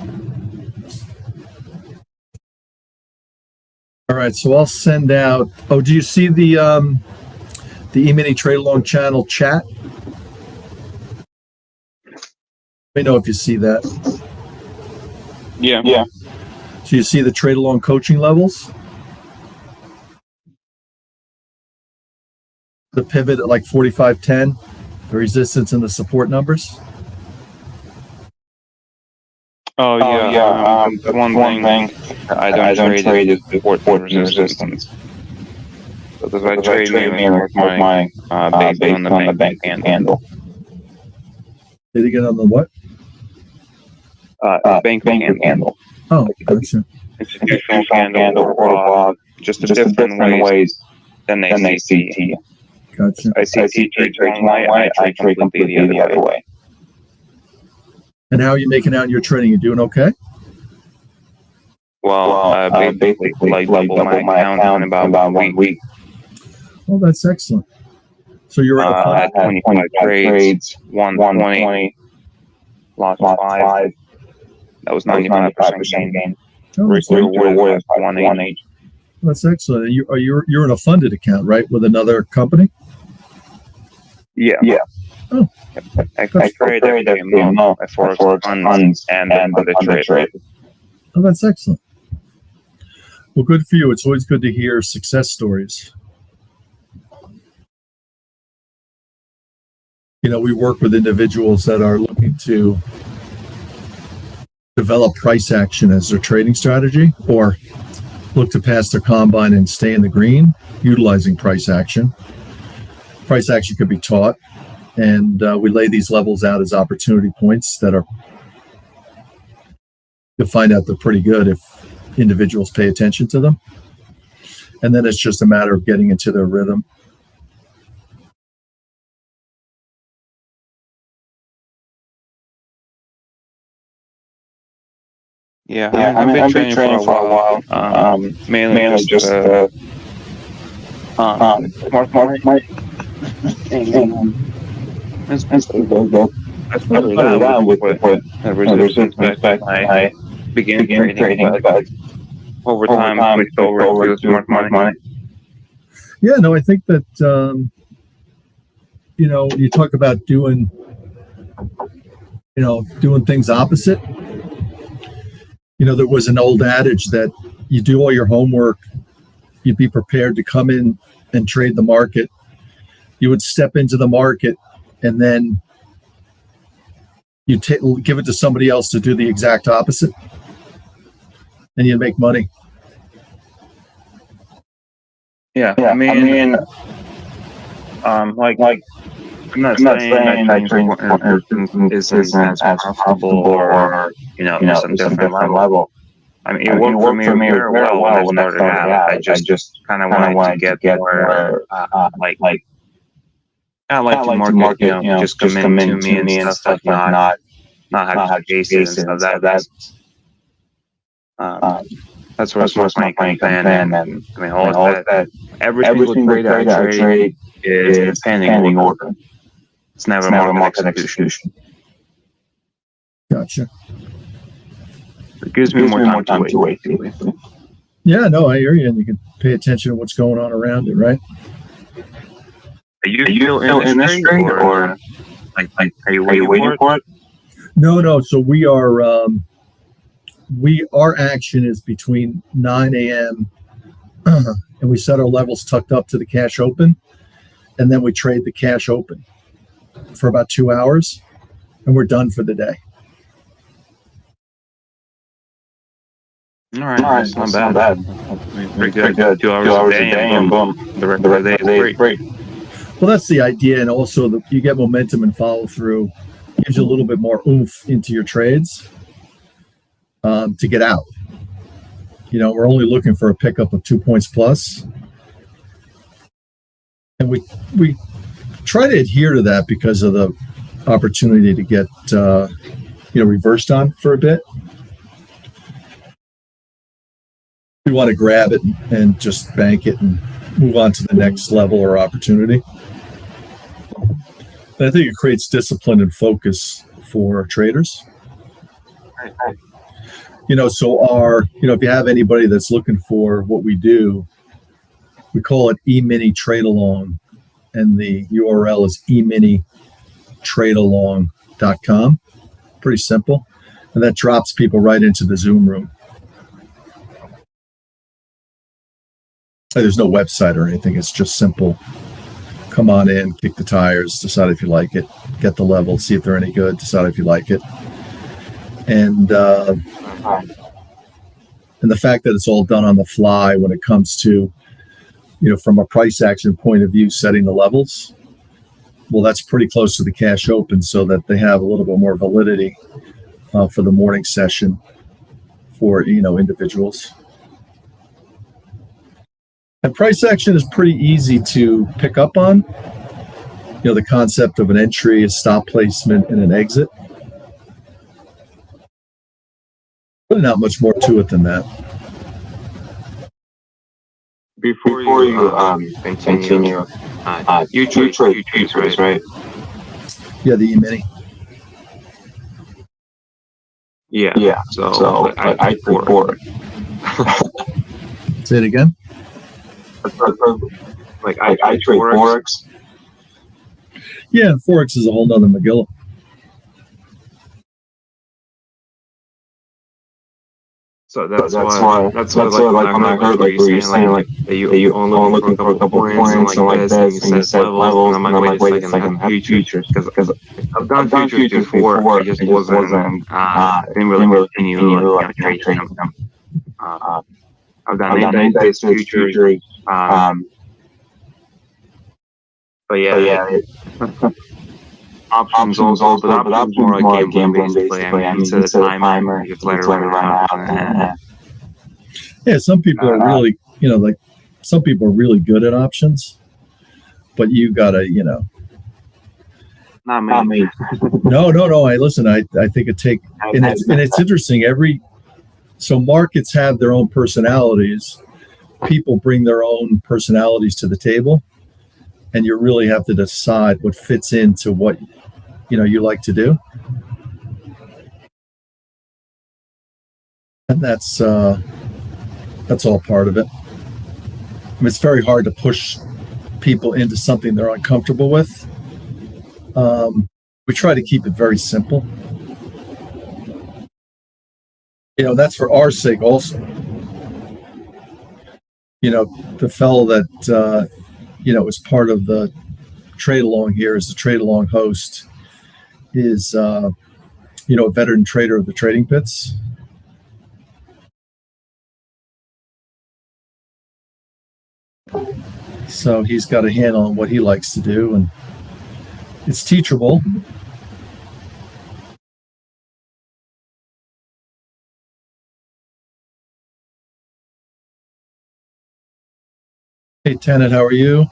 All right, so I'll send out. Oh, do you see the E-mini Trade Along channel chat? Let me know if you see that. Yeah. So you see the Trade Along coaching levels? The pivot at like 45.10, the resistance and the support numbers. Oh yeah. That's one thing I don't trade is support and resistance. So if I trade mainly with my based on the bank candle. Did you get on the what? Bank candle. Oh, gotcha. Institutional candle or just different ways than they see. Gotcha. I see trades one way, I trade completely the other way. And how are you making out in your trading? You doing okay? Well, basically like double my account in about 1 week. Well, that's excellent. So you're at I had 25 trades, 120, lost 5. That was 95% gain. Oh, that's, We're worth 180. that's excellent. And you're in a funded account, right, with another company? Yeah. Oh, I trade every month. I forex funds and other trade. oh, that's excellent. Well, good for you. It's always good to hear success stories. We work with individuals that are looking to develop price action as their trading strategy, or look to pass their combine and stay in the green utilizing price action. Price action could be taught, and we lay these levels out as opportunity points that are, you'll find out they're pretty good if individuals pay attention to them. And then it's just a matter of getting into their rhythm. Yeah, I've been training for a while. Mainly just smart money. I started out with the resistance back when I began trading, but over time switched over to smart money. Yeah, no, I think that, you talk about doing things opposite. There was an old adage that you do all your homework, you'd be prepared to come in and trade the market. You would step into the market, and then you give it to somebody else to do the exact opposite, and you make money. Yeah, I mean, like I'm not saying that trading isn't as profitable or some different level. I mean, it worked for me very well when I started out. I just kind of wanted to get more I like the market, just come in to me and stuff, not have cases and stuff. That's where smart money comes in. And I mean, all that every single trade I trade is pending order. It's never market execution. Gotcha. It gives me more time to wait. Yeah, no, I hear you, and you can pay attention to what's going on around it, right? Are you still in this trade, or are you waiting for it? No. So we are. Our action is between 9 a.m. and we set our levels tucked up to the cash open, and then we trade the cash open for about 2 hours, and we're done for the day. All right, that's not bad. Pretty good. 2 hours a day, and boom, the rest of the day is free. Well, that's the idea, and also you get momentum and follow through. Gives you a little bit more oomph into your trades to get out. We're only looking for a pickup of 2 points plus, and we try to adhere to that because of the opportunity to get reversed on for a bit. We want to grab it and just bank it and move on to the next level or opportunity. And I think it creates discipline and focus for traders. So if you have anybody that's looking for what we do, we call it E-mini trade along, and the URL is eminitradealong.com. Pretty simple. And that drops people right into the Zoom room. There's no website or anything. It's just simple. Come on in, kick the tires, decide if you like it, get the level, see if they're any good, decide if you like it. And the fact that it's all done on the fly when it comes to, from a price action point of view, setting the levels, well, that's pretty close to the cash open, so that they have a little bit more validity for the morning session for, individuals. And price action is pretty easy to pick up on. The concept of an entry, a stop placement, and an exit. Really not much more to it than that. Before you continue, you trade futures, right? Yeah, the E-mini. Yeah. So I trade forward. Say it again. Like I trade forex. Yeah, and forex is a whole nother Megillah. So that's why like when I heard like where you're saying like that you only looking for a couple points and like this, and you set levels, and I'm like, wait a second, I have futures because I've done futures before. I just wasn't didn't really continue like trading them. I've done index futures. But yeah. Options also, but options more like gambling basically. I mean, you set a timer, you just let it run out. Yeah, some people are really, some people are really good at options, but you gotta, Not me. No. Listen, I think and it's interesting. So markets have their own personalities. People bring their own personalities to the table, and you really have to decide what fits into what you like to do. And that's all part of it. I mean, it's very hard to push people into something they're uncomfortable with. We try to keep it very simple. That's for our sake also. The fellow that, is part of the trade along here, is the trade along host, is, a veteran trader of the trading pits. So he's got a handle on what he likes to do, and it's teachable. Hey, Tenet, how are you?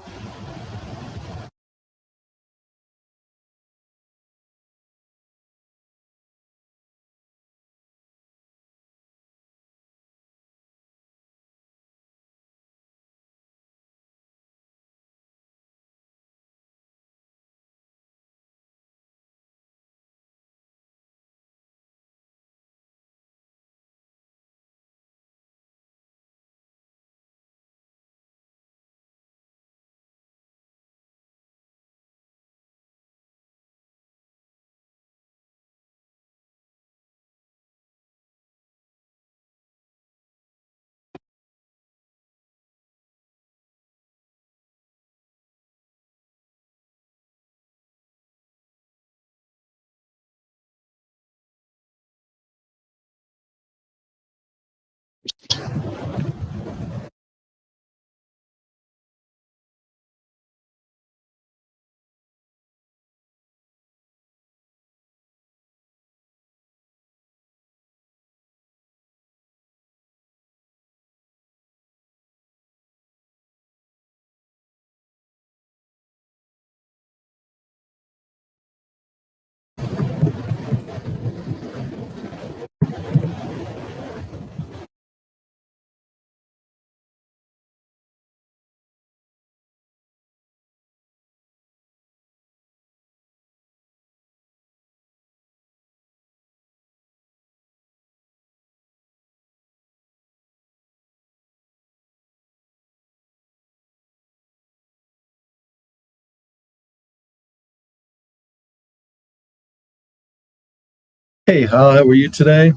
Hey, how are you today?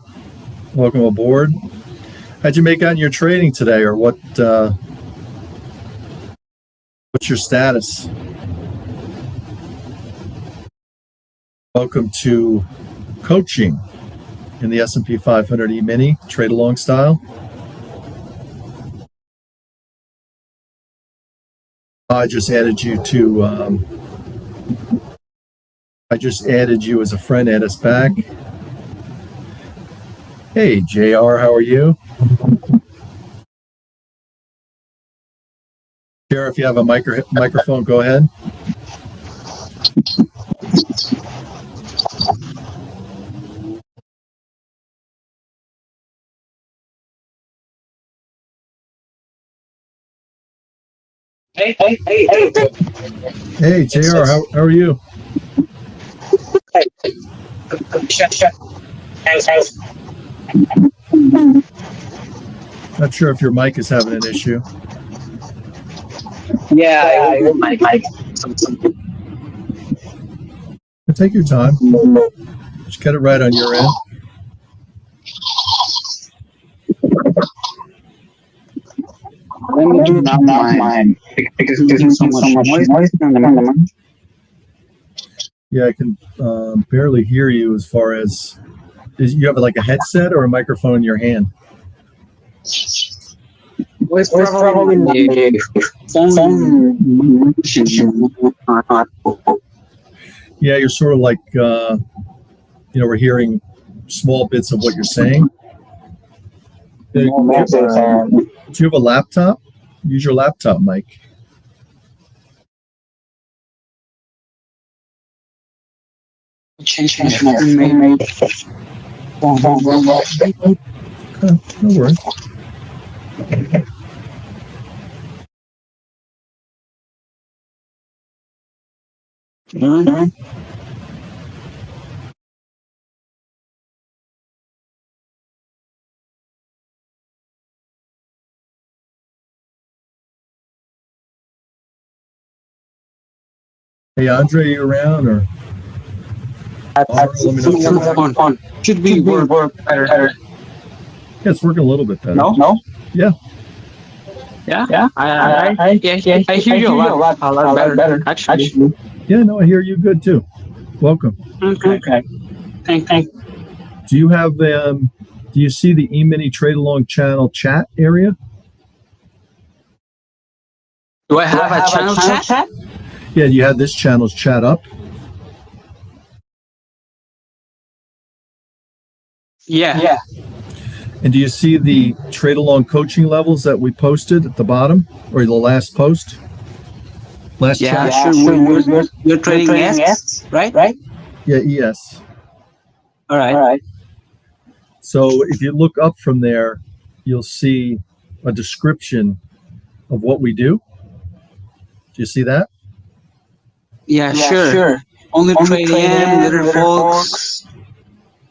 Welcome aboard. How'd you make out in your trading today, or what's your status? Welcome to coaching in the S&P 500 E-mini trade along style. I just added you as a friend. Add us back. Hey, JR, how are you? JR, if you have a microphone, go ahead. Hey, JR, how are you? Not sure if your mic is having an issue. Yeah, my mic. Take your time. Just get it right on your end. Let me do not mine. Because there's so much noise in the mic. Yeah, I can barely hear you as far as... you have like a headset or a microphone in your hand? Well, it's probably the phone. Yeah, you're sort of like, we're hearing small bits of what you're saying. Do you have a laptop? Use your laptop mic. Change my screen. Okay, no worries. Hey, Andre, you around or? Let me know. Should be work better. Yeah, it's working a little bit better. No? Yeah. Yeah? I hear you a lot better, actually. Yeah, no, I hear you good too. Welcome. Okay. Thank. Do you have do you see the E-mini trade along channel chat area? Do I have a channel chat? Yeah, you have this channel's chat up. Yeah. And do you see the trade along coaching levels that we posted at the bottom, or the last post? Last chat? Sure. You're trading S, right? Yeah, ES. All right. So if you look up from there, you'll see a description of what we do. Do you see that? Yeah, sure. Only trade AM, little folks,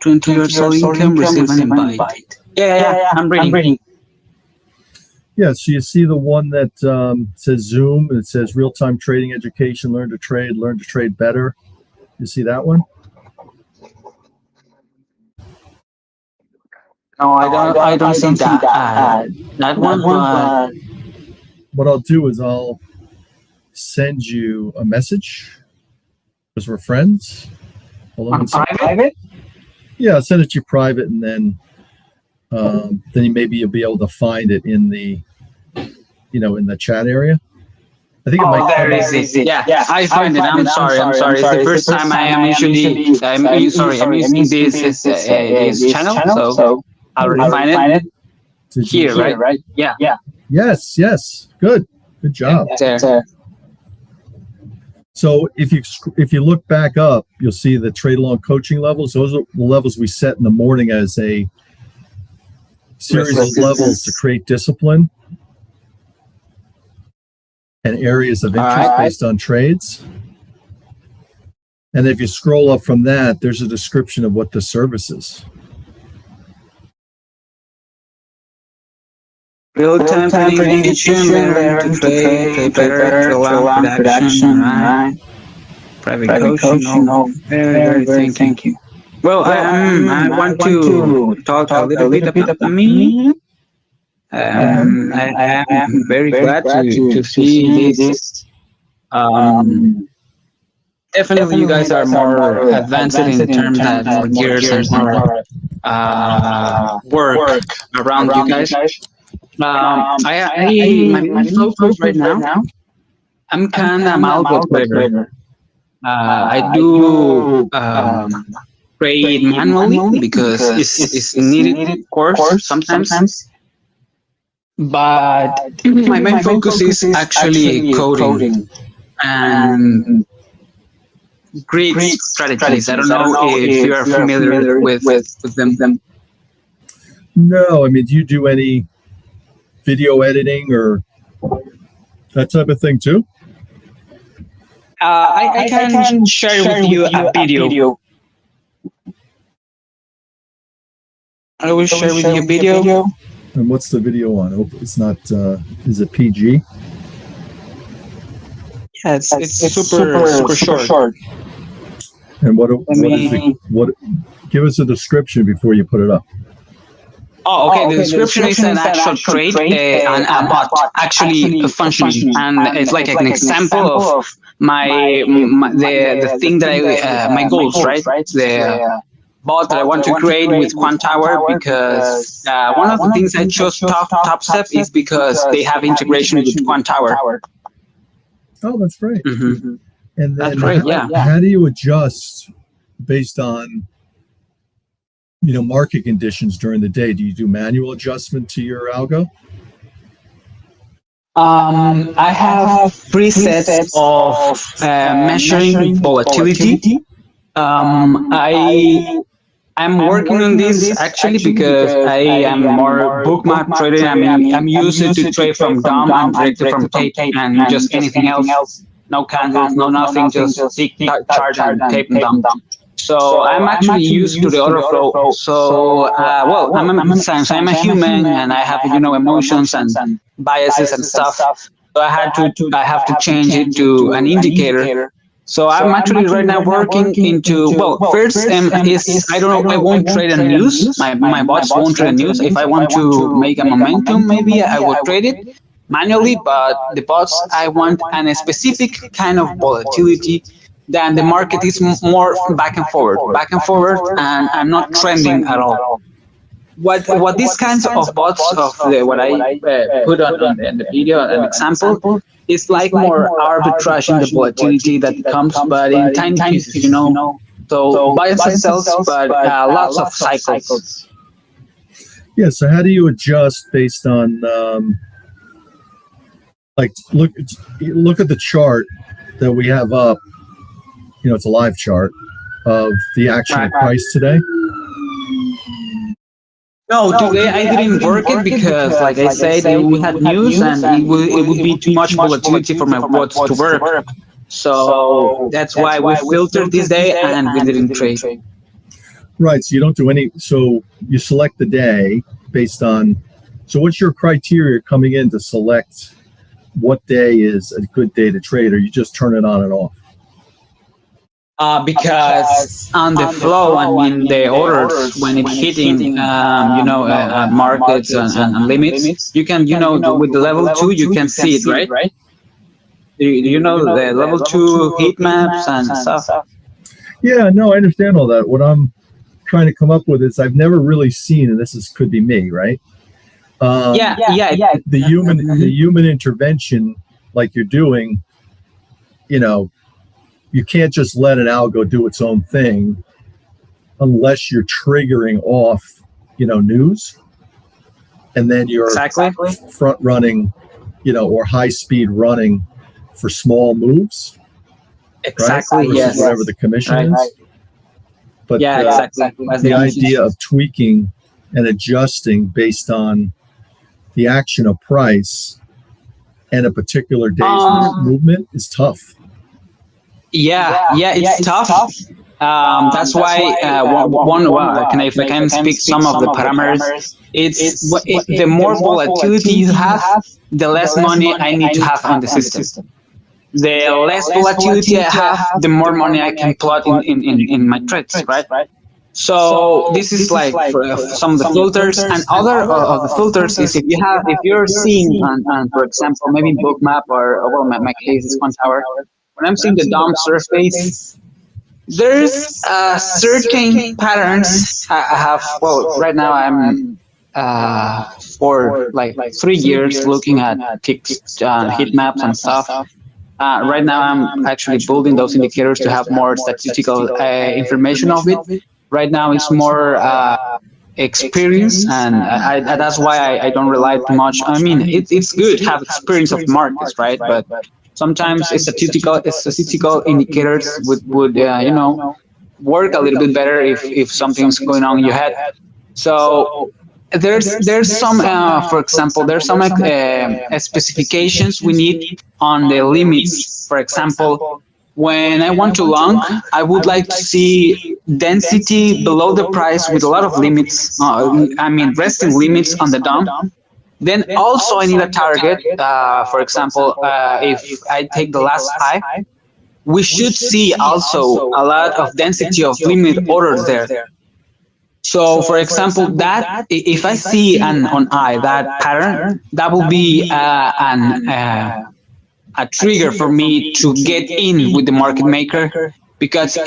20 years old income, receive an invite. Yeah, I'm reading. Yeah, so you see the one that says Zoom, and it says real-time trading education, learn to trade better. You see that one? No, I don't see that. That one, but... What I'll do is I'll send you a message, because we're friends. On private? Yeah, I'll send it to you private, and then you'll be able to find it in the in the chat area. I think it might. There it is. Yeah, I find it. I'm sorry. It's the first time I'm using this channel, so I'll already find it here, right? Yeah. Yes. Good job. There. So if you look back up, you'll see the trade along coaching levels. Those are the levels we set in the morning as a series of levels to create discipline and areas of interest based on trades. And if you scroll up from that, there's a description of what the service is. Real-time trading education, learn to trade better, to allow production, right? Private coaching, very, thank you. Well, I want to talk a little bit about me. I am very glad to see this. Definitely, you guys are more advanced in terms of more gears and more work around you guys. My main focus right now, I'm kind of algo trader. I do trade manually because it's needed, of course, sometimes. But my main focus is actually coding and grid strategies. I don't know if you are familiar with them. No, I mean, do you do any video editing or that type of thing too? I can share with you a video. I will share with you a video. And what's the video on? Oh, it's not. Is it PG? Yeah, it's super short. And what is it? What? Give us a description before you put it up. Oh, okay. The description is an actual trade and a bot actually functioning, and it's like an example of the thing that my goals, right? The bot that I want to create with Quant Tower, because one of the things I chose Top Step is because they have integration with Quant Tower. Oh, that's great. Mm-hmm. And then That's great. Yeah. how do you adjust based on market conditions during the day? Do you do manual adjustment to your algo? I have presets of measuring volatility. I'm working on this actually because I am more bookmap trader. I mean, I'm used to trade from DOM and directly from tape and just anything else. No candles, no nothing, just tick chart and tape and DOM. So I'm actually used to the order flow. So well, I'm a human and I have emotions and biases and stuff. So I have to change it to an indicator. So I'm actually right now working into, first I don't know, I won't trade a news. My bots won't trade a news. If I want to make a momentum, maybe I will trade it manually, but the bots, I want a specific kind of volatility. Then the market is more back and forward, and I'm not trending at all. What these kinds of bots what I put on in the video, an example, is like more arbitrage in the volatility that comes, but in tiny pieces, So buys and sells, but lots of cycles. Yeah. So how do you adjust based on look at the chart that we have up? It's a live chart of the actual price today. No, today I didn't work it because, like I said, we had news and it would be too much volatility for my bots to work. So that's why we filtered this day and we didn't trade. Right. So you don't do any. So you select the day based on. So what's your criteria coming in to select what day is a good day to trade, or you just turn it on and off? Because on the flow, I mean the orders when it's hitting, markets and limits, you can, with the level 2, you can see it, right? You know the level 2 heat maps and stuff. Yeah, no, I understand all that. What I'm trying to come up with is I've never really seen, and could be me, right? The human intervention, like you're doing, you can't just let an algo do its own thing unless you're triggering off, news, and then you're front running, or high speed running for small moves. Exactly. Right? Yes. Whatever the commission is. But exactly. The idea of tweaking and adjusting based on the action of price and a particular day's movement is tough. It's tough. That's why if I can speak some of the parameters, the more volatility you have, the less money I need to have on the system. The less volatility I have, the more money I can plot in my trades, right? So this is like for some of the filters, and other of the filters is if you're seeing on for example maybe Bookmap or well my case is One Tower. When I'm seeing the DOM surface, there's certain patterns I have. Well, right now I'm for like 3 years looking at ticks, heat maps and stuff. Right now I'm actually building those indicators to have more statistical information of it. Right now it's more experience, and that's why I don't rely too much. I mean, it's good to have experience of markets, right? But sometimes statistical indicators would work a little bit better if something's going on in your head. So there's some for example there's some specifications we need on the limits. For example, when I want to long, I would like to see density below the price with a lot of limits. Resting limits on the DOM. Then also I need a target. For example, if I take the last high, we should see also a lot of density of limit orders there. So, for example, that if I see on I that pattern, that will be a trigger for me to get in with the market maker, because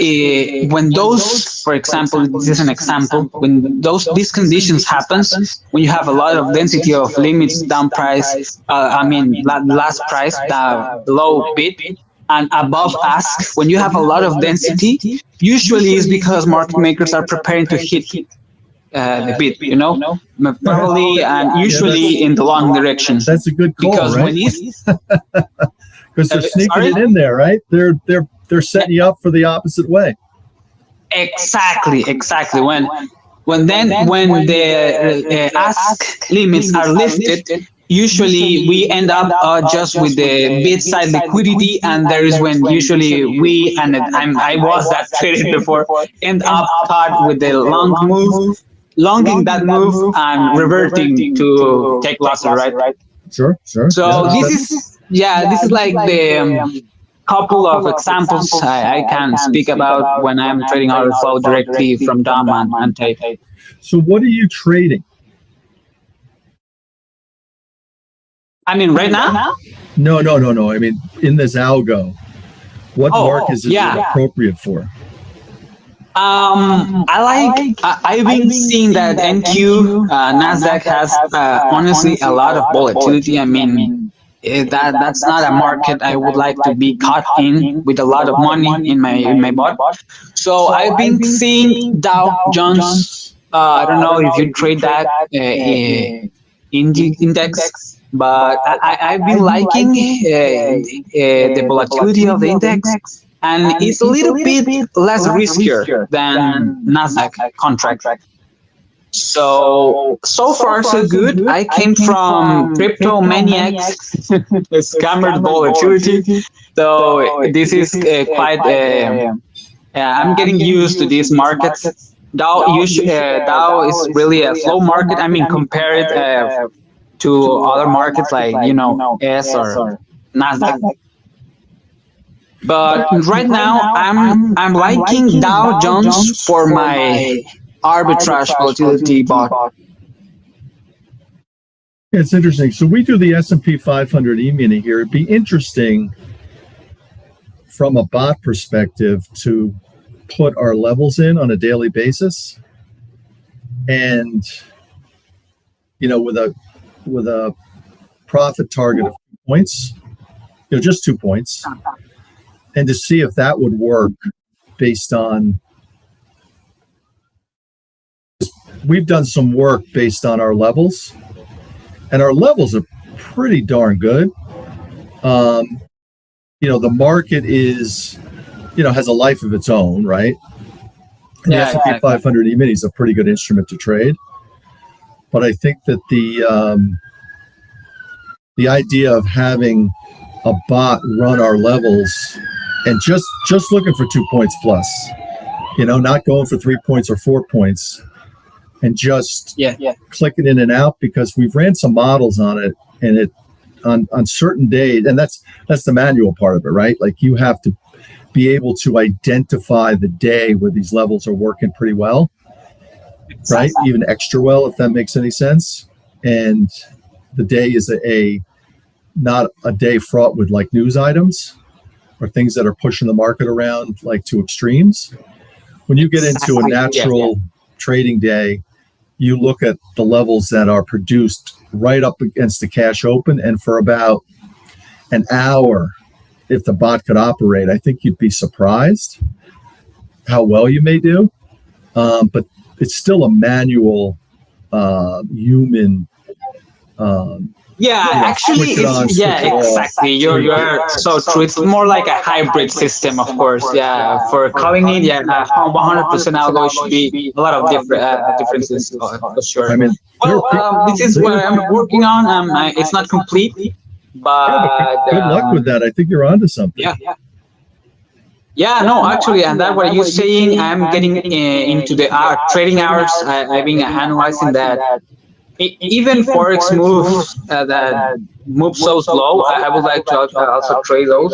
when those, for example, this is an example, when these conditions happens, when you have a lot of density of limits down price, last price below bid and above ask, when you have a lot of density, usually it's because market makers are preparing to hit the bid, probably and usually in the long direction. That's a good call, because right? when it's because they're sneaking it in there, right? They're setting you up for the opposite way. Exactly. When the ask limits are lifted, usually we end up just with the bid side liquidity, and there is when usually we, and I was that traded before, end up caught with the long move, longing that move and reverting to take losses, right? Sure. So this is like the couple of examples I can speak about when I'm trading order flow directly from DOM and tape. So what are you trading? I mean, right now? No. I mean, in this algo, what markets is it appropriate for? I've been seeing that NQ, Nasdaq has honestly a lot of volatility. I mean, that's not a market I would like to be caught in with a lot of money in my bot. So I've been seeing Dow Jones. I don't know if you trade that index, but I've been liking the volatility of the index, and it's a little bit less riskier than Nasdaq contract. So far so good. I came from crypto maniacs, scammer volatility. So this is quite. I'm getting used to these markets. Dow is really a slow market. I mean, compare it to other markets like S or Nasdaq. But right now, I'm liking Dow Jones for my arbitrage volatility bot. It's interesting. So we do the S&P 500 E-mini here. It'd be interesting from a bot perspective to put our levels in on a daily basis, and with a profit target of 2 points, just 2 points, and to see if that would work based on. We've done some work based on our levels, and our levels are pretty darn good. The market is, has a life of its own, right? And the S&P 500 E-mini is a pretty good instrument to trade. But I think that the idea of having a bot run our levels and just looking for 2 points plus, not going for 3 points or 4 points, and just clicking in and out, because we've ran some models on it, and it on certain days, and that's the manual part of it, right? Like, you have to be able to identify the day where these levels are working pretty well. right? Even extra well, if that makes any sense. And the day is not a day fraught with like news items or things that are pushing the market around like to extremes. When you get into a natural trading day, you look at the levels that are produced right up against the cash open, and for about an hour, if the bot could operate, I think you'd be surprised how well you may do. But it's still a manual human. Actually, exactly. You're so true. It's more like a hybrid system, of course. Yeah, for calling it, 100% algo should be a lot of differences for sure. I mean, this is what I'm working on. It's not complete, but good luck with that. I think you're onto something. Yeah, no, actually, and that what you're saying, I'm getting into the trading hours. I've been analyzing that. Even forex moves that move so slow, I would like to also trade those.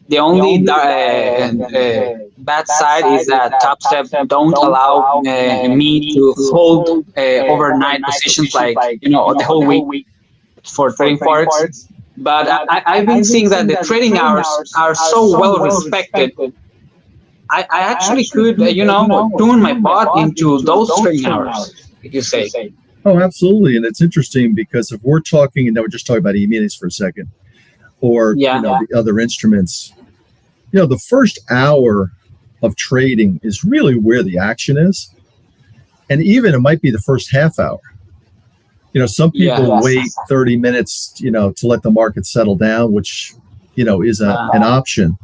The only bad side is that Top Step don't allow me to hold overnight positions like the whole week for trading forex. But I've been seeing that the trading hours are so well respected. I actually could tune my bot into those trading hours, if you say. Oh, absolutely. And it's interesting because if we're talking, and now we're just talking about E-minis for a second, or the other instruments, the first hour of trading is really where the action is. And even it might be the first half hour. Some people wait 30 minutes, to let the market settle down, which, is an option.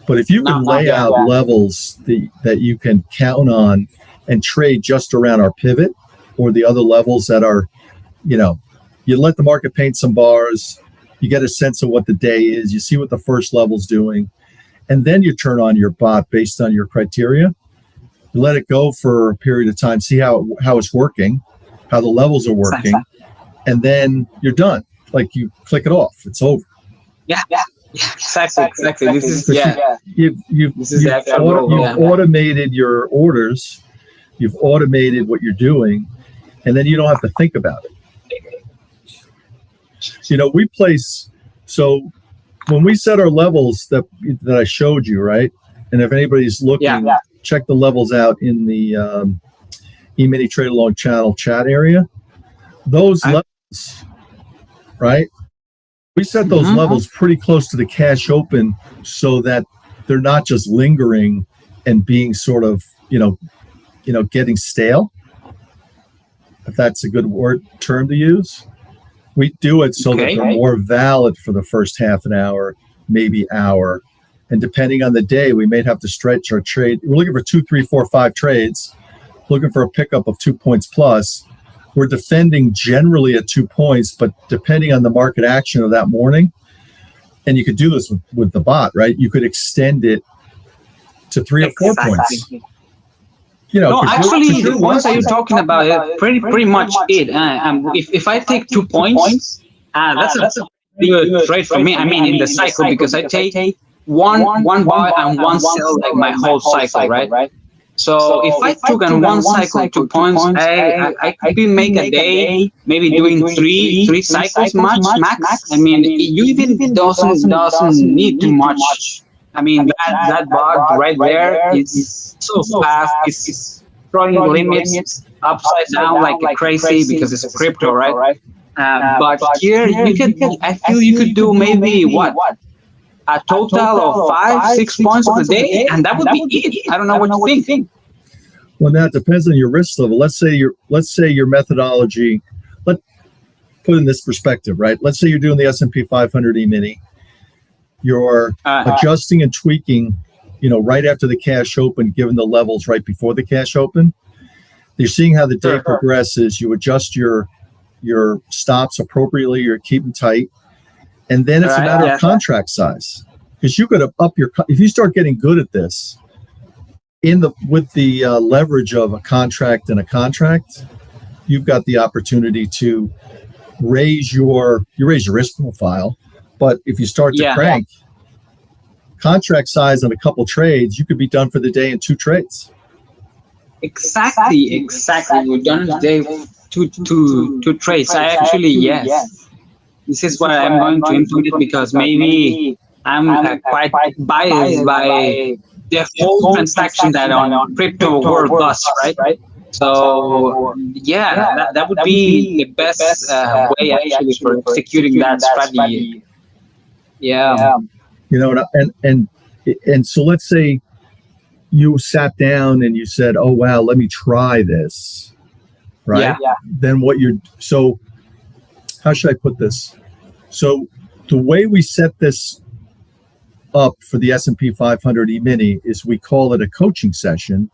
But if you can lay out levels that you can count on and trade just around our pivot, or the other levels that are, you let the market paint some bars, you get a sense of what the day is, you see what the first level's doing, and then you turn on your bot based on your criteria. You let it go for a period of time, see how it's working, how the levels are working, and then you're done. Like you click it off, it's over. Yeah, exactly. This is You've automated your orders, you've automated what you're doing, and then you don't have to think about it. We place, so when we set our levels that I showed you, right? And if anybody's looking, check the levels out in the E-mini Trade Along channel chat area. Those levels, right? We set those levels pretty close to the cash open so that they're not just lingering and being sort of, getting stale, if that's a good term to use. We do it so that they're more valid for the first half an hour, maybe hour. And depending on the day, we may have to stretch our trade. We're looking for 2, 3, 4, 5 trades, looking for a pickup of 2 points plus. We're defending generally at 2 points, but depending on the market action of that morning, and you could do this with the bot, right? You could extend it to 3 or 4 points. Actually, the points that you're talking about is pretty much it. If I take 2 points, that's a good trade for me. I mean, in the cycle, because I take one buy and one sell like my whole cycle, right? So if I took on one cycle 2 points, I could make a day, maybe doing three cycles max. I mean, you even doesn't need too much. I mean, that bot right there is so fast. It's throwing limits upside down like crazy because it's crypto, right? But here I feel you could do maybe a total of 5-6 points of the day, and that would be it. I don't know what you think. Well, that depends on your risk level. Let's say your methodology. Let's put in this perspective, right? Let's say you're doing the S&P 500 E-mini. You're adjusting and tweaking, right after the cash open, given the levels right before the cash open. You're seeing how the day progresses. You adjust your stops appropriately. You're keeping tight. And then it's a matter of contract size, because you could up if you start getting good at this with the leverage of a contract and a contract, you've got the opportunity to raise your risk profile. But if you start to crank contract size on a couple trades, you could be done for the day in 2 trades. Exactly. We're done today. Two trades. I actually, yes. This is what I'm going to implement because maybe I'm quite biased by the whole transaction that on crypto world does, right? So yeah, that would be the best way actually for executing that strategy. Yeah. And so let's say you sat down and you said, "Oh wow, let me try this," right? Yeah. Then so how should I put this? So the way we set this up for the S&P 500 E-mini is we call it a coaching session.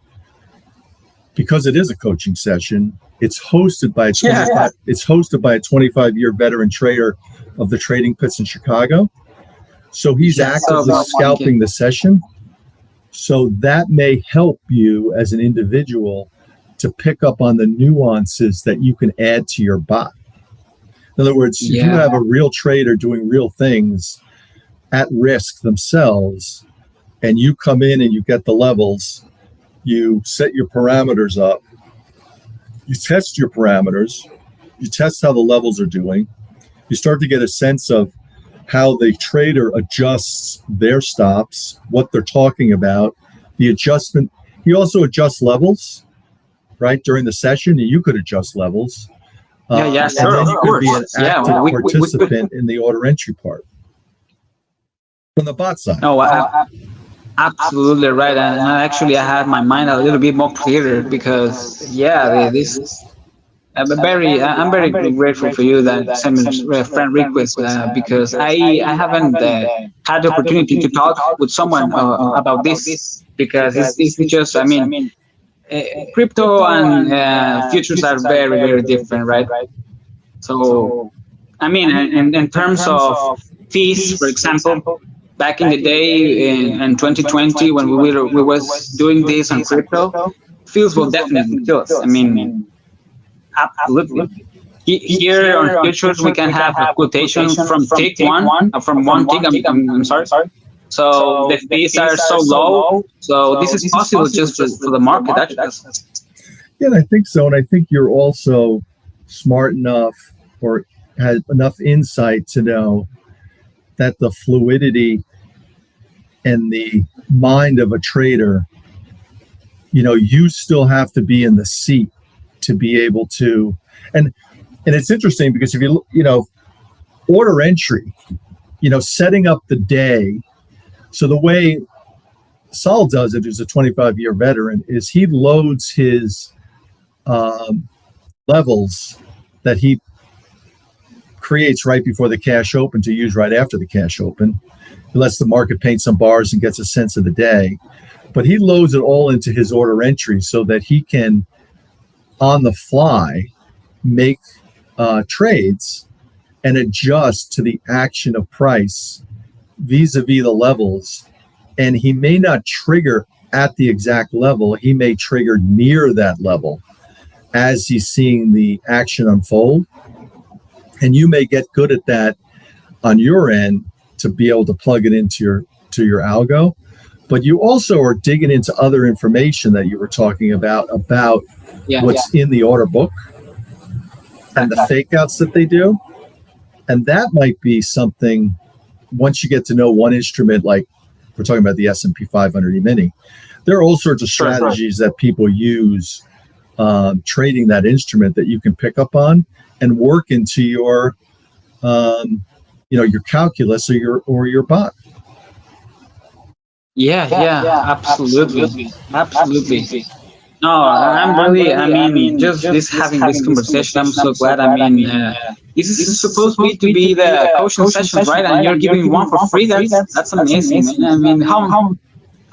Because it is a coaching session, it's hosted by a 25-year veteran trader of the trading pits in Chicago. So he's actively scalping the session. So that may help you as an individual to pick up on the nuances that you can add to your bot. In other words, if you have a real trader doing real things at risk themselves, and you come in and you get the levels, you set your parameters up, you test your parameters, you test how the levels are doing, you start to get a sense of how the trader adjusts their stops, what they're talking about, the adjustment. He also adjusts levels, right, during the session, and you could adjust levels. Sure, and then you could be an active participant in the order entry part from the bot side. No, absolutely right. And actually, I had my mind a little bit more clearer because, I'm very grateful for you that sent me friend request because I haven't had the opportunity to talk with someone about this because it's just, crypto and futures are very, very different, right? So, in terms of fees, for example, back in the day in 2020 when we was doing this on crypto, fees will definitely kill us. Absolutely. Here on futures, we can have a quotation from tick one, from one tick. I'm sorry. So the fees are so low. So this is possible just for the market. Yeah, and I think so. And I think you're also smart enough or has enough insight to know that the fluidity and the mind of a trader, you still have to be in the seat to be able to, and it's interesting because if you order entry, setting up the day. So the way Saul does it, who's a 25-year veteran, is he loads his levels that he creates right before the cash open to use right after the cash open. He lets the market paint some bars and gets a sense of the day. But he loads it all into his order entry so that he can, on the fly, make trades and adjust to the action of price vis-a-vis the levels. And he may not trigger at the exact level. He may trigger near that level as he's seeing the action unfold. And you may get good at that on your end to be able to plug it into your algo. But you also are digging into other information that you were talking about what's in the order book and the fake outs that they do. And that might be something, once you get to know one instrument, like we're talking about the S&P 500 E-mini, there are all sorts of strategies that people use trading that instrument that you can pick up on and work into your your calculus or your bot. Absolutely. No, I'm really, just having this conversation, I'm so glad. This is supposed to be the coaching sessions, right? And you're giving one for free. That's amazing. How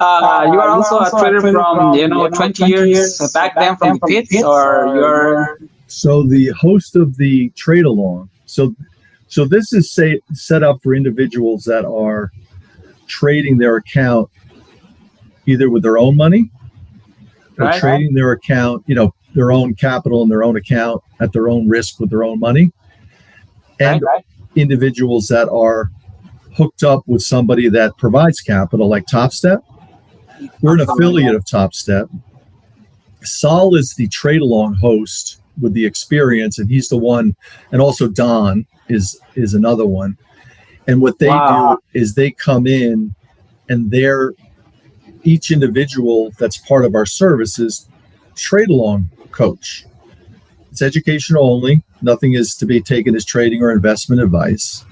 you are also a trader from 20 years back then from the pits, or you're? So the host of the trade along. So this is set up for individuals that are trading their account either with their own money or trading their account, their own capital in their own account at their own risk with their own money, and individuals that are hooked up with somebody that provides capital like Top Step. We're an affiliate of Top Step, Saul is the trade along host with the experience, and he's the one, and also Don is another one. And what they do is they come in, and they're each individual that's part of our services trade along coach. It's educational only. Nothing is to be taken as trading or investment advice.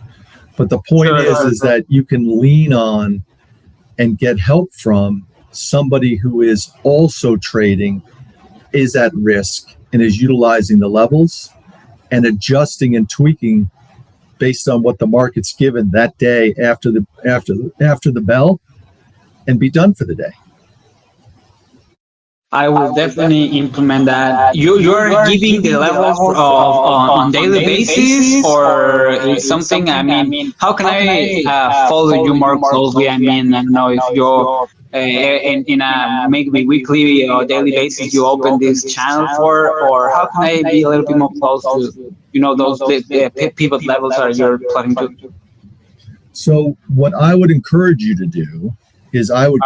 But the point is that you can lean on and get help from somebody who is also trading, is at risk, and is utilizing the levels and adjusting and tweaking based on what the market's given that day after the bell, and be done for the day. I will definitely implement that. You're giving the levels on daily basis, or is something? I mean, how can I follow you more closely? I mean, I don't know if you're in a maybe weekly or daily basis you open this channel for, or how can I be a little bit more close to those the pivot levels that you're plotting to? So what I would encourage you to do is I would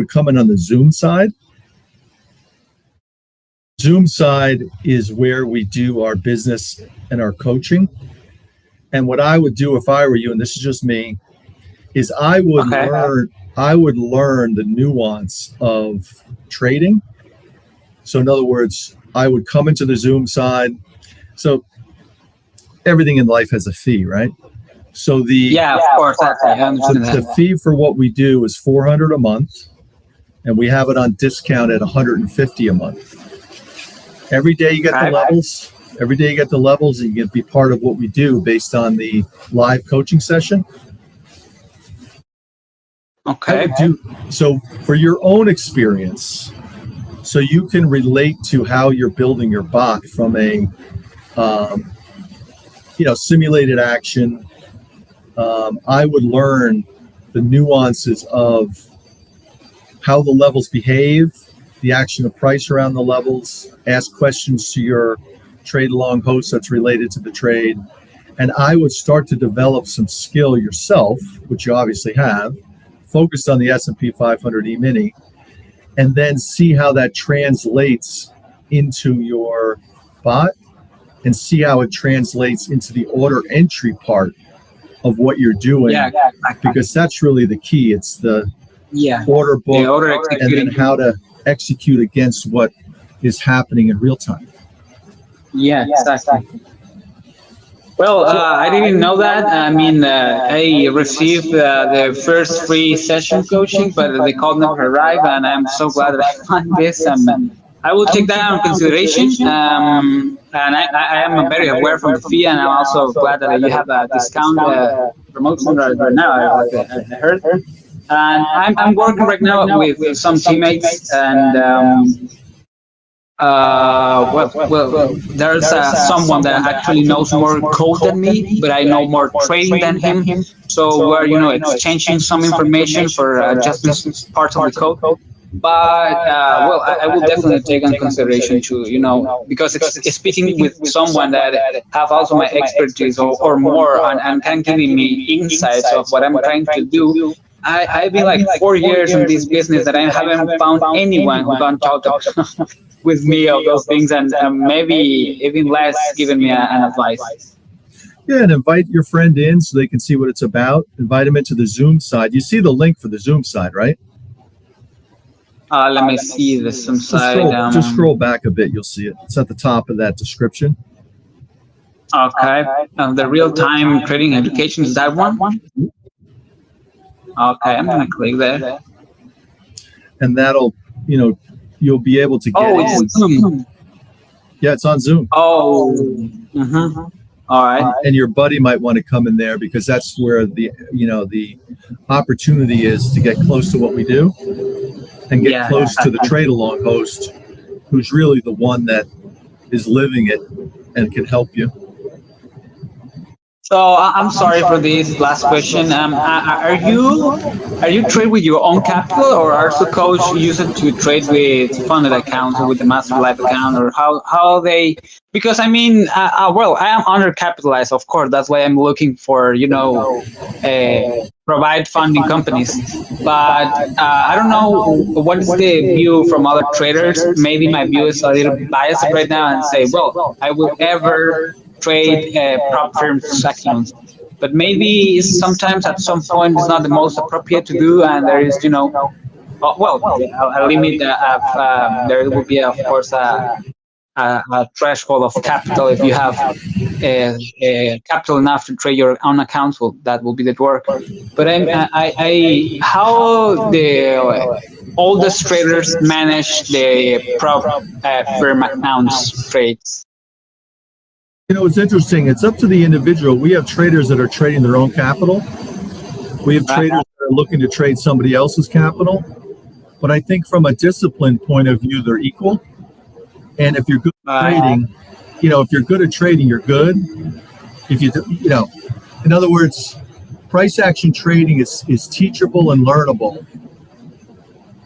come in on the Zoom side. Zoom side is where we do our business and our coaching. And what I would do if I were you, and this is just me, is I would learn the nuance of trading. So in other words, I would come into the Zoom side. So everything in life has a fee, right? So of course, I understand that. The fee for what we do is $400 a month, and we have it on discount at $150 a month. Every day you get the levels. Every day you get the levels, and you can be part of what we do based on the live coaching session. Okay. So for your own experience, so you can relate to how you're building your bot from a simulated action. I would learn the nuances of how the levels behave, the action of price around the levels, ask questions to your trade along host that's related to the trade. And I would start to develop some skill yourself, which you obviously have, focused on the S&P 500 E-mini, and then see how that translates into your bot and see how it translates into the order entry part of what you're doing, because that's really the key. It's the order book and then how to execute against what is happening in real time. Yeah, exactly. Well, I didn't know that. I mean, I received the first free session coaching, but the call never arrived, and I'm so glad that I found this. I will take that into consideration, and I am very aware from the fee, and I'm also glad that you have a discount promotion right now, I heard. And I'm working right now with some teammates, and there's someone that actually knows more code than me, but I know more trading than him. So we're exchanging some information for adjustments parts of the code. But I will definitely take into consideration to because it's speaking with someone that have also my expertise or more and can give me insights of what I'm trying to do. I've been like 4 years in this business that I haven't found anyone who can talk with me of those things, and maybe even less giving me an advice. Yeah, and invite your friend in so they can see what it's about. Invite them into the Zoom side. You see the link for the Zoom side, right? Let me see the Zoom side. Just scroll back a bit. You'll see it. It's at the top of that description. Okay. The real-time trading education, is that one? Okay, I'm going to click there. And that'll, you'll be able to get it's Zoom. Yeah, it's on Zoom. Oh, all right. And your buddy might want to come in there because that's where the opportunity is to get close to what we do and get close to the trade along host, who's really the one that is living it and can help you. So I'm sorry for this last question. Are you trade with your own capital, or are the coach use it to trade with funded accounts or with the master life account, or how they? Because I mean, I am undercapitalized, of course. That's why I'm looking for provide funding companies. But I don't know what is the view from other traders. Maybe my view is a little biased right now and say, well, I will ever trade prop firms actions. But maybe sometimes at some point it's not the most appropriate to do, and there is, a limit of, there will be, of course, a threshold of capital. If you have capital enough to trade your own accounts, well, that will be the work. But how the oldest traders manage the prop firm accounts trades? It's interesting. It's up to the individual. We have traders that are trading their own capital. We have traders that are looking to trade somebody else's capital. But I think from a discipline point of view, they're equal. And if you're good at trading, if you're good at trading, you're good. If in other words, price action trading is teachable and learnable.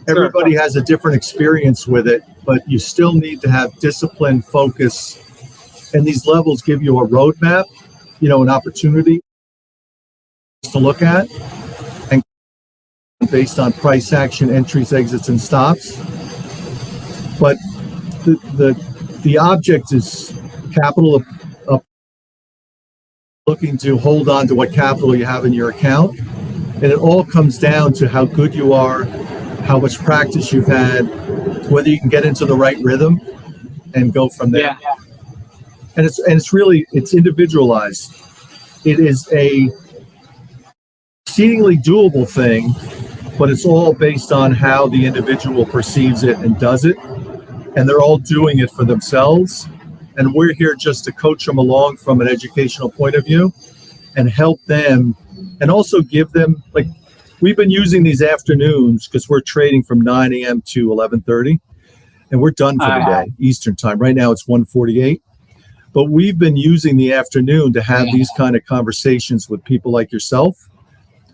Everybody has a different experience with it, but you still need to have discipline, focus, and these levels give you a roadmap, an opportunity to look at, and based on price action, entries, exits, and stops. But the object is capital up, looking to hold on to what capital you have in your account, and it all comes down to how good you are, how much practice you've had, whether you can get into the right rhythm, and go from there. Yeah. And it's individualized. It is a exceedingly doable thing, but it's all based on how the individual perceives it and does it. And they're all doing it for themselves. And we're here just to coach them along from an educational point of view and help them, and also give them, like, we've been using these afternoons because we're trading from 9 a.m. to 11:30, and we're done for the day, Eastern time. Right now it's 1:48. But we've been using the afternoon to have these kind of conversations with people like yourself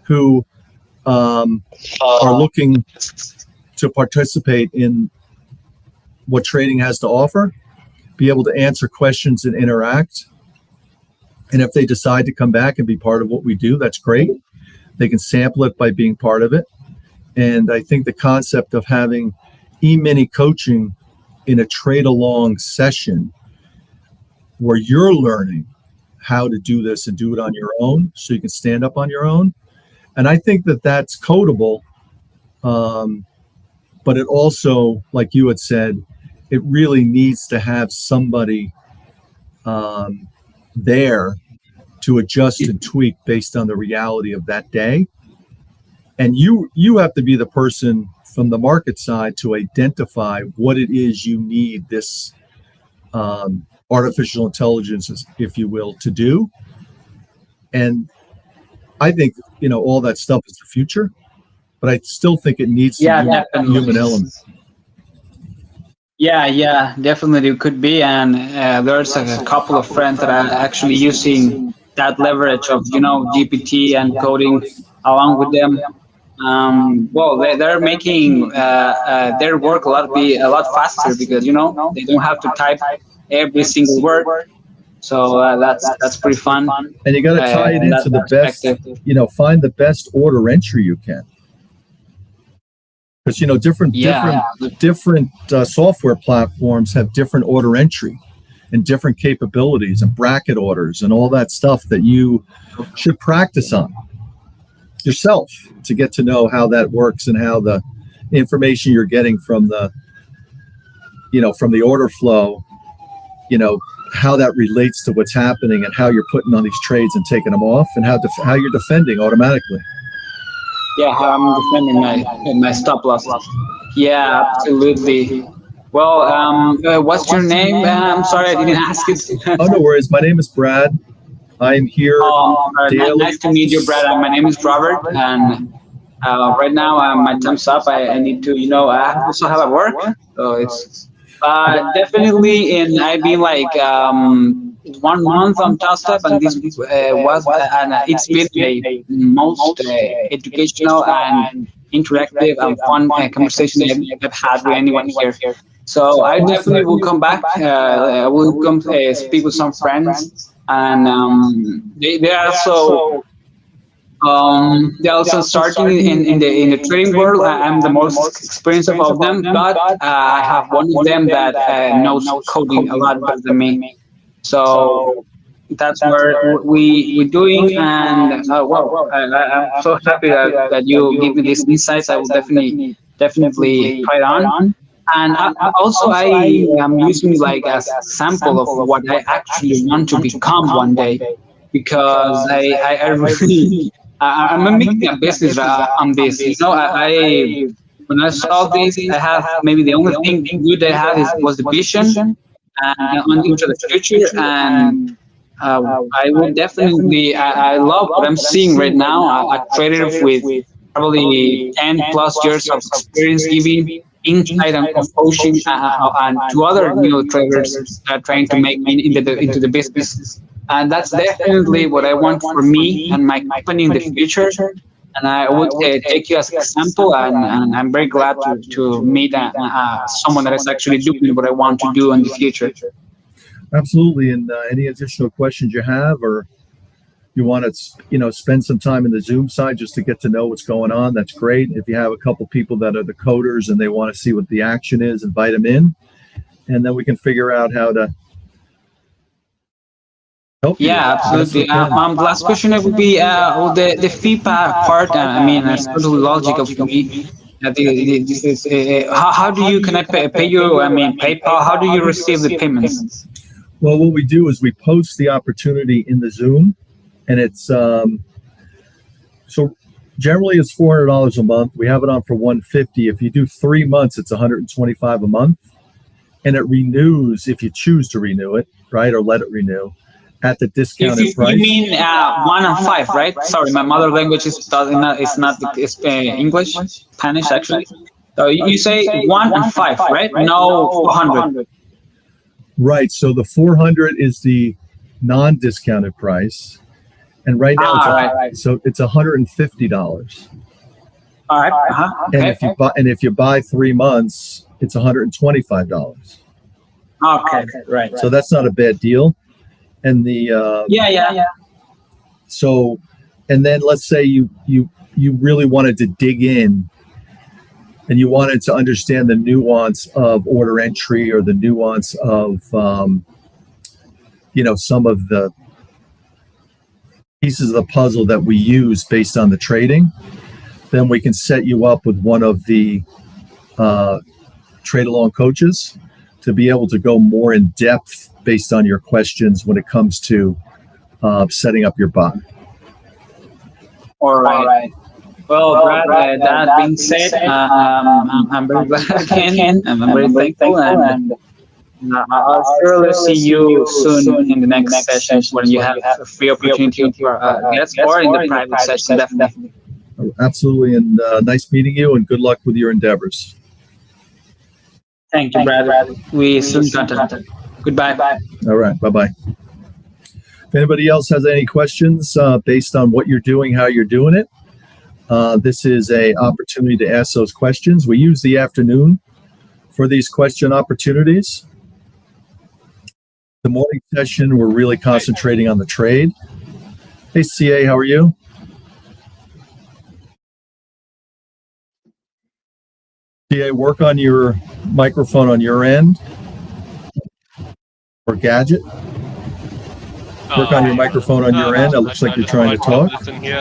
who are looking to participate in what trading has to offer, be able to answer questions and interact. And if they decide to come back and be part of what we do, that's great. They can sample it by being part of it. And I think the concept of having e-mini coaching in a trade along session where you're learning how to do this and do it on your own so you can stand up on your own. And I think that that's codable. But it also, like you had said, it really needs to have somebody there to adjust and tweak based on the reality of that day. And you have to be the person from the market side to identify what it is you need this artificial intelligence, if you will, to do. And I think, all that stuff is the future, but I still think it needs to be human element. Yeah, definitely it could be. And there's a couple of friends that are actually using that leverage of, GPT and coding along with them. They're making their work a lot faster because, they don't have to type every single word. So that's pretty fun. And you got to tie it into the best, find the best order entry you can. Because different software platforms have different order entry and different capabilities and bracket orders and all that stuff that you should practice on yourself to get to know how that works and how the information you're getting from the order flow, how that relates to what's happening and how you're putting on these trades and taking them off and how you're defending automatically. Yeah, how I'm defending my stop losses. Yeah, absolutely. Well, what's your name? I'm sorry, I didn't ask it. Oh, no worries. My name is Brad. I'm here daily. Nice to meet you, Brad. My name is Robert, and right now my time's up. I need to, I also have a work, so it's definitely. I've been like 1 month on Tastep, and this it's been the most educational and interactive and fun conversation I've had with anyone here. So I definitely will come back. I will come speak with some friends, and they are also They're also starting in the trading world. I'm the most experienced of them, but I have one of them that knows coding a lot better than me. So that's where we're doing, and I'm so happy that you give me these insights. I will definitely try it on. And I am using like a sample of what I actually want to become one day, because I really I'm making a business on this. You know, I when I saw this, I have maybe the only thing good I had was the vision and on into the future. And I would definitely, I love what I'm seeing right now. A trader with probably 10 plus years of experience giving insight of coaching and to other traders trying to make into the business. And that's definitely what I want for me and my company in the future. And I would take you as an example, and I'm very glad to meet someone that is actually doing what I want to do in the future. Absolutely. And any additional questions you have, or you want to, spend some time in the Zoom side just to get to know what's going on, that's great. If you have a couple people that are the coders and they want to see what the action is, invite them in, and then we can figure out how to help you. Yeah, absolutely. Last question would be the fee part. I mean, it's totally logical for me. This is how do you connect pay you? I mean, PayPal. How do you receive the payments? Well, what we do is we post the opportunity in the Zoom, and it's so generally it's $400 a month. We have it on for $150. If you do 3 months, it's $125 a month, and it renews if you choose to renew it, right, or let it renew at the discounted price. You mean 1 and 5, right? Sorry, my mother language is not English, Spanish actually. So you say 1 and 5, right? No 400. Right. So the 400 is the non-discounted price, and right now so it's $150. All right. Okay. And if you buy 3 months, it's $125. Okay. Right. So that's not a bad deal. And the yeah. So, and then let's say you really wanted to dig in, and you wanted to understand the nuance of order entry, or the nuance of some of the pieces of the puzzle that we use based on the trading, then we can set you up with one of the trade along coaches to be able to go more in depth based on your questions when it comes to setting up your bot. All right. Well, Brad, that being said, I'm very glad again, and I'm very thankful, and I'll surely see you soon in the next session when you have a free opportunity for guests, or in the private session, definitely. Absolutely, and nice meeting you, and good luck with your endeavors. Thank you, Brad. We soon contact. Goodbye. All right, bye-bye. If anybody else has any questions based on what you're doing, how you're doing it, this is an opportunity to ask those questions. We use the afternoon for these question opportunities. The morning session, we're really concentrating on the trade. Hey, CA, how are you? CA, work on your microphone on your end. Or Gadget. Work on your microphone on your end. It looks like you're trying to talk. Listen here.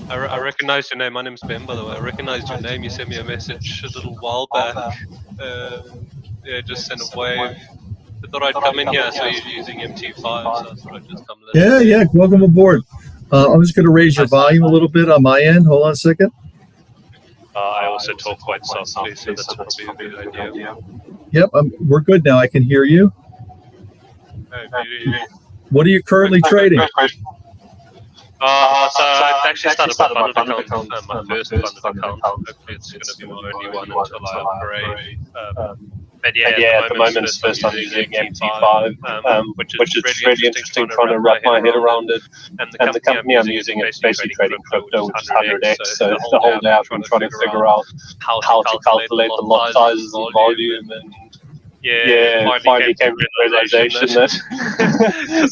I recognize your name. My name's Ben, by the way. I recognized your name. You sent me a message a little while back. Just sent a wave. I thought I'd come in here, so you're using MT5, so I thought I'd just come listen. Yeah, welcome aboard. I'm just going to raise your volume a little bit on my end. Hold on a second. I also talk quite softly, so that's probably a good idea. Yep, we're good now. I can hear you. What are you currently trading? So I've actually started a funded account, my first funded account. Hopefully it's going to be my only one until I upgrade. But yeah, at the moment it's first I'm using MT5, which is really interesting trying to wrap my head around it. And the company I'm using is basically trading crypto, which is 100x. So the whole day I've been trying to figure out how to calculate the lot sizes and volume and finally came to the realization that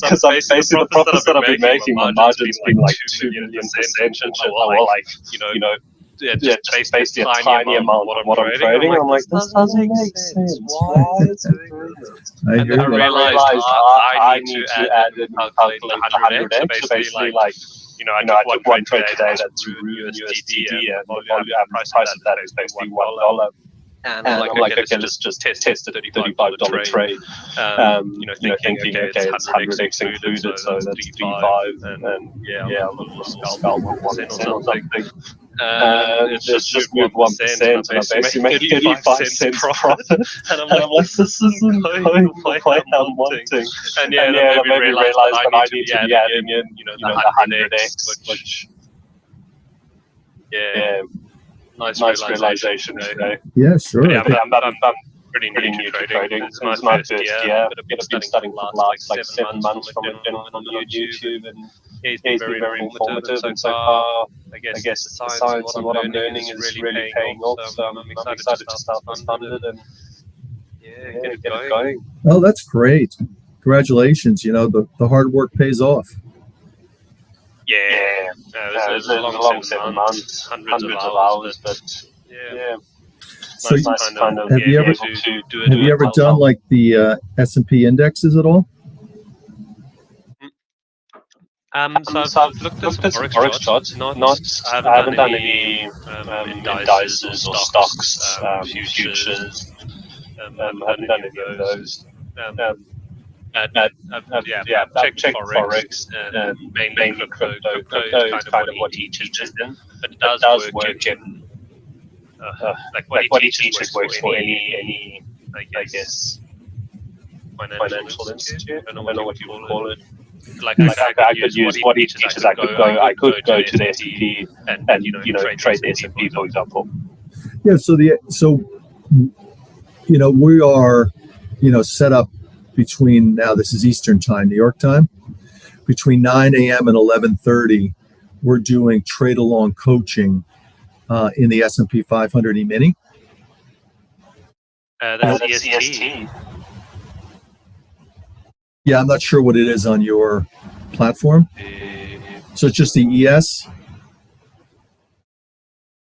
because basically the profits that I've been making, my margin's been like 2 million percent, or like just basically a tiny amount of what I'm trading. I'm like, this doesn't make sense. Why is it doing this? And then I realized I need to add and calculate the 100x. So basically, like, I took one trade today that's USDT, and the price of that is basically $1. And I'm like, okay, let's just test a $35 trade. Thinking, okay, it's 100x included, so that's 3.5, and we'll scalp 1% or something. It's just moved 1%, and I basically made 35 cents profit. And I'm like, this isn't going the way I'm wanting. And that made me realize that I need to be adding in, the 100x, which nice realization today. Yeah, sure. Yeah, I'm pretty new to trading. It's my first year, but I've been studying for the last like 7 months from a gentleman on YouTube, and he's been very informative. And so far, I guess the science and what I'm learning is really paying off. So I'm excited to start this funded and get it going. Oh, that's great. Congratulations. The hard work pays off. Yeah. It was a long 7 months, hundreds of hours, but So nice kind of have you ever done like the S&P indexes at all? So I've looked at some forex charts. I haven't done any indices or stocks, futures. I haven't done any of those. I've checked forex and mainly crypto. Crypto is kind of what he teaches in, but it does work in like what he teaches works for any I guess financial institute. I don't know what you would call it. Like I could use what he teaches. I could go to the S&P and trade the S&P, for example. Yeah. So we are set up between, now this is Eastern time, New York time, between 9 a.m. and 11:30, we're doing trade along coaching in the S&P 500 E-mini. That's EST. Yeah, I'm not sure what it is on your platform. So it's just the ES,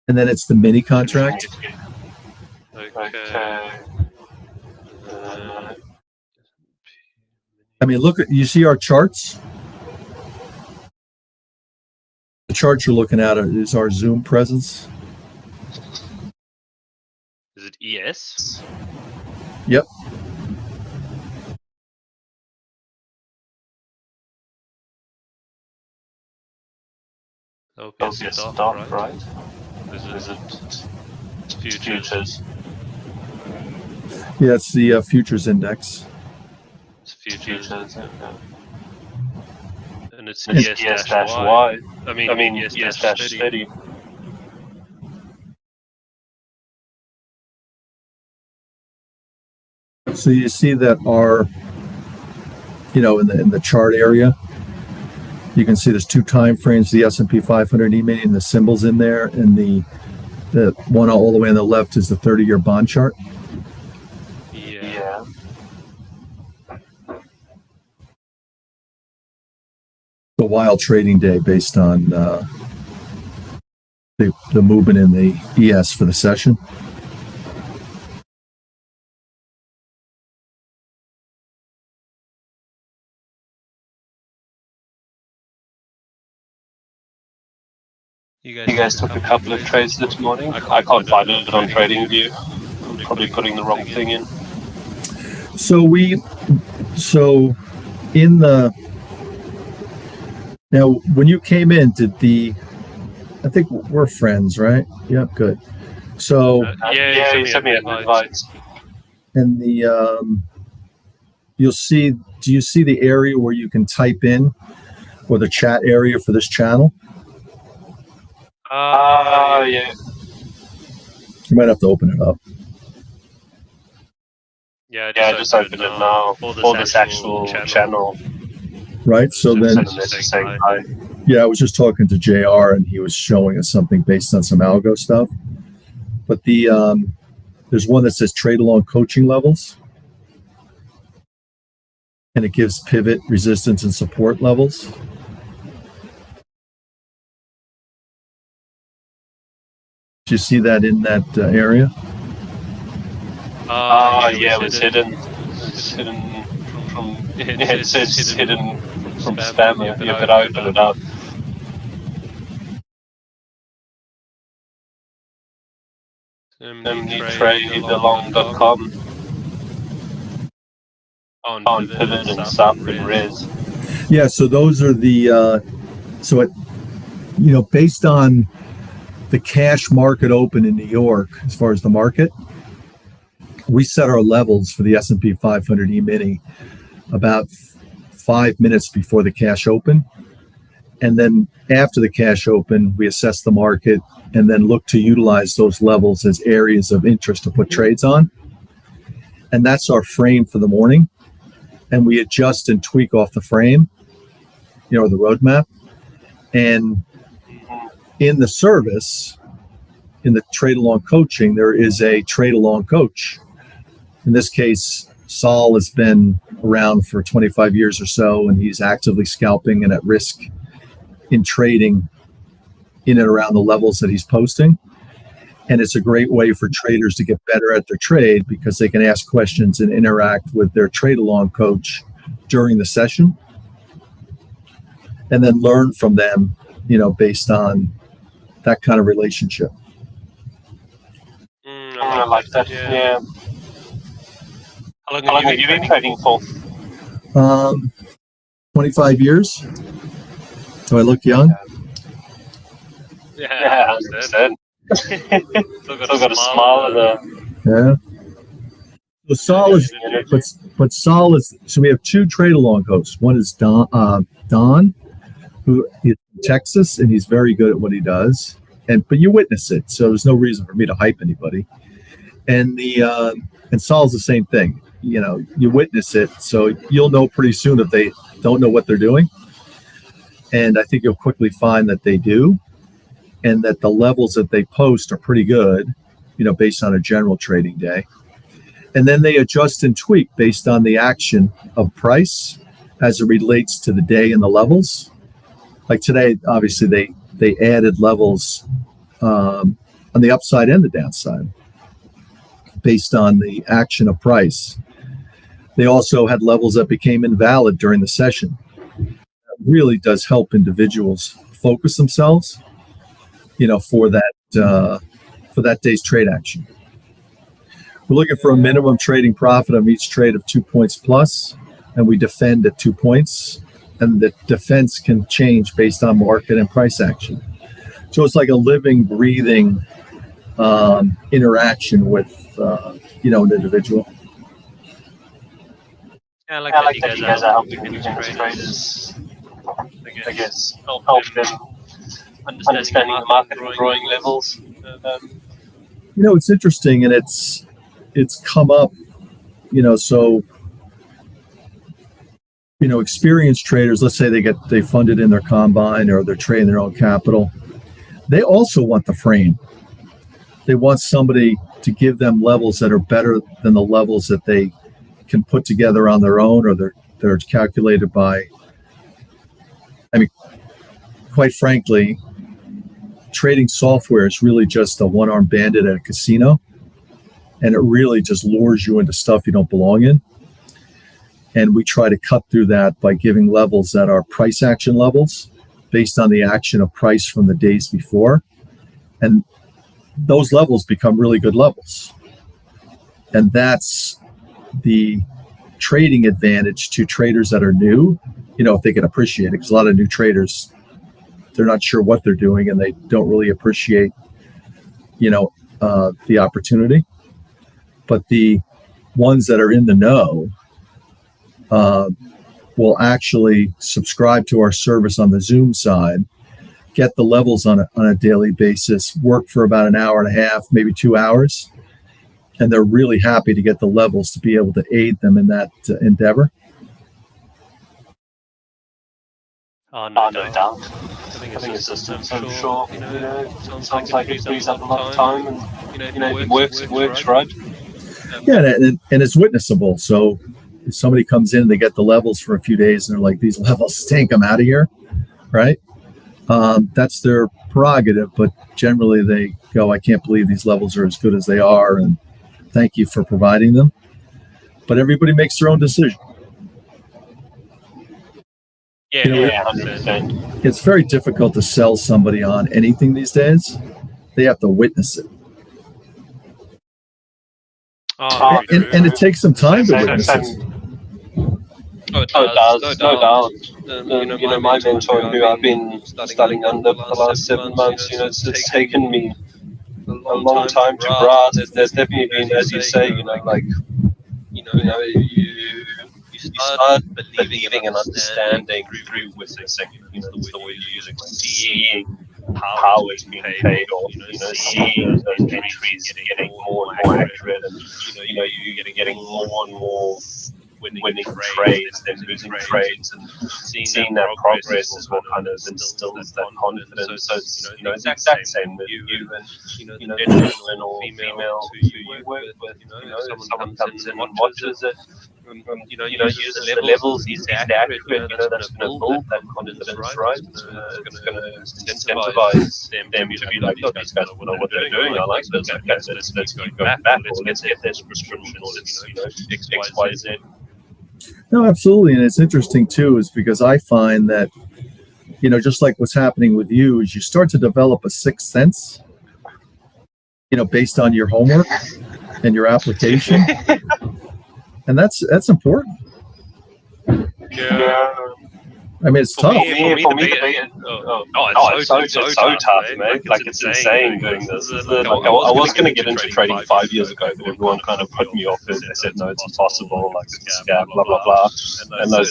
and then it's the mini contract. Okay. I mean, you see our charts? The chart you're looking at is our Zoom presence. Is it ES? Yep. Okay, stock, right? Is it futures? Yeah, it's the futures index. It's futures. And it's ES-Y. I mean ES-30. So you see that our, in the chart area, you can see there's 2 time frames, the S&P 500 E-mini and the symbols in there, and the one all the way on the left is the 30-year bond chart. Yeah. The wild trading day based on the movement in the ES for the session. You guys took a couple of trades this morning. I can't find it on TradingView. I'm probably putting the wrong thing in. Now when you came in, I think we're friends, right? Yep, good. So you sent me an invite. And do you see the area where you can type in, or the chat area for this channel? Yeah. You might have to open it up. Yeah, I just opened it now for this actual channel. Right, so then, I was just talking to JR, and he was showing us something based on some algo stuff. But there's one that says trade along coaching levels. and it gives pivot, resistance, and support levels. Do you see that in that area? Yeah, it was hidden. It's hidden from. It says hidden from spam. You could open it up. New trade along.com on pivot and SUP and res. Yeah, so those are the based on the cash market open in New York, as far as the market, we set our levels for the S&P 500 E-mini about 5 minutes before the cash open. And then after the cash open, we assess the market and then look to utilize those levels as areas of interest to put trades on. And that's our frame for the morning. And we adjust and tweak off the frame, the roadmap. And in the service, in the trade along coaching, there is a trade along coach. In this case, Saul has been around for 25 years or so, and he's actively scalping and at risk in trading in and around the levels that he's posting. And it's a great way for traders to get better at their trade because they can ask questions and interact with their trade along coach during the session and then learn from them, based on that kind of relationship. I like that. Yeah. How long have you been trading for? 25 years. Do I look young? Yeah, I understand. Still got a smile and Yeah. So Saul is, but Saul is. So we have two trade along hosts. One is Don, who is in Texas, and he's very good at what he does. But you witness it, so there's no reason for me to hype anybody. And Saul's the same thing. You witness it, so you'll know pretty soon if they don't know what they're doing. And I think you'll quickly find that they do, and that the levels that they post are pretty good, based on a general trading day. And then they adjust and tweak based on the action of price as it relates to the day and the levels. Like today, obviously, they added levels on the upside and the downside based on the action of price. They also had levels that became invalid during the session. It really does help individuals focus themselves, for that day's trade action. We're looking for a minimum trading profit on each trade of 2 points plus, and we defend at 2 points. And the defense can change based on market and price action. So it's like a living, breathing interaction with, an individual. I like that you guys are helping traders, I guess, help them understanding the market and drawing levels. It's interesting, and it's come up, so experienced traders, let's say they funded in their combine or they're trading their own capital. They also want the frame. They want somebody to give them levels that are better than the levels that they can put together on their own, or they're calculated by. Quite frankly, trading software is really just a one-armed bandit at a casino, and it really just lures you into stuff you don't belong in. And we try to cut through that by giving levels that are price action levels based on the action of price from the days before. And those levels become really good levels. And that's the trading advantage to traders that are new, if they can appreciate it. Because a lot of new traders, they're not sure what they're doing and they don't really appreciate, the opportunity. But the ones that are in the know, will actually subscribe to our service on the Zoom side, get the levels on a daily basis, work for about an hour and a half, maybe 2 hours, and they're really happy to get the levels to be able to aid them in that endeavor. No doubt. I think it's just so short. Sounds like it frees up a lot of time, and it works right. Yeah, and it's witnessable. So, if somebody comes in, they get the levels for a few days and they're like, these levels stink, I'm out of here, right? That's their prerogative, but generally they go, I can't believe these levels are as good as they are, and thank you for providing them. But everybody makes their own decision. Yeah, You know, 100%. It's very difficult to sell somebody on anything these days. They have to witness it. Oh, And it takes some time to witness it. Oh, it does, no doubt. You know, my mentor, who I've been studying under for the last 7 months, you know, it's taken me a long time to grasp. There's definitely been, as you say, you know, like, you start believing and understanding through witnessing, you know, the word you're using, like seeing how it's being paid off, you know, seeing those entries getting more and more accurate, and, you know, you're getting more and more winning trades, then losing trades, and seeing that progress is what kind of instills that confidence. So it's, you know, it's the exact same with you and, you know, gentlemen or females who you work with, you know, someone comes in and watches it, you know, uses the levels, he's accurate, you know, that's going to build that confidence, right? It's going to incentivize them to be like, oh, these guys know what they're doing, I like this, okay, let's keep going back, or let's get this prescription, or let's, you know, X, Y, Z. No, absolutely. And it's interesting too, is because I find that, you know, just like what's happening with you, is you start to develop a sixth sense, you know, based on your homework and your application. And that's important. Yeah. I mean, it's tough. It's so tough, man. Like, it's insane doing this. Like, I was going to get into trading 5 years ago, but everyone kind of put me off it. They said, no, it's impossible, like, it's a scam, blah, blah, blah. And I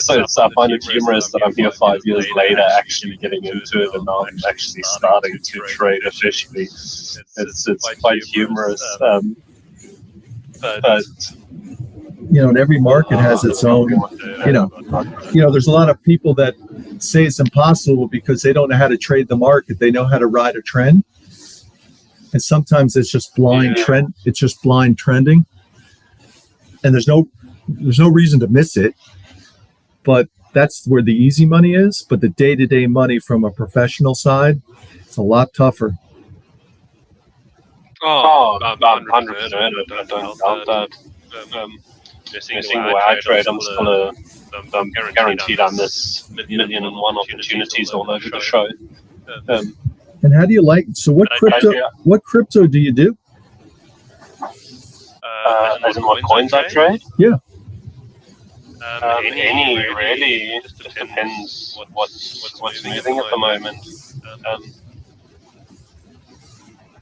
find it humorous that I'm here 5 years later actually getting into it, and now I'm actually starting to trade officially. It's quite humorous. But you know, and every market has its own, you know, there's a lot of people that say it's impossible because they don't know how to trade the market. They know how to ride a trend. And sometimes it's just blind trend. It's just blind trending. And there's no reason to miss it. But that's where the easy money is. But the day-to-day money from a professional side, it's a lot tougher. Oh, 100%. I don't doubt that. The single way I trade, I'm still guaranteed I miss million and one opportunities all over the show. And how do you like? So what crypto do you do? As in what coins I trade? Yeah. Any really. It just depends what's moving at the moment.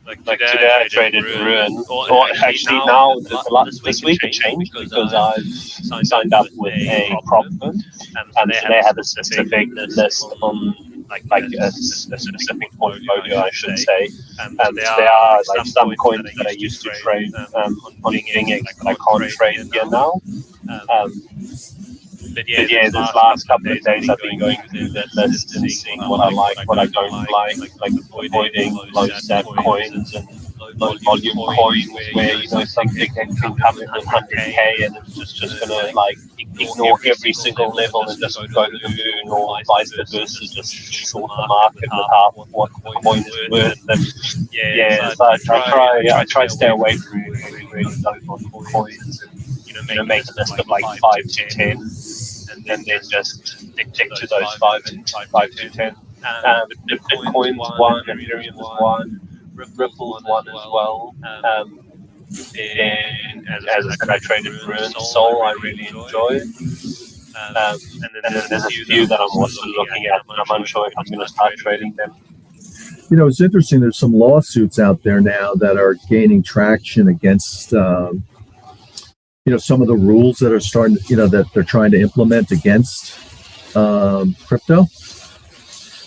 Like today I traded Ruin, or actually now this week it changed because I've signed up with a prop firm, and so they have a specific list on like a specific portfolio, I should say. And there are like some coins that I used to trade on Phoenix that I can't trade here now. But yeah, this last couple of days I've been going through that list and seeing what I like, what I don't like avoiding low stat coins and low volume coins where, you know, something can come in with 100k and it's just gonna like ignore every single level and just go to the moon, or vice versa, just short the market with half of what the coin is worth. And so I try to stay away from really low volume coins and, you know, make a list of like 5 to 10. And then just stick to those 5 to 10. Bitcoin's one, Ethereum's one, Ripple's one as well. And as I said, I traded Ruin Sol, I really enjoy. And then there's a few that I'm also looking at, but I'm unsure if I'm going to start trading them. You know, it's interesting. There's some lawsuits out there now that are gaining traction against you know, some of the rules that are starting, you know, that they're trying to implement against crypto,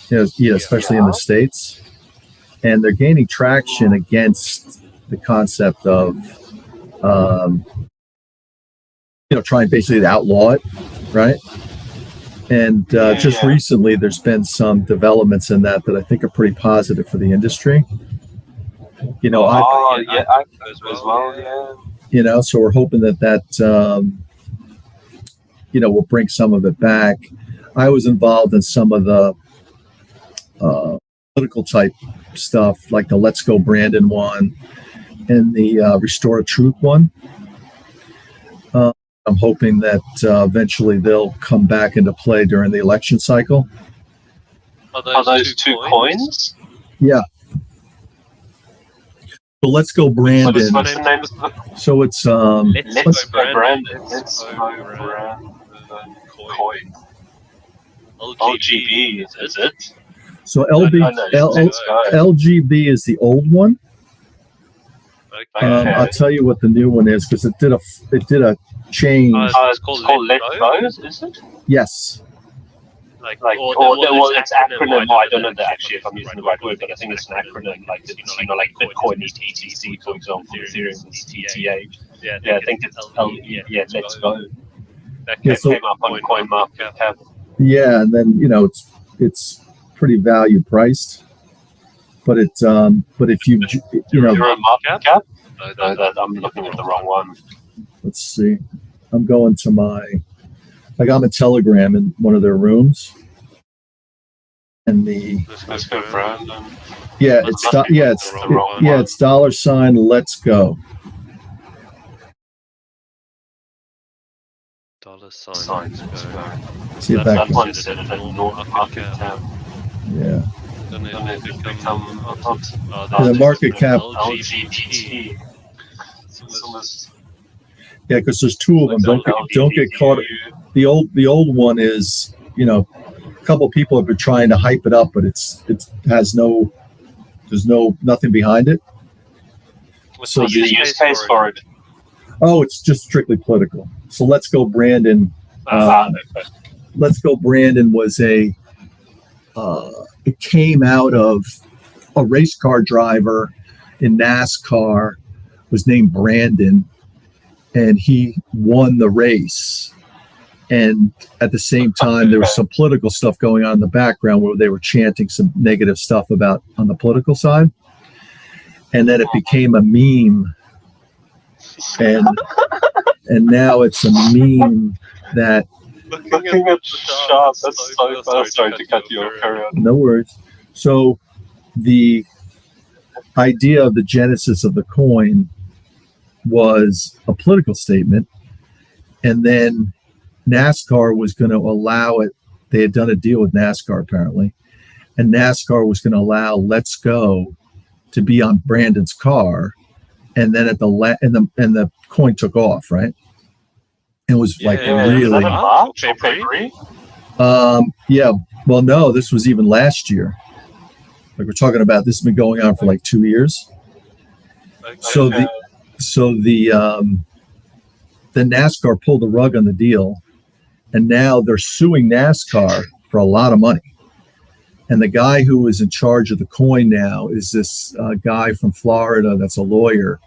you know, especially in the States. And they're gaining traction against the concept of, you know, trying basically to outlaw it, right? And just recently, there's been some developments in that I think are pretty positive for the industry. You know, as well. You know, so we're hoping that we'll bring some of it back. I was involved in some of the political type stuff, like the Let's Go Brandon one and the Restore Truth one. I'm hoping that eventually they'll come back into play during the election cycle. Are those two coins? Yeah. So Let's Go Brandon. What's the name of the So it's Let's Go Brandon. Let's Go Brandon coin. LGB, is it? so LGB is the old one. Okay. I'll tell you what the new one is, because it did a change. It's called Let's Go, is it? Yes. It's acronym. I don't know actually if I'm using the right word, but I think it's an acronym. Like Bitcoin is ETC, for example. Ethereum is ETH. Yeah, I think it's Let's Go. That came up on CoinMarketCap. Yeah, and then it's pretty value priced, but it's but if you You're a market cap? No, I'm looking at the wrong one. Let's see. I'm going to I'm in Telegram in one of their rooms, and Let's Go Brandon. it's $. Let's Go. $sign. See if That that one said it at market cap. yeah. Then Then they it become become The market cap. LGBT. Yeah, because there's two of them. Don't get caught. The old one is a couple people have been trying to hype it up, but it has there's nothing behind it. So What's the use case for it? Oh, it's just strictly political. So Let's Go Brandon. Let's Go Brandon was it came out of a race car driver in NASCAR, was named Brandon, and he won the race. And at the same time, there was some political stuff going on in the background where they were chanting some negative stuff on the political side. And then it became a meme. And now it's a meme that. Looking at the chart, that's so far. Sorry to cut you off. Carry on. No worries. So the idea of the genesis of the coin was a political statement, and then NASCAR was going to allow it. They had done a deal with NASCAR apparently, and NASCAR was going to allow Let's Go to be on Brandon's car, and then at the coin took off, right? It was really. Yeah. Well, no, this was even last year. Like we're talking about, this has been going on for like 2 years. So the NASCAR pulled the rug on the deal, and now they're suing NASCAR for a lot of money. And the guy who is in charge of the coin now is this guy from Florida that's a lawyer.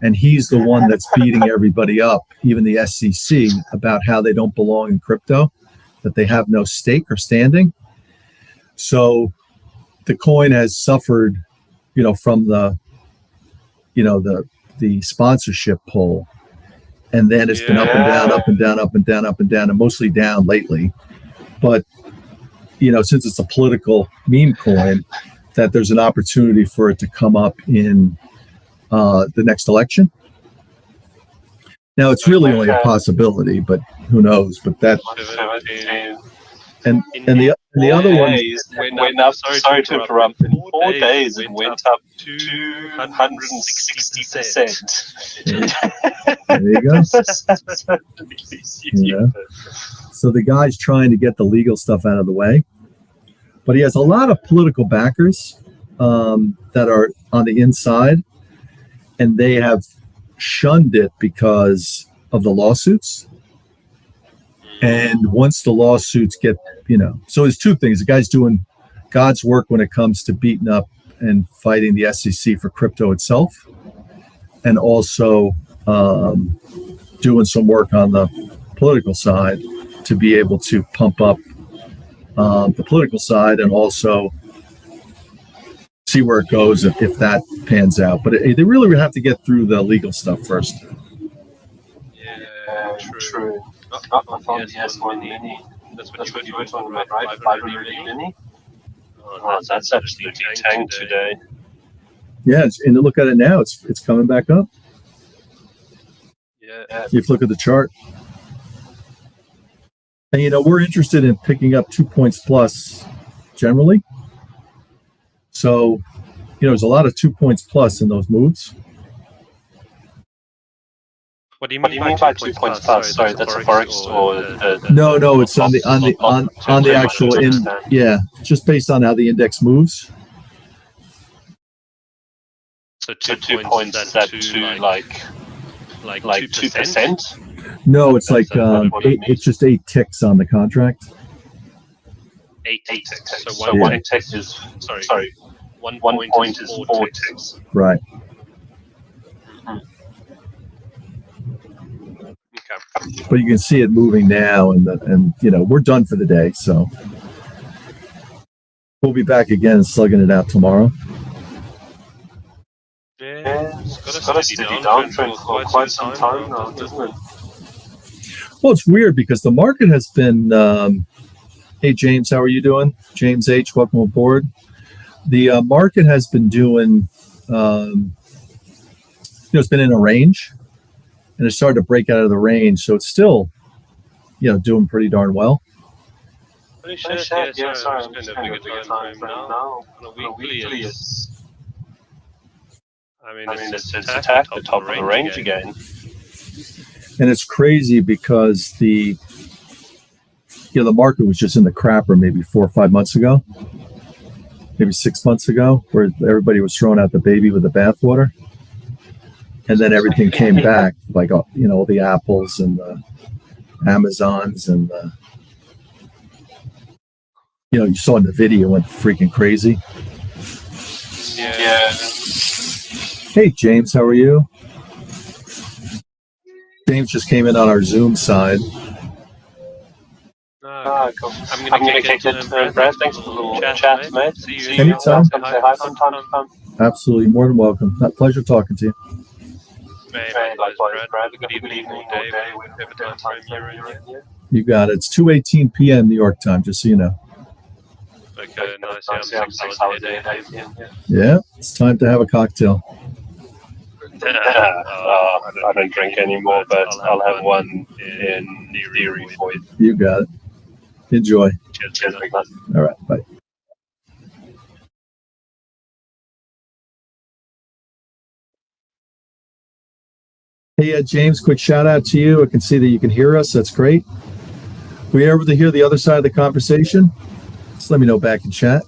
And he's the one that's beating everybody up, even the SEC, about how they don't belong in crypto, that they have no stake or standing. So the coin has suffered, from the sponsorship pull. And then it's been up and down, up and down, up and down, up and down, and mostly down lately. But, since it's a political meme coin, that there's an opportunity for it to come up in the next election. Now it's really only a possibility, but who knows? But that and the other one went up. Sorry to interrupt. In 4 days, it went up 260%. There you go. So the guy's trying to get the legal stuff out of the way, but he has a lot of political backers that are on the inside. And they have shunned it because of the lawsuits. And once the lawsuits get, so there's two things. The guy's doing God's work when it comes to beating up and fighting the SEC for crypto itself. And also doing some work on the political side to be able to pump up the political side and also see where it goes if that pans out. But they really would have to get through the legal stuff first. Yeah, true. Not on the S1 Mini. That's what you were talking about, right? 500 Mini. Oh, that's absolutely tanked today. Yeah, and to look at it now, it's coming back up. Yeah. If you look at the chart. And, we're interested in picking up 2 points plus generally. So, there's a lot of 2 points plus in those moves. What do you mean by 2 points plus? Sorry, that's a forex or No, it's on the actual just based on how the index moves. So 2 points is that to like 2%? No, it's like it's just 8 ticks on the contract. 8 ticks. So So one one tick is sorry. 1 1 point is 4 ticks. ticks. Right. Okay. But you can see it moving now, and we're done for the day, so we'll be back again slugging it out tomorrow. Yeah, it's got a steady downtrend for quite some time now, doesn't it? Well, it's weird because the market has been. Hey, James, how are you doing? James H, welcome aboard. The market has been doing. It's been in a range, and it started to break out of the range, so it's still, doing pretty darn well. Holy shit, yeah, sorry, I'm just going to bigger time frame now. On a weekly, it's attacked the top of the range again. And it's crazy because the market was just in the crapper maybe 4 or 5 months ago, maybe 6 months ago, where everybody was throwing out the baby with the bathwater. And then everything came back, like, all the Apples and the Amazons and you saw in the video, went freaking crazy. Yeah. Hey, James, how are you? James just came in on our Zoom side. Cool. I'm going to kick it, Brad. Thanks for the little chat, mate. See you. Anytime. Say hi from time to time. Absolutely, more than welcome. Pleasure talking to you. Likewise, Brad. Good evening or day, whatever time frame you're in. You got it. It's 2:18 p.m. New York time, just so you know. Okay, nice. Yeah, I'm 6 hours ahead. Yeah, it's time to have a cocktail. I don't drink anymore, but I'll have one in theory for you. You got it. Enjoy. Cheers, big man. All right, bye. Hey, James, quick shout out to you. I can see that you can hear us. That's great. Were you able to hear the other side of the conversation? Just let me know back in chat.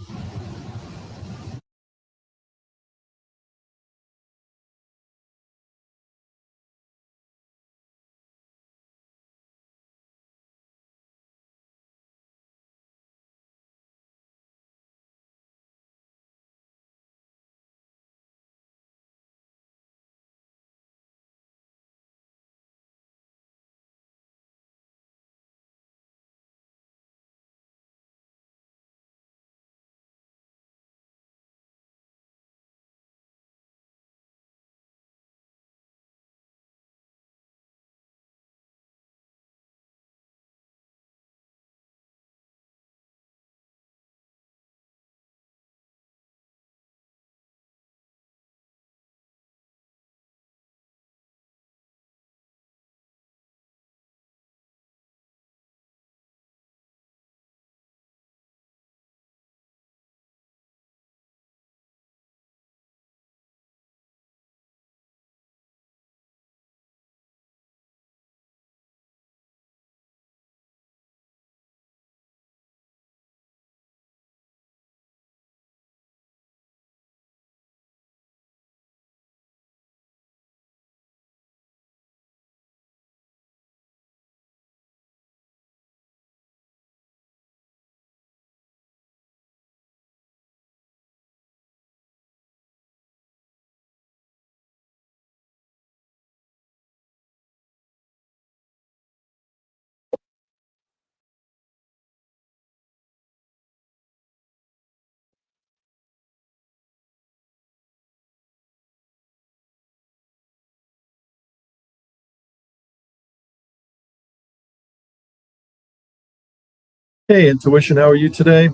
Hey, Intuition, how are you today?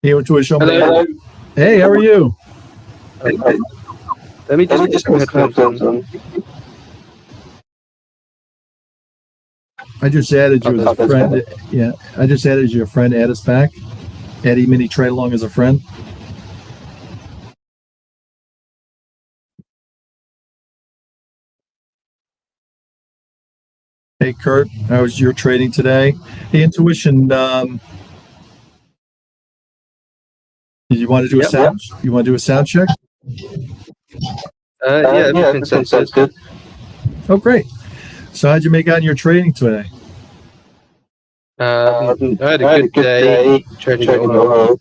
Hey, Intuition. Hello. Hey, how are you? Let me just put my headphones on. I just added you as a friend. Yeah, I just added you a friend. Add us back. Add E-mini Trade Along as a friend. Hey, Kurt, how was your trading today? Hey, Intuition, did you want to do a sound? You want to do a sound check? Yeah, everything sounds good. Oh, great. So how'd you make out in your trading today? I had a good day trading oil.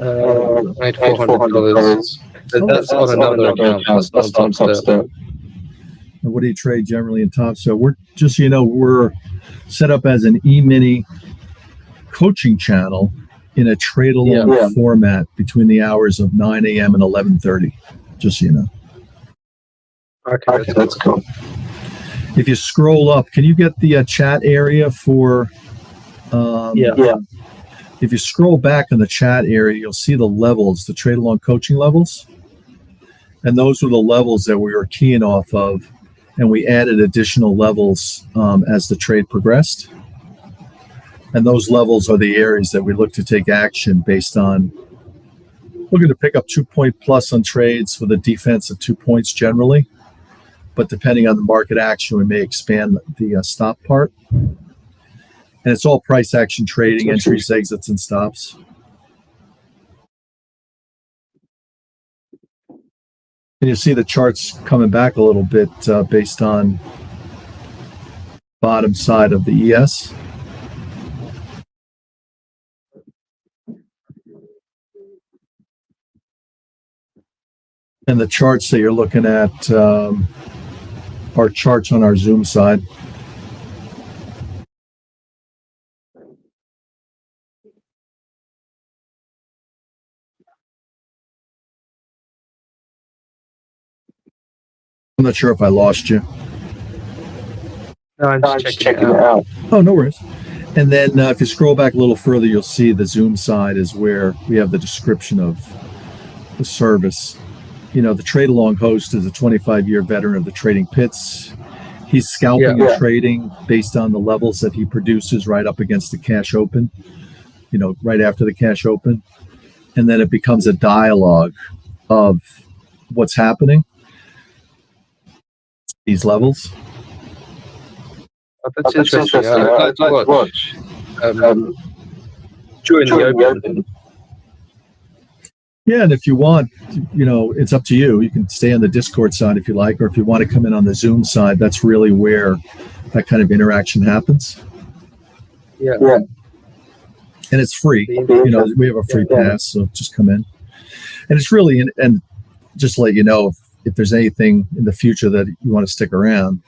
I made $400. But that's on another account. That's not Top Step. And what do you trade generally in Top? So we're just, we're set up as an E-mini coaching channel in a trade along format between the hours of 9 a.m. and 11:30, just so you know. Okay, that's cool. If you scroll up, can you get the chat area for... If you scroll back in the chat area, you'll see the levels, the trade along coaching levels. And those were the levels that we were keying off of. And we added additional levels as the trade progressed. And those levels are the areas that we look to take action based on looking to pick up 2-point plus on trades with a defense of 2 points generally. But depending on the market action, we may expand the stop part. And it's all price action trading, entries, exits, and stops. And you see the charts coming back a little bit based on bottom side of the ES. And the charts that you're looking at are charts on our Zoom side. I'm not sure if I lost you. No, I'm just checking it out. Oh, no worries. And then if you scroll back a little further, you'll see the Zoom side is where we have the description of the service. The trade along host is a 25-year veteran of the trading pits. He's scalping and trading based on the levels that he produces right up against the cash open, right after the cash open. And then it becomes a dialogue of what's happening, these levels. Oh, that's interesting. I'd like to watch. During the open. Yeah, and if you want, it's up to you. You can stay on the Discord side if you like, or if you want to come in on the Zoom side, that's really where that kind of interaction happens. Yeah. And it's free. We have a free pass, so just come in. And it's really, and just to let you know, if there's anything in the future that you want to stick around,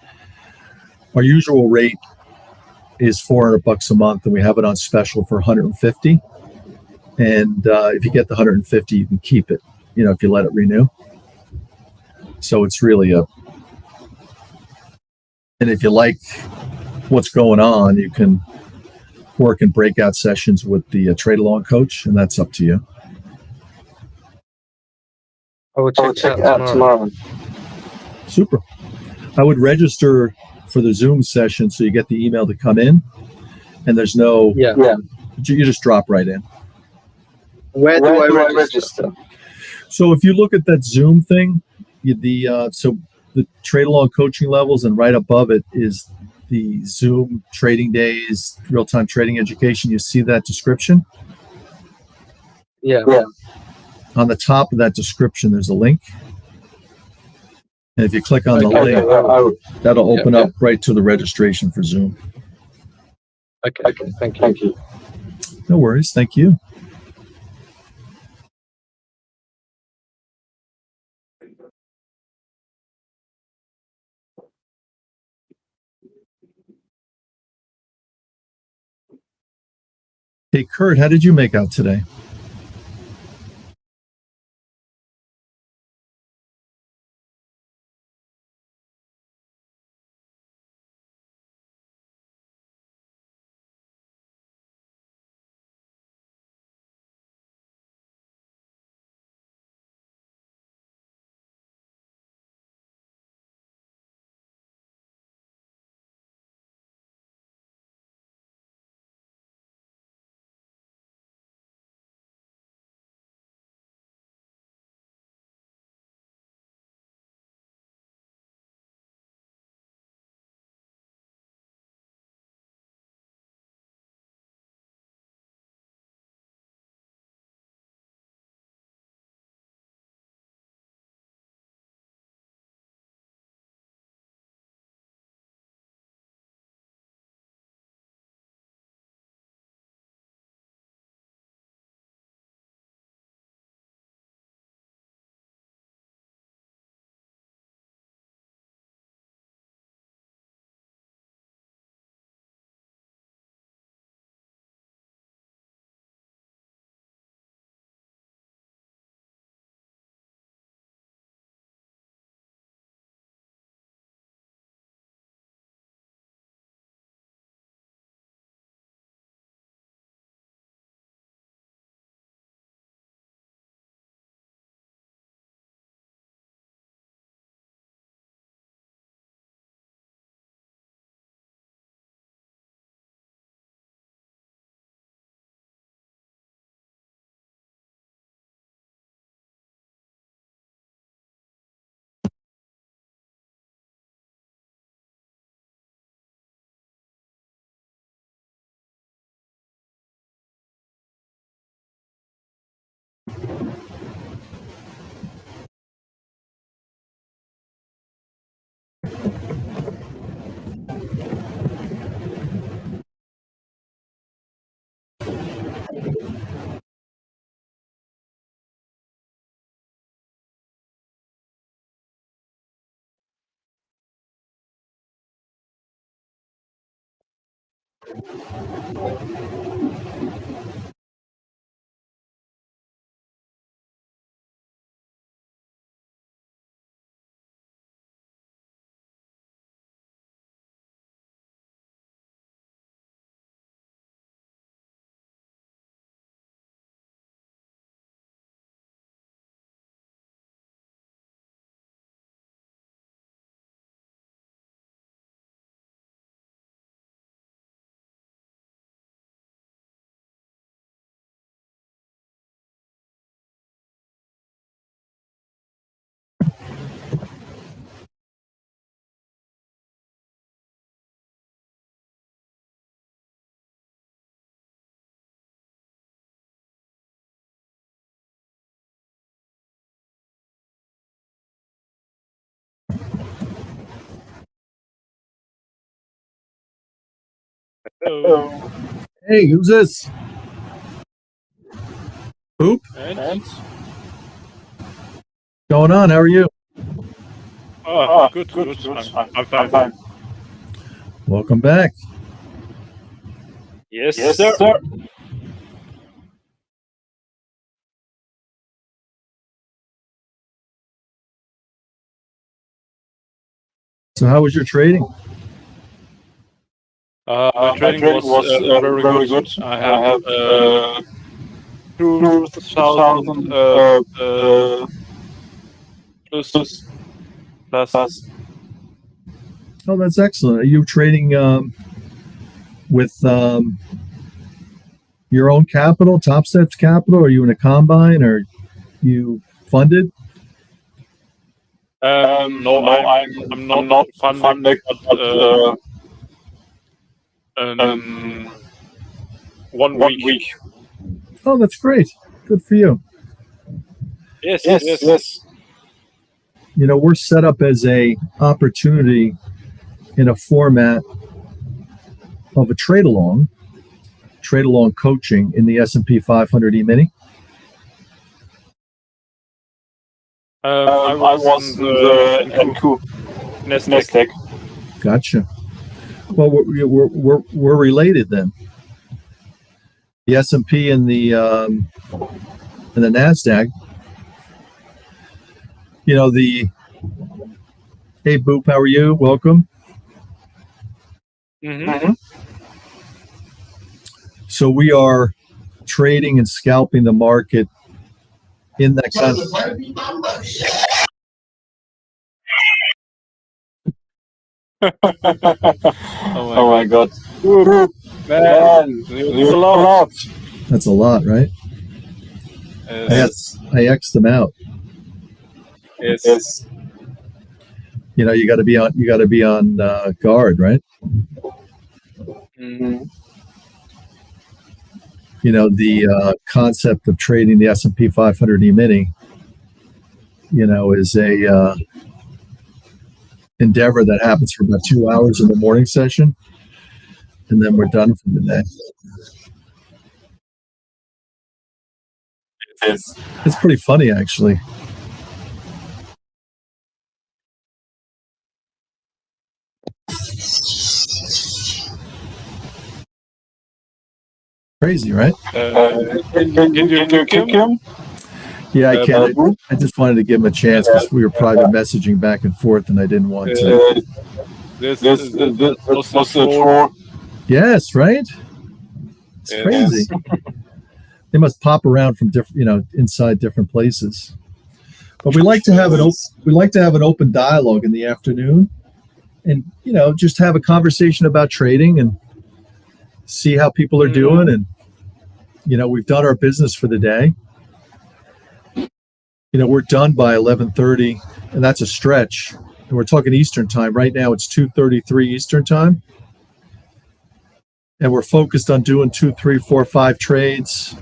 our usual rate is $400 a month, and we have it on special for $150. And if you get the $150, you can keep it, if you let it renew. So it's really and if you like what's going on, you can work in breakout sessions with the trade along coach, and that's up to you. I will check it out tomorrow. Super. I would register for the Zoom session so you get the email to come in, and there's no, you just drop right in. Where do I register? So if you look at that Zoom thing, so the trade along coaching levels, and right above it is the Zoom trading days, real-time trading education. You see that description? Yeah. On the top of that description, there's a link. And if you click on the link, that'll open up right to the registration for Zoom. Okay. Thank you. No worries. Thank you. Hey, Kurt, how did you make out today? Hello. Hey, who's this? Poop? And? Going on? How are you? Good. I'm fine. Welcome back. Yes, sir. So how was your trading? My trading was very good. I have 2,000 plus. Oh, that's excellent. Are you trading with your own capital, Top Steps Capital? Are you in a combine, or you funded? No, I'm not funded, but 1 week. Oh, that's great. Good for you. Yes. You know, we're set up as a opportunity in a format of a trade along coaching in the S&P 500 E-mini. I was in the Nasdaq. Gotcha. Well, we're related then. The S&P and the Nasdaq. You know, hey Boop, how are you? Welcome. Mm-hmm. So we are trading and scalping the market in that kind of. Oh my God. Man, it's a lot. That's a lot, right? Yes. I X'd them out. Yes. You know, you got to be on guard, right? Mm-hmm. You know, the concept of trading the S&P 500 E-mini, you know, is a endeavor that happens for about 2 hours in the morning session, and then we're done for the day. It's pretty funny, actually. Crazy, right? Can you kick him? Yeah, I can. I just wanted to give him a chance because we were private messaging back and forth, and I didn't want to. This was for. Yes, right? It's crazy. They must pop around from different, inside different places. But we like to have an open dialogue in the afternoon, and just have a conversation about trading and see how people are doing. And we've done our business for the day. We're done by 11:30, and that's a stretch. And we're talking Eastern time. Right now it's 2:33 Eastern time. And we're focused on doing 2, 3, 4, 5 trades.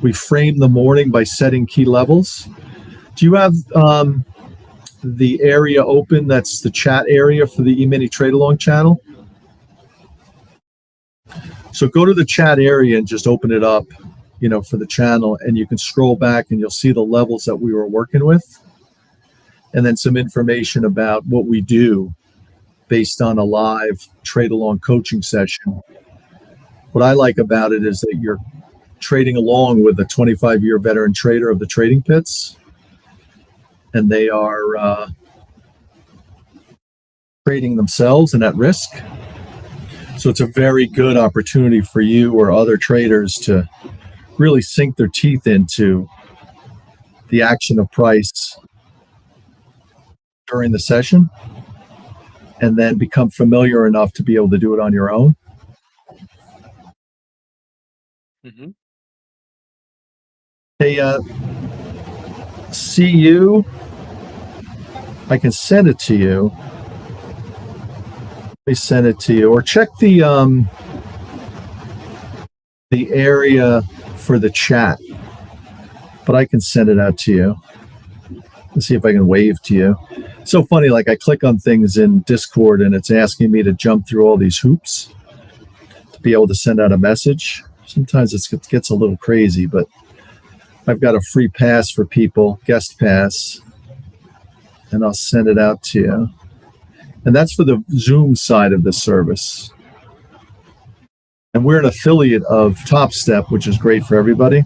We frame the morning by setting key levels. Do you have the area open? That's the chat area for the E-mini Trade Along channel. So go to the chat area and just open it up, for the channel, and you can scroll back and you'll see the levels that we were working with, and then some information about what we do based on a live trade along coaching session. What I like about it is that you're trading along with a 25-year veteran trader of the trading pits, and they are trading themselves and at risk. So it's a very good opportunity for you or other traders to really sink their teeth into the action of price during the session, and then become familiar enough to be able to do it on your own. Mm-hmm. Hey, CU, I can send it to you. Let me send it to you, or check the area for the chat. But I can send it out to you. Let's see if I can wave to you. It's so funny, like I click on things in Discord and it's asking me to jump through all these hoops to be able to send out a message. Sometimes it gets a little crazy, but I've got a free pass for people, guest pass, and I'll send it out to you. And that's for the Zoom side of the service. And we're an affiliate of Top Step, which is great for everybody.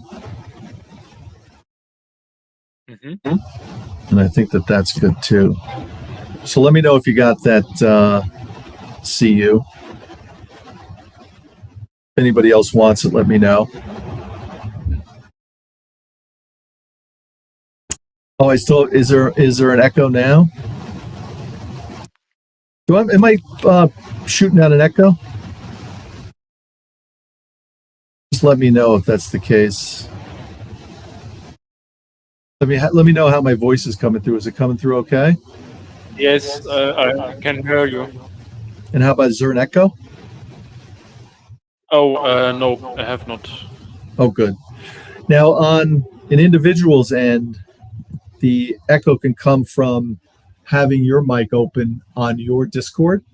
Mm-hmm. And I think that that's good too. So let me know if you got that, CU. If anybody else wants it, let me know. Oh, is there an echo now? Am I shooting out an echo? Just let me know if that's the case. Let me know how my voice is coming through. Is it coming through okay? Yes, I can hear you. And how about, is there an echo? Oh, no, I have not. Oh, good. Now, on an individual's end, the echo can come from having your mic open on your Discord.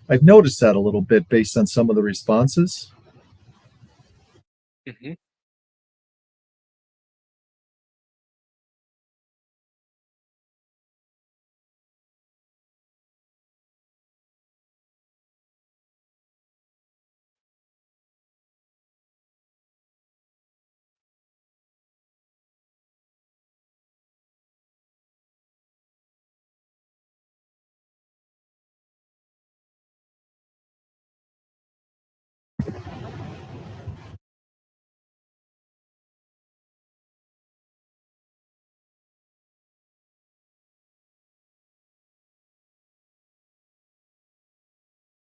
I've noticed that a little bit based on some of the responses. Mm-hmm.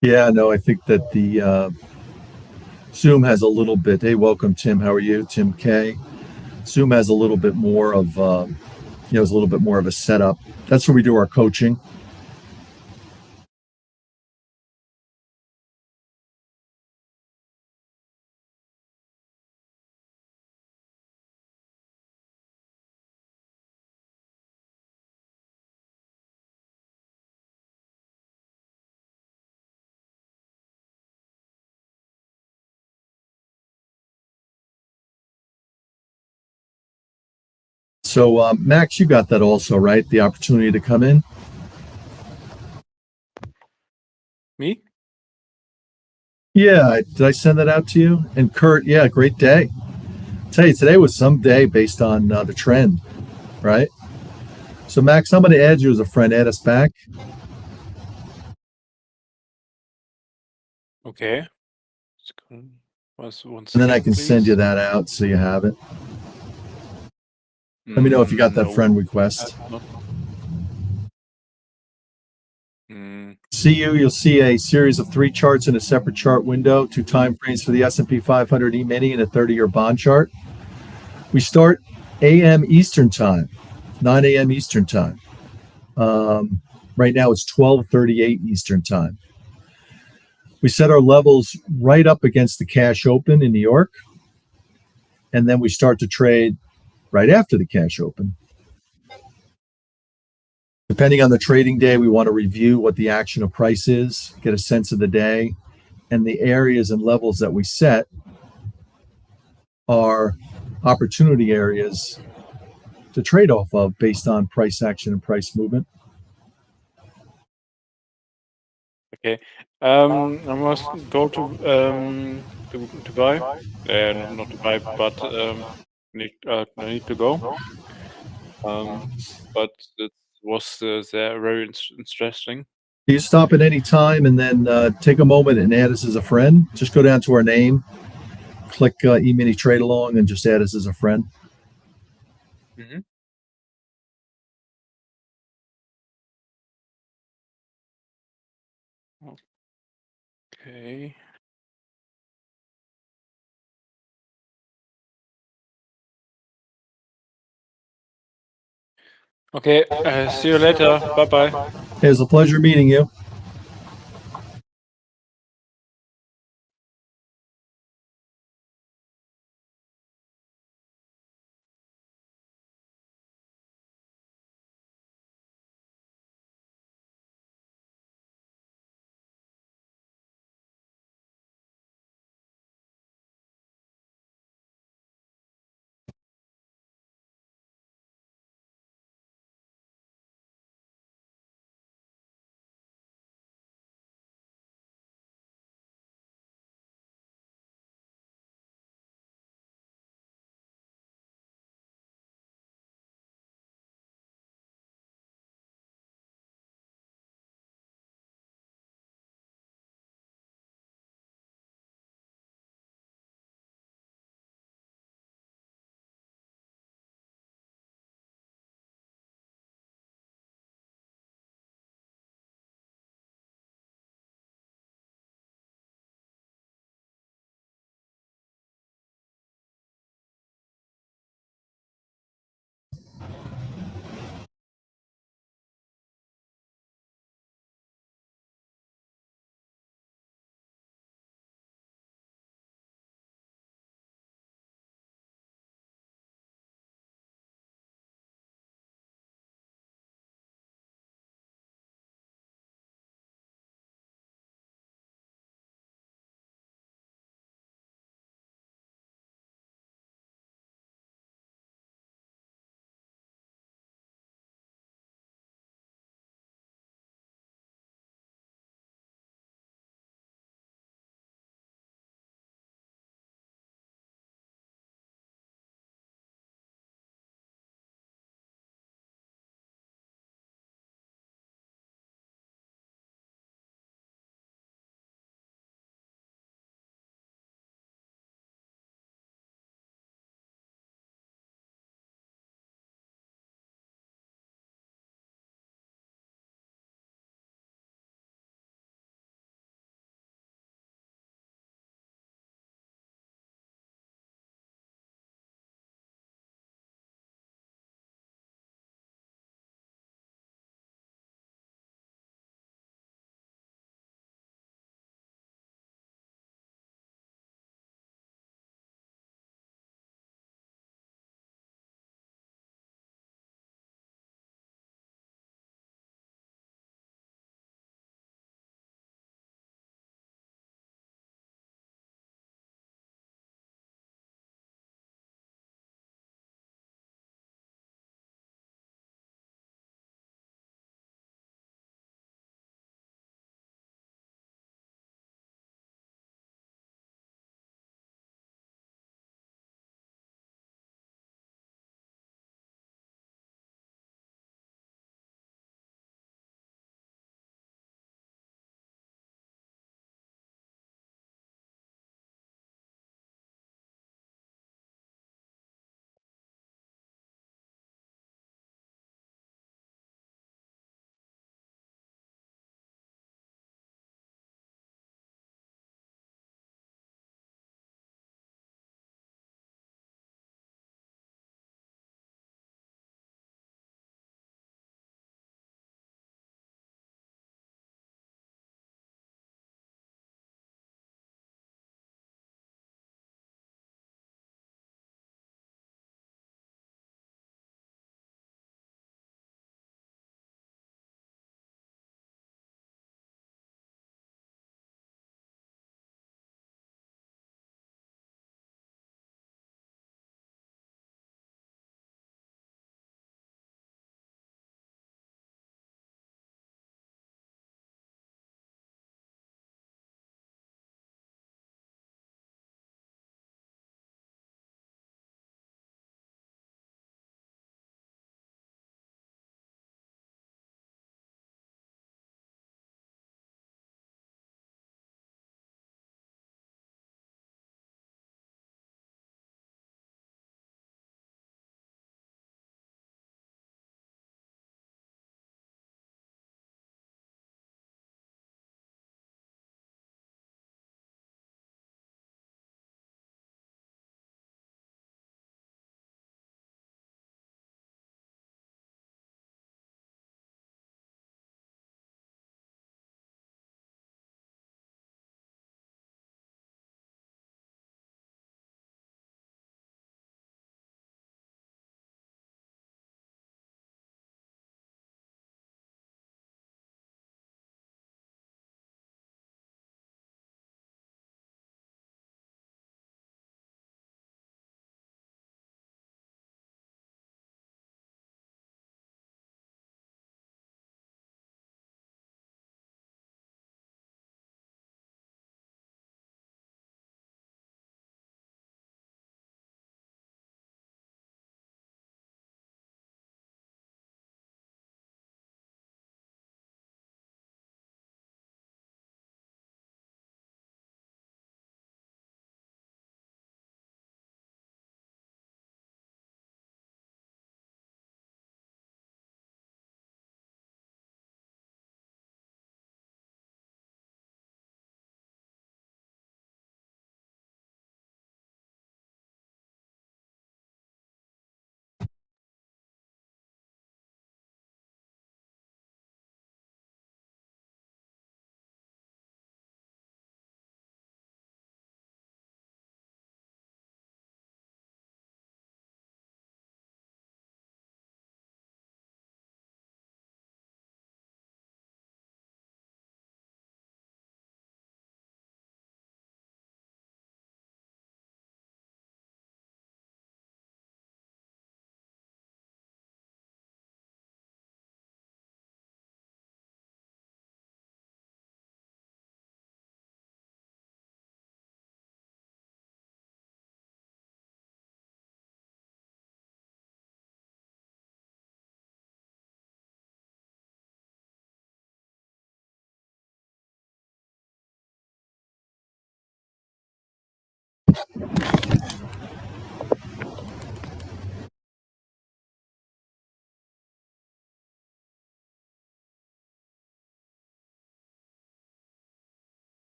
Yeah, no, I think that the Zoom has a little bit. Hey, welcome, Tim. How are you, Tim K? Zoom has a little bit more of, is a little bit more of a setup. That's where we do our coaching. So, Max, you got that also, right? The opportunity to come in? Me? Yeah, did I send that out to you? And Kurt, yeah, great day. I'll tell you, today was some day based on the trend, right? So, Max, I'm going to add you as a friend. Add us back. Okay. And then I can send you that out so you have it. Let me know if you got that friend request. You'll see a series of 3 charts in a separate chart window, 2 time frames for the S&P 500 E-mini and a 30-year bond chart. We start a.m. Eastern time, 9 a.m. Eastern time. Right now it's 12:38 Eastern time. We set our levels right up against the cash open in New York, and then we start to trade right after the cash open. Depending on the trading day, we want to review what the action of price is, get a sense of the day, and the areas and levels that we set are opportunity areas to trade off of based on price action and price movement. Okay. I must go to buy. Not to buy, but I need to go. But it was there very interesting. You stop at any time and then take a moment and add us as a friend. Just go down to our name, click e-mini trade along, and just add us as a friend. Mm-hmm. Okay. Okay. See you later. Bye bye. It was a pleasure meeting you.